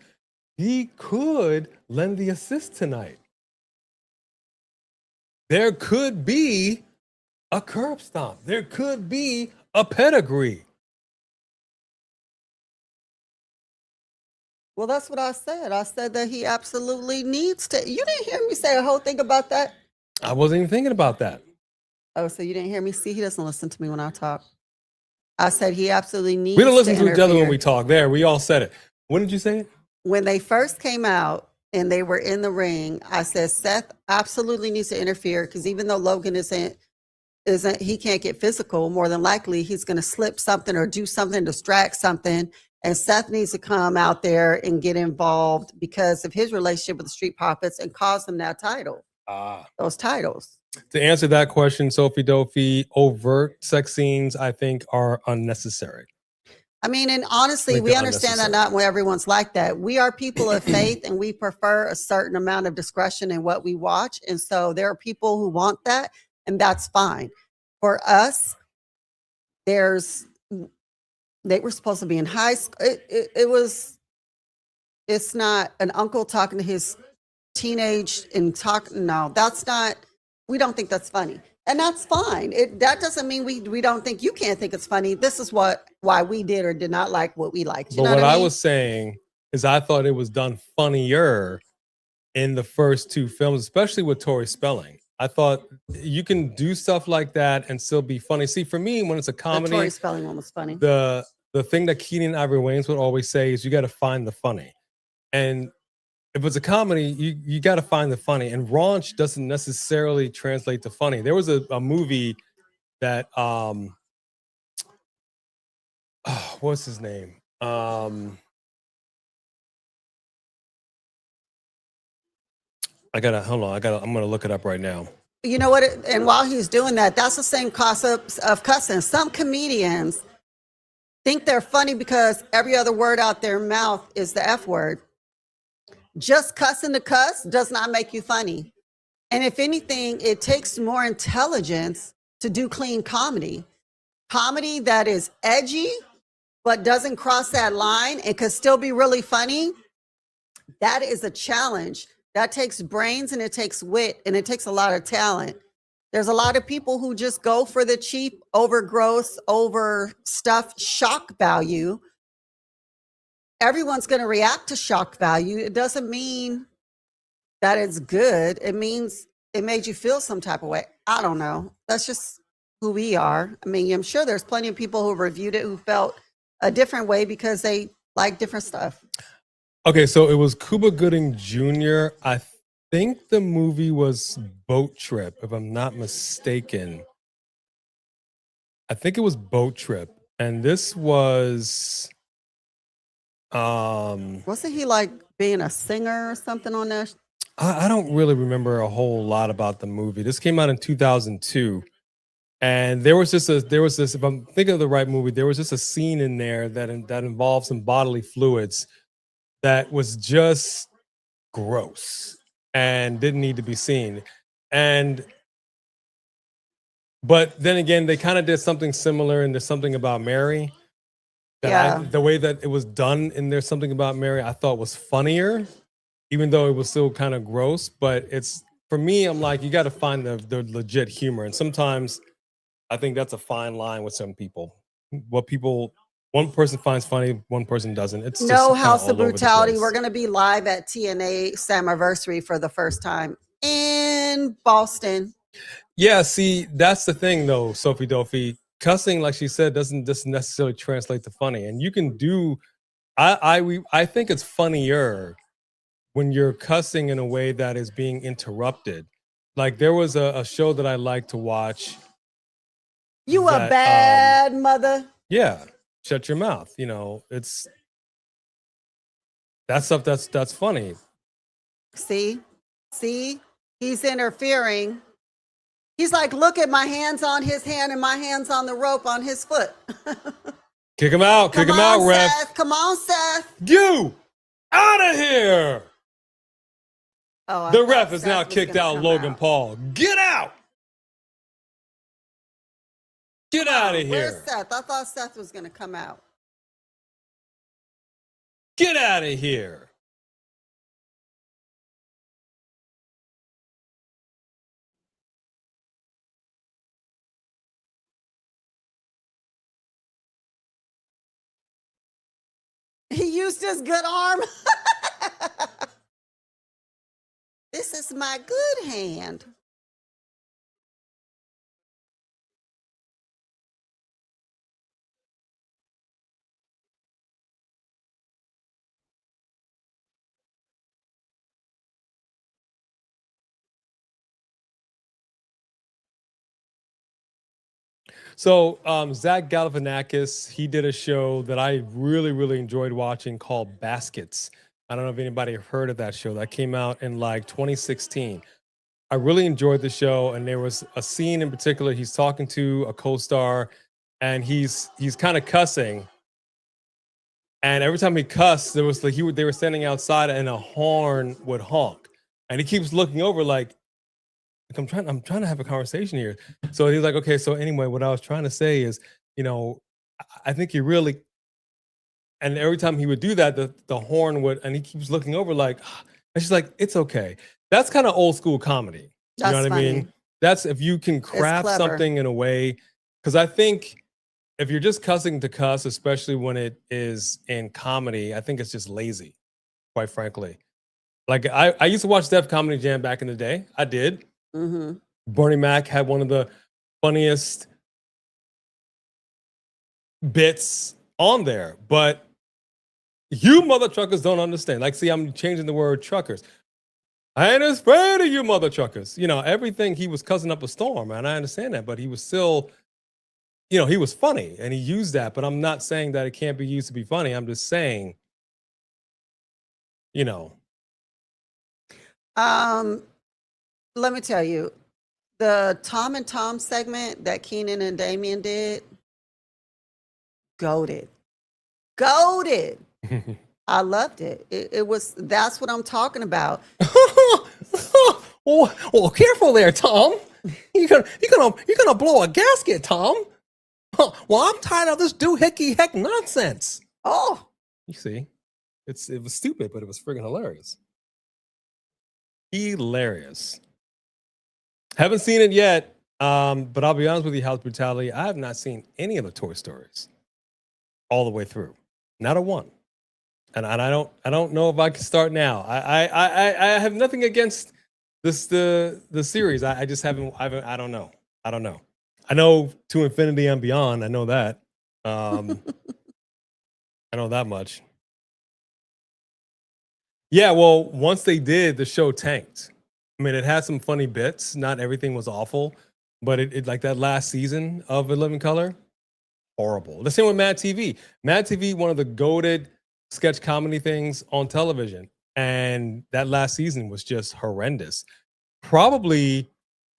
Speaker 2: He could lend the assist tonight. There could be a curb stomp. There could be a pedigree.
Speaker 1: Well, that's what I said. I said that he absolutely needs to. You didn't hear me say a whole thing about that?
Speaker 2: I wasn't even thinking about that.
Speaker 1: Oh, so you didn't hear me? See, he doesn't listen to me when I talk. I said he absolutely needs
Speaker 2: We don't listen to each other
Speaker 1: interfere.
Speaker 2: when we talk. There, we all said it. When did you say it?
Speaker 1: When they first came out and they were in the ring, I said Seth absolutely needs to interfere because even though Logan isn't he can't get physical, more than likely he's going to slip something or do something, distract something, and Seth needs to come out there and get involved because of his relationship with the Street Profits and cause them that title, those titles.
Speaker 2: To answer that question, Sophie Dopey, overt sex scenes, I think, are unnecessary.
Speaker 1: I mean, and honestly, we understand that not when everyone's like that. We are people of faith and we prefer a certain amount of discretion in what we watch. And so there are people who want that, and that's fine. For us, they were supposed to be in high school. It's not an uncle talking to his teenage and no, that's not, we don't think that's funny. And that's fine. That doesn't mean we don't think you can't think it's funny. This is why we did or did not like what we liked. You
Speaker 2: But
Speaker 1: know
Speaker 2: what
Speaker 1: I
Speaker 2: I
Speaker 1: mean?
Speaker 2: was saying is I thought it was done funnier in the first two films, especially with Tori Spelling. I thought you can do stuff like that and still be funny. See, for me, when it's a
Speaker 1: The
Speaker 2: comedy,
Speaker 1: Tori Spelling one was funny.
Speaker 2: the thing that Keenan Ivory Wayans would always say is you got to find the funny. And if it's a comedy, you got to find the funny. And raunch doesn't necessarily translate to funny. There was a movie that what's his name? I'm gonna look it up right now.
Speaker 1: You know what? And while he's doing that, that's the same concept of cussing. Some comedians think they're funny because every other word out their mouth is the F word. Just cussing to cuss does not make you funny. And if anything, it takes more intelligence to do clean comedy. Comedy that is edgy, but doesn't cross that line and could still be really funny. That is a challenge. That takes brains and it takes wit and it takes a lot of talent. There's a lot of people who just go for the cheap, overgrowth, overstuffed shock value. Everyone's going to react to shock value. It doesn't mean that it's good. It means it made you feel some type of way. I don't know. That's just who we are. I mean, I'm sure there's plenty of people who reviewed it who felt a different way because they like different stuff.
Speaker 2: Okay, so it was Cuba Gooding Jr. I think the movie was Boat Trip, if I'm not mistaken. I think it was Boat Trip. And this was
Speaker 1: Wasn't he like being a singer or something on that?
Speaker 2: I don't really remember a whole lot about the movie. This came out in 2002. And there was this, if I'm thinking of the right movie, there was just a scene in there that involved some bodily fluids that was just gross and didn't need to be seen. But then again, they kind of did something similar in There's Something About Mary. The way that it was done in There's Something About Mary, I thought was funnier, even though it was still kind of gross. But it's, for me, I'm like, you got to find the legit humor. And sometimes I think that's a fine line with some people. One person finds funny, one person doesn't. It's just
Speaker 1: No
Speaker 2: kinda
Speaker 1: House
Speaker 2: all
Speaker 1: of
Speaker 2: over the
Speaker 1: Brutality.
Speaker 2: place.
Speaker 1: We're going to be live at TNA Slammiversary for the first time in Boston.
Speaker 2: Yeah, see, that's the thing though, Sophie Dolphy. Cussing, like she said, doesn't necessarily translate to funny. And you can do, I think it's funnier when you're cussing in a way that is being interrupted. Like there was a show that I like to watch.
Speaker 1: You a bad mother.
Speaker 2: Yeah, shut your mouth. You know, it's that stuff that's funny.
Speaker 1: See, he's interfering. He's like, look at my hands on his hand and my hands on the rope on his foot.
Speaker 2: Kick him out, ref.
Speaker 1: Seth. Come on, Seth.
Speaker 2: You out of here.
Speaker 1: Oh,
Speaker 2: The ref has now kicked out Logan Paul. Get out. Get out of here.
Speaker 1: Where's Seth? I thought Seth was going to come out.
Speaker 2: Get out of here.
Speaker 1: He used his good arm. This is my good hand.
Speaker 2: So Zach Galifianakis, he did a show that I really, really enjoyed watching called Baskets. I don't know if anybody heard of that show. That came out in like 2016. I really enjoyed the show, and there was a scene in particular. He's talking to a co-star, and he's kind of cussing. And every time he cussed, there was like they were standing outside, and a horn would honk, and he keeps looking over like I'm trying to have a conversation here. So he's like, okay, so anyway, what I was trying to say is, you know, I think you really, and every time he would do that, the horn would, and he keeps looking over like, and she's like, it's okay. That's kind of old school comedy. You know what I mean? That's if you can craft
Speaker 1: clever.
Speaker 2: something in a way, because I think if you're just cussing to cuss, especially when it is in comedy, I think it's just lazy, quite frankly. Like I used to watch Def Comedy Jam back in the day. I did.
Speaker 1: Mm-hmm.
Speaker 2: Bernie Mac had one of the funniest bits on there, but you mother truckers don't understand. Like, see, I'm changing the word truckers. I ain't afraid of you mother truckers. You know, everything he was cussing up a storm, and I understand that, but he was still, you know, he was funny and he used that. But I'm not saying that it can't be used to be funny. I'm just saying, you know.
Speaker 1: Let me tell you, the Tom and Tom segment that Keenan and Damien did, goated. I loved it. It was, that's what I'm talking about.
Speaker 3: well, careful there, Tom. You're gonna blow a gasket, Tom. Well, I'm tired of this doohickey heck nonsense.
Speaker 1: Oh,
Speaker 2: You see, it was stupid, but it was friggin' hilarious. Hilarious. Haven't seen it yet, but I'll be honest with you, House Brutality, I have not seen any of the Toy Stories all the way through. Not a one. And I don't know if I can start now. I have nothing against the series. I just haven't. I don't know. I know To Infinity and Beyond. I know that. I know that much. Yeah. Well, once they did, the show tanked. I mean, it had some funny bits. Not everything was awful, but it like that last season of In Living Color, horrible. The same with Mad TV. Mad TV, one of the goated sketch comedy things on television, and that last season was just horrendous. Probably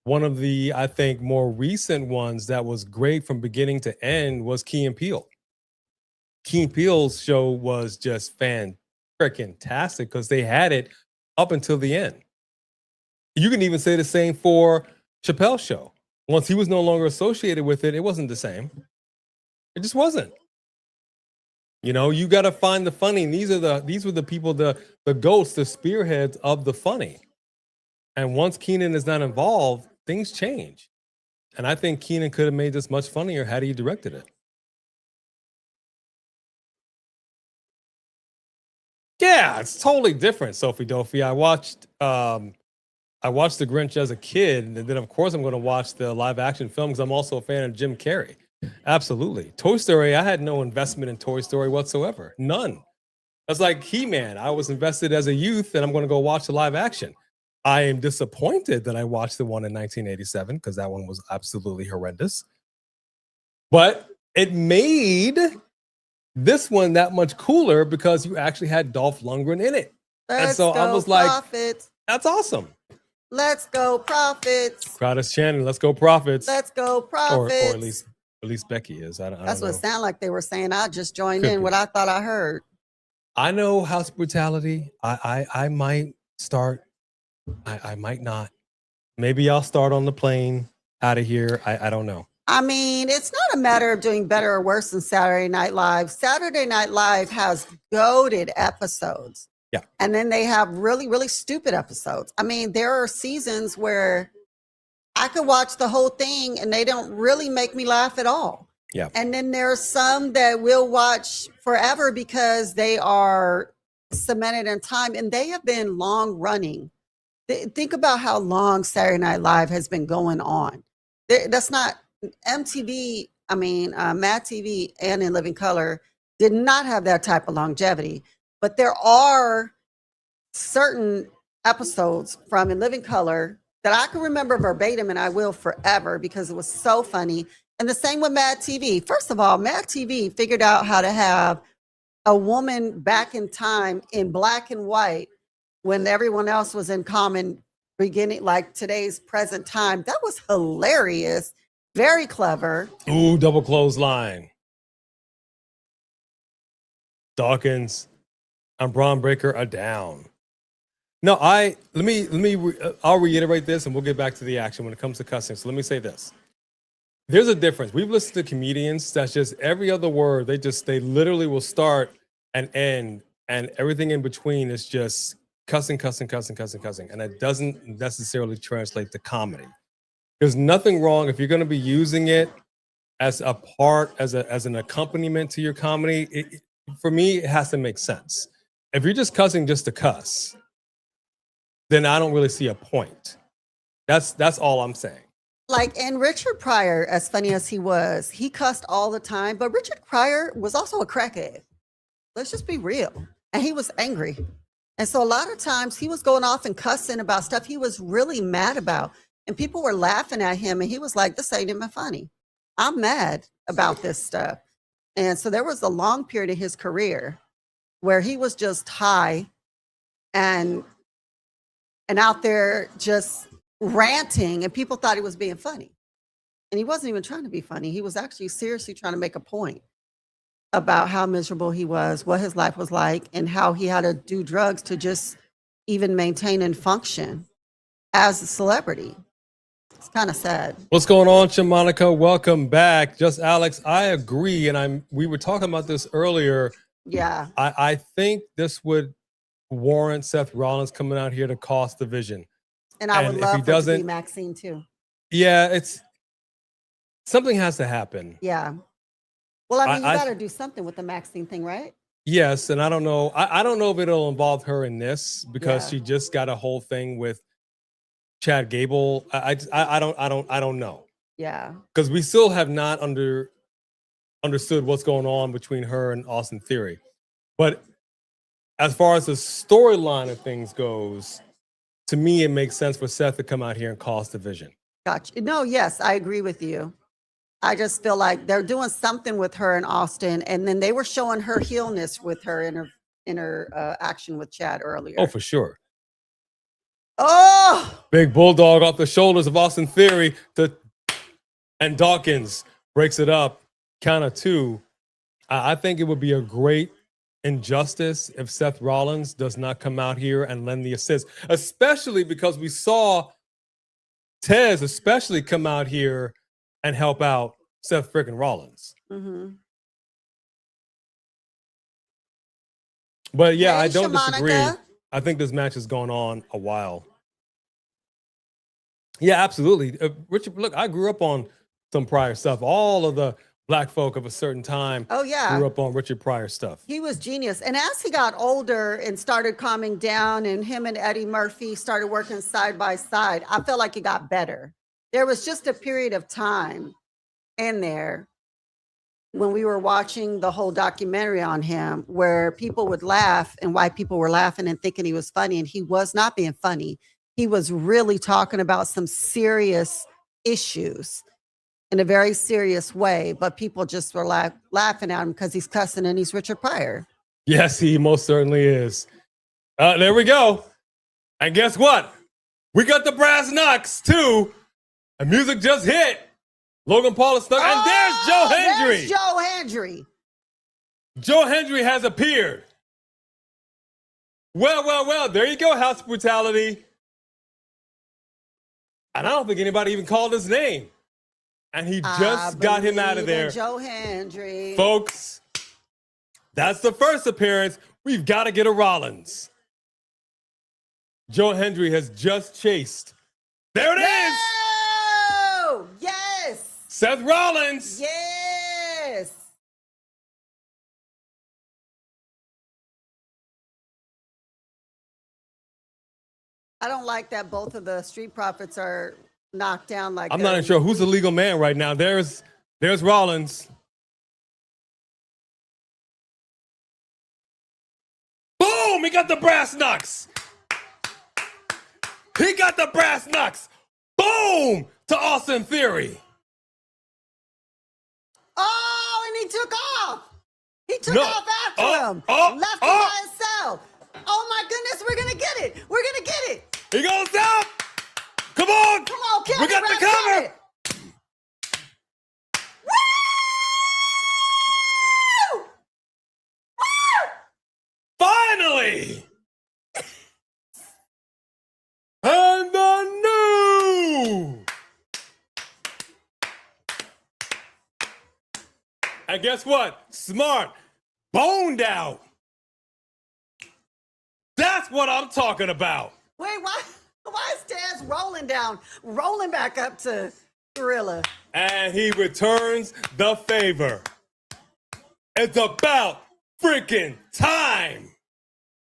Speaker 2: one of the, I think, more recent ones that was great from beginning to end was Key and Peele. Key and Peele's show was just fan-freaking-tastic because they had it up until the end. You can even say the same for Chappelle's show. Once he was no longer associated with it, it wasn't the same. It just wasn't. You know, you got to find the funny. And these were the people, the ghosts, the spearheads of the funny. And once Keenan is not involved, things change. And I think Keenan could have made this much funnier had he directed it. Yeah, it's totally different, Sophie Dophie. I watched The Grinch as a kid, and then of course I'm going to watch the live action film because I'm also a fan of Jim Carrey. Absolutely. Toy Story, I had no investment in Toy Story whatsoever. None. That's like He-Man. I was invested as a youth, and I'm going to go watch the live action. I am disappointed that I watched the one in 1987 because that one was absolutely horrendous. But it made this one that much cooler because you actually had Dolph Lundgren in it.
Speaker 1: let's
Speaker 2: so
Speaker 1: go
Speaker 2: I was like,
Speaker 1: profits.
Speaker 2: that's awesome.
Speaker 1: Let's go profits.
Speaker 2: Crowd is chanting, let's go profits.
Speaker 1: Let's go
Speaker 2: or
Speaker 1: profits.
Speaker 2: at least Becky is. I don't
Speaker 1: That's
Speaker 2: know.
Speaker 1: what it sounded like they were saying. I just joined
Speaker 2: Could
Speaker 1: in
Speaker 2: be.
Speaker 1: what I thought I heard.
Speaker 2: I know House Brutality. I might start. I might not. Maybe I'll start on the plane out of here. I don't know.
Speaker 1: I mean, it's not a matter of doing better or worse than Saturday Night Live. Saturday Night Live has goated episodes.
Speaker 2: Yeah.
Speaker 1: And then they have really, really stupid episodes. I mean, there are seasons where I could watch the whole thing and they don't really make me laugh at all.
Speaker 2: Yeah.
Speaker 1: And then there are some that we'll watch forever because they are cemented in time and they have been long running. Think about how long Saturday Night Live has been going on. That's not MTV. I mean, Mad TV and In Living Color did not have that type of longevity. But there are certain episodes from In Living Color that I can remember verbatim and I will forever because it was so funny. And the same with Mad TV. First of all, Mad TV figured out how to have a woman back in time in black and white when everyone else was in common beginning, like today's present time. That was hilarious. Very clever.
Speaker 2: Ooh, double clothesline. Dawkins and Braun Breaker are down. No, I'll reiterate this and we'll get back to the action when it comes to cussing. So let me say this. There's a difference. We've listened to comedians that's just every other word. They literally will start and end, and everything in between is just cussing. And it doesn't necessarily translate to comedy. There's nothing wrong if you're going to be using it as a part, as an accompaniment to your comedy. For me, it has to make sense. If you're just cussing just to cuss, then I don't really see a point. That's all I'm saying.
Speaker 1: Like, and Richard Pryor, as funny as he was, he cussed all the time. But Richard Pryor was also a crackhead. Let's just be real. And he was angry. And so a lot of times he was going off and cussing about stuff he was really mad about. And people were laughing at him. And he was like, this ain't even funny. I'm mad about this stuff. And so there was a long period in his career where he was just high and out there just ranting, and people thought he was being funny. And he wasn't even trying to be funny. He was actually seriously trying to make a point about how miserable he was, what his life was like, and how he had to do drugs to just even maintain and function as a celebrity. It's kind of sad.
Speaker 2: What's going on, Shamanica? Welcome back. Just Alex, I agree. And we were talking about this earlier.
Speaker 1: Yeah.
Speaker 2: I think this would warrant Seth Rollins coming out here to cost division.
Speaker 1: And I would love
Speaker 2: he
Speaker 1: for it to be
Speaker 2: doesn't,
Speaker 1: Maxine too.
Speaker 2: Yeah, something has to happen.
Speaker 1: Yeah. Well, I mean, you got to do something with the Maxine thing, right?
Speaker 2: Yes, and I don't know. I don't know if it'll involve her in this because she just got a whole thing with Chad Gable. I don't know.
Speaker 1: Yeah.
Speaker 2: Because we still have not understood what's going on between her and Austin Theory. But as far as the storyline of things goes, to me, it makes sense for Seth to come out here and cost division.
Speaker 1: Gotcha. No, yes, I agree with you. I just feel like they're doing something with her in Austin, and then they were showing her heelness with her in her action with Chad earlier.
Speaker 2: Oh, for sure.
Speaker 1: Oh,
Speaker 2: big bulldog off the shoulders of Austin Theory and Dawkins breaks it up. Count of two. I think it would be a great injustice if Seth Rollins does not come out here and lend the assist, especially because we saw Tez especially come out here and help out Seth freaking Rollins.
Speaker 1: mm-hmm.
Speaker 2: But yeah,
Speaker 1: Hey,
Speaker 2: I don't
Speaker 1: Shamanica.
Speaker 2: disagree. I think this match has gone on a while. Yeah, absolutely. Richard, look, I grew up on some Pryor stuff. All of the black folk of a certain time grew up on Richard Pryor stuff.
Speaker 1: He was genius. And as he got older and started calming down, and him and Eddie Murphy started working side by side, I felt like it got better. There was just a period of time in there when we were watching the whole documentary on him where people would laugh, and white people were laughing and thinking he was funny, and he was not being funny. He was really talking about some serious issues in a very serious way, but people just were laughing at him because he's cussing and he's Richard Pryor.
Speaker 2: Yes, he most certainly is. There we go. And guess what? We got the brass knucks too. And music just hit. Logan Paul is stuck. And there's Joe Hendry.
Speaker 1: There's Joe Hendry.
Speaker 2: Joe Hendry has appeared. Well. There you go, House Brutality. And I don't think anybody even called his name. And he just got him out of there.
Speaker 1: Joe Hendry.
Speaker 2: Folks, that's the first appearance. We've got to get a Rollins. Joe Hendry has just chased. There it is.
Speaker 1: Oh, yes.
Speaker 2: Seth Rollins.
Speaker 1: Yes. I don't like that both of the Street Profits are knocked down like that.
Speaker 2: I'm not even sure who's the legal man right now. There's Rollins. Boom! He got the brass knucks. He got the brass knucks. Boom! To Austin Theory.
Speaker 1: Oh, and he took off. He took off after him. Left him by himself. Oh my goodness, we're gonna get it. We're gonna get it.
Speaker 2: He goes down. Come on.
Speaker 1: Come on, Kevin.
Speaker 2: We got the cover.
Speaker 1: Woo! Woo!
Speaker 2: Finally. And the new. And guess what? Smart. Boned out. That's what I'm talking about.
Speaker 1: Wait, what? Why is Taz rolling back up to Gorilla?
Speaker 2: And he returns the favor. It's about freaking time.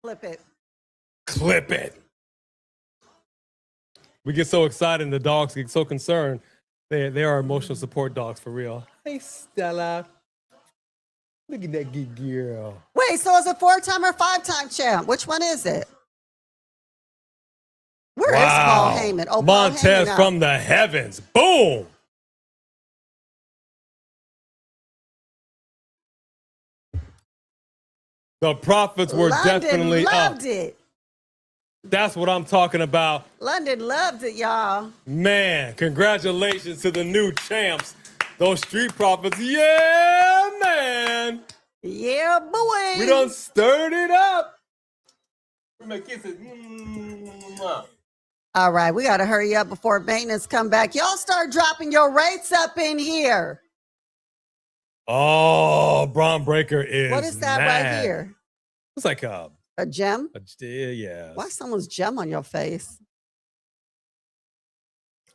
Speaker 1: Flip it.
Speaker 2: Clip it. We get so excited and the dogs get so concerned. They are emotional support dogs for real. Hey, Stella. Look at that good girl.
Speaker 1: Wait, so is it 4-time or 5-time champ? Which one is it? Where is Paul Heyman? Oh, Paul
Speaker 2: Montez
Speaker 1: Heyman
Speaker 2: from the heavens. Boom. The profits were
Speaker 1: London
Speaker 2: definitely
Speaker 1: loved
Speaker 2: up.
Speaker 1: it.
Speaker 2: That's what I'm talking about.
Speaker 1: London loved it, y'all.
Speaker 2: Man, congratulations to the new champs. Those Street Profits. Yeah, man.
Speaker 1: Yeah, boy.
Speaker 2: We done stirred it up. My kisses.
Speaker 1: All right, we got to hurry up before maintenance come back. Y'all start dropping your rates up in here.
Speaker 2: Oh, Braun Breaker is
Speaker 1: What is that
Speaker 2: mad.
Speaker 1: right here?
Speaker 2: It's like a
Speaker 1: gem?
Speaker 2: yeah.
Speaker 1: Why someone's gem on your face?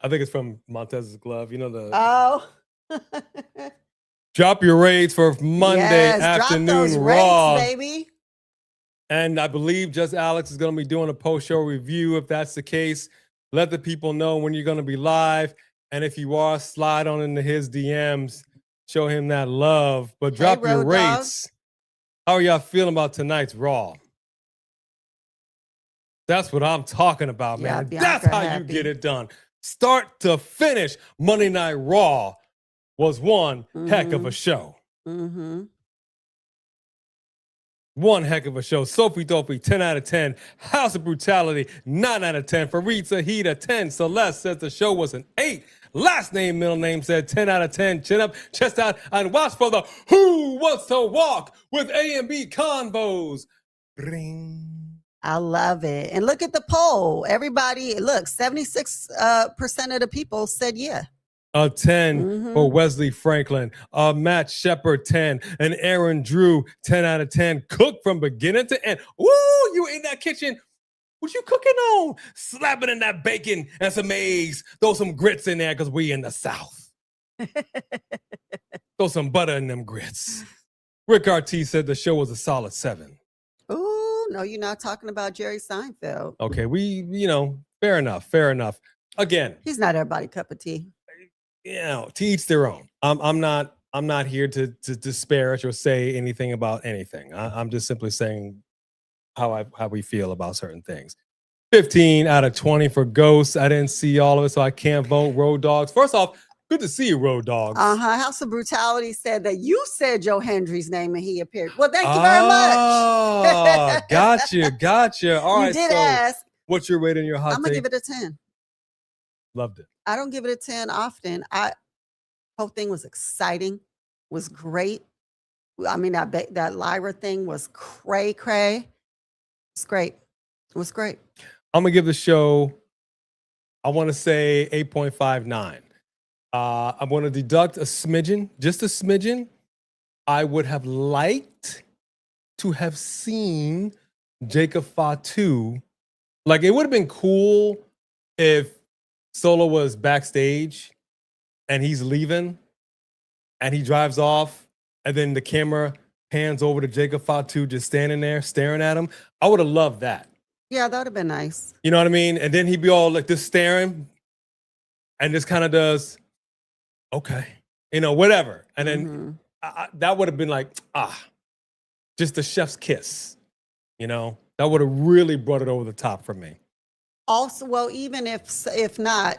Speaker 2: I think it's from Montez's glove. You know the
Speaker 1: Oh.
Speaker 2: drop your rates for Monday
Speaker 1: Yes,
Speaker 2: afternoon
Speaker 1: drop those
Speaker 2: Raw.
Speaker 1: rates, baby.
Speaker 2: And I believe Just Alex is going to be doing a post-show review. If that's the case, let the people know when you're going to be live. And if you are, slide on into his DMs. Show him that love. But drop your
Speaker 1: Road Dogg.
Speaker 2: rates. How are y'all feeling about tonight's Raw? That's what I'm talking about,
Speaker 1: Yeah,
Speaker 2: man.
Speaker 1: Bianca
Speaker 2: That's how you
Speaker 1: happy.
Speaker 2: get it done. Start to finish, Monday Night Raw was one heck of a show.
Speaker 1: Mm-hmm.
Speaker 2: One heck of a show. Sophie Dopey, 10 out of 10. House of Brutality, 9 out of 10. Fareed Zahida, 10. Celeste says the show was an 8. Last name, middle name said 10 out of 10. Chin up, chest out, and watch for the Who Wants to Walk with A&B Convos. Bring.
Speaker 1: I love it. And look at the poll. Everybody, look, 76% of the people said yeah.
Speaker 2: A 10 for Wesley Franklin, Matt Shepard 10, and Aaron Drew 10 out of 10. Cook from beginning to end. Woo! You in that kitchen? What you cooking on? Slapping in that bacon and some eggs. Throw some grits in there because we in the South. Throw some butter in them grits. Rick RT said the show was a solid 7.
Speaker 1: Ooh, no, you're not talking about Jerry Seinfeld.
Speaker 2: Okay, fair enough. Again,
Speaker 1: He's not everybody's cup of tea.
Speaker 2: To each their own. I'm not here to disparage or say anything about anything. I'm just simply saying how we feel about certain things. 15 out of 20 for Ghosts. I didn't see all of it, so I can't vote. Road Dogs. First off, good to see you, Road Dogs.
Speaker 1: House of Brutality said that you said Joe Hendry's name and he appeared. Well, thank you very much.
Speaker 2: Gotcha. All right.
Speaker 1: You did
Speaker 2: so
Speaker 1: ask.
Speaker 2: what's your rating, your hot
Speaker 1: I'm going to
Speaker 2: take?
Speaker 1: give it a 10.
Speaker 2: Loved it.
Speaker 1: I don't give it a 10 often. Whole thing was exciting, was great. I mean, that Lyra thing was cray. It's great. It was great.
Speaker 2: I'm going to give the show, I want to say 8.59. I'm going to deduct a smidgen, just a smidgen. I would have liked to have seen Jacob Fatu. Like, it would have been cool if Solo was backstage and he's leaving and he drives off and then the camera pans over to Jacob Fatu just standing there staring at him. I would have loved that.
Speaker 1: Yeah, that would have been nice.
Speaker 2: You know what I mean? And then he'd be all like this staring and just kind of does, okay, whatever. And then that would have been like, just the chef's kiss. That would have really brought it over the top for me.
Speaker 1: Also, well, even if not,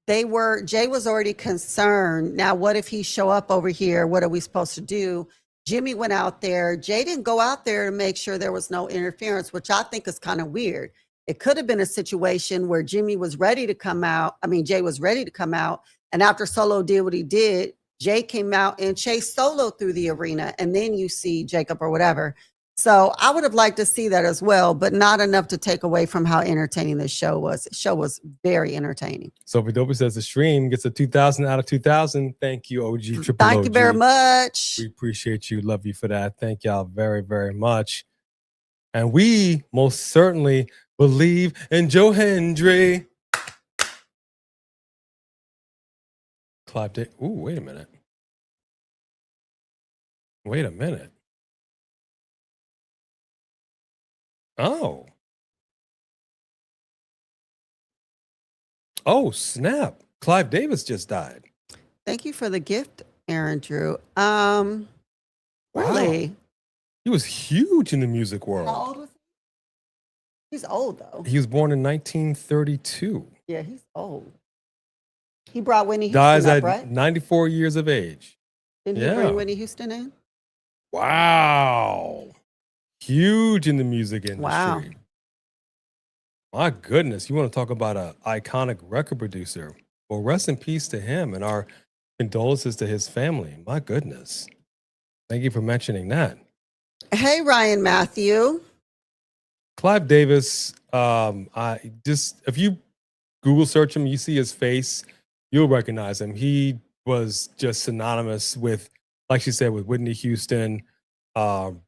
Speaker 1: Jay was already concerned. Now, what if he show up over here? What are we supposed to do? Jimmy went out there. Jay didn't go out there to make sure there was no interference, which I think is kind of weird. It could have been a situation where Jimmy was ready to come out. I mean, Jay was ready to come out. And after Solo did what he did, Jay came out and chased Solo through the arena. And then you see Jacob or whatever. So I would have liked to see that as well, but not enough to take away from how entertaining this show was. The show was very entertaining.
Speaker 2: Sophie Dope says the stream gets a 2,000 out of 2,000. Thank you, OG Triple
Speaker 1: Thank
Speaker 2: OG.
Speaker 1: you very much.
Speaker 2: We appreciate you. Love you for that. Thank y'all very, very much. And we most certainly Believe in Joe Hendry. Clive Davis. Ooh, wait a minute. Wait a minute. Oh. Oh, snap. Clive Davis just died.
Speaker 1: Thank you for the gift, Aaron Drew.
Speaker 2: Wow.
Speaker 1: Really?
Speaker 2: He was huge in the music
Speaker 1: How
Speaker 2: world.
Speaker 1: old was he? He's old though.
Speaker 2: He was born in 1932.
Speaker 1: Yeah, he's old. He brought Whitney Houston
Speaker 2: Dies
Speaker 1: up,
Speaker 2: at
Speaker 1: right?
Speaker 2: 94 years of age.
Speaker 1: Didn't he
Speaker 2: Yeah.
Speaker 1: bring Whitney Houston in?
Speaker 2: Wow. Huge in the music industry.
Speaker 1: Wow.
Speaker 2: My goodness. You want to talk about an iconic record producer? Well, rest in peace to him and our condolences to his family. My goodness. Thank you for mentioning that.
Speaker 1: Hey, Ryan Matthew.
Speaker 2: Clive Davis, if you Google search him, you see his face, you'll recognize him. He was just synonymous with, like she said, with Whitney Houston, Bruce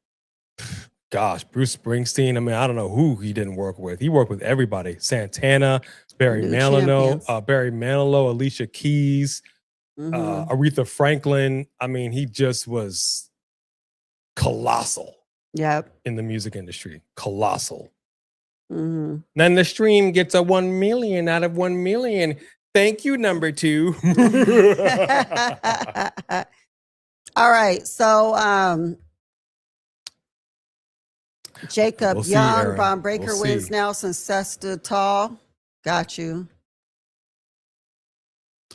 Speaker 2: Springsteen. I mean, I don't know who he didn't work with. He worked with everybody. Santana, Barry
Speaker 1: New
Speaker 2: Manilow, Alicia Keys,
Speaker 1: Mhm.
Speaker 2: Aretha Franklin. I mean, he just was colossal
Speaker 1: Yep.
Speaker 2: in the music industry. Colossal.
Speaker 1: hmm
Speaker 2: Then the stream gets a 1 million out of 1 million. Thank you, number 2.
Speaker 1: All right. So Jacob
Speaker 2: We'll see,
Speaker 1: Young,
Speaker 2: Aaron.
Speaker 1: Von Breaker
Speaker 2: We'll
Speaker 1: wins
Speaker 2: see.
Speaker 1: Nelson Sesta Tall. Got you.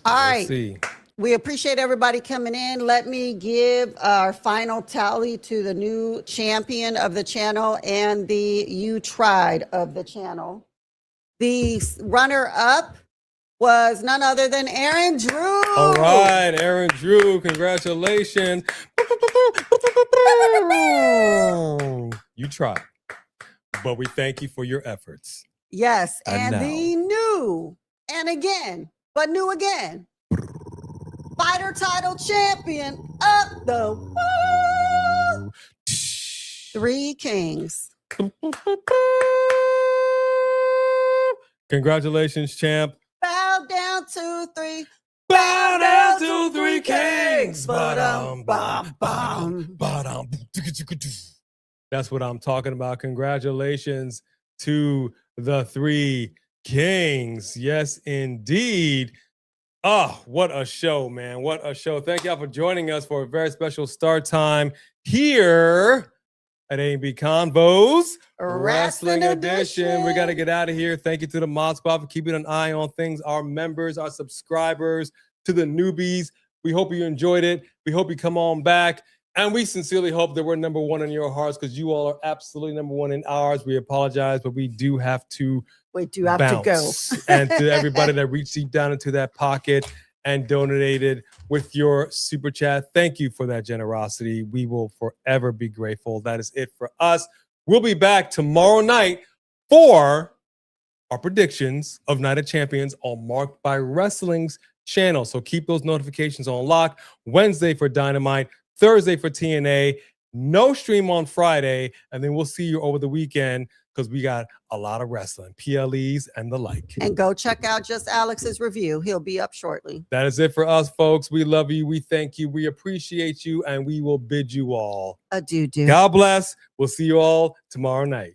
Speaker 1: All right.
Speaker 2: See.
Speaker 1: We appreciate everybody coming in. Let me give our final tally to the new champion of the channel and the You Tried of the channel. The runner-up was none other than Aaron Drew.
Speaker 2: All right, Aaron Drew, congratulations. You tried, but we thank you for your efforts.
Speaker 1: Yes,
Speaker 2: And
Speaker 1: and
Speaker 2: now.
Speaker 1: the new, and again, but new again, fighter title champion of the world, Three Kings.
Speaker 2: Congratulations, champ.
Speaker 1: Bow down to three.
Speaker 2: Bow down to 3 kings. That's what I'm talking about. Congratulations to the 3 kings. Yes, indeed. Oh, what a show, man. What a show. Thank y'all for joining us for a very special start time here at A&B Convos Wrestling Edition. We got to get out of here. Thank you to the Mod Squad for keeping an eye on things, our members, our subscribers, to the newbies. We hope you enjoyed it. We hope you come on back. And we sincerely hope that we're number one in your hearts because you all are absolutely number one in ours. We apologize, but we do have to bounce. And to everybody that reached deep down into that pocket and donated with your super chat, thank you for that generosity. We will forever be grateful. That is it for us. We'll be back tomorrow night for our predictions of Night of Champions on Marked by Wrestling's channel. So keep those notifications on lock. Wednesday for Dynamite, Thursday for TNA, no stream on Friday, and then we'll see you over the weekend because we got a lot of wrestling, PLEs and the like.
Speaker 1: And go check out Just Alex's review. He'll be up shortly.
Speaker 2: That is it for us, folks. We love you. We thank you. We appreciate you, and we will bid you all
Speaker 1: Adieu.
Speaker 2: God bless. We'll see you all tomorrow night.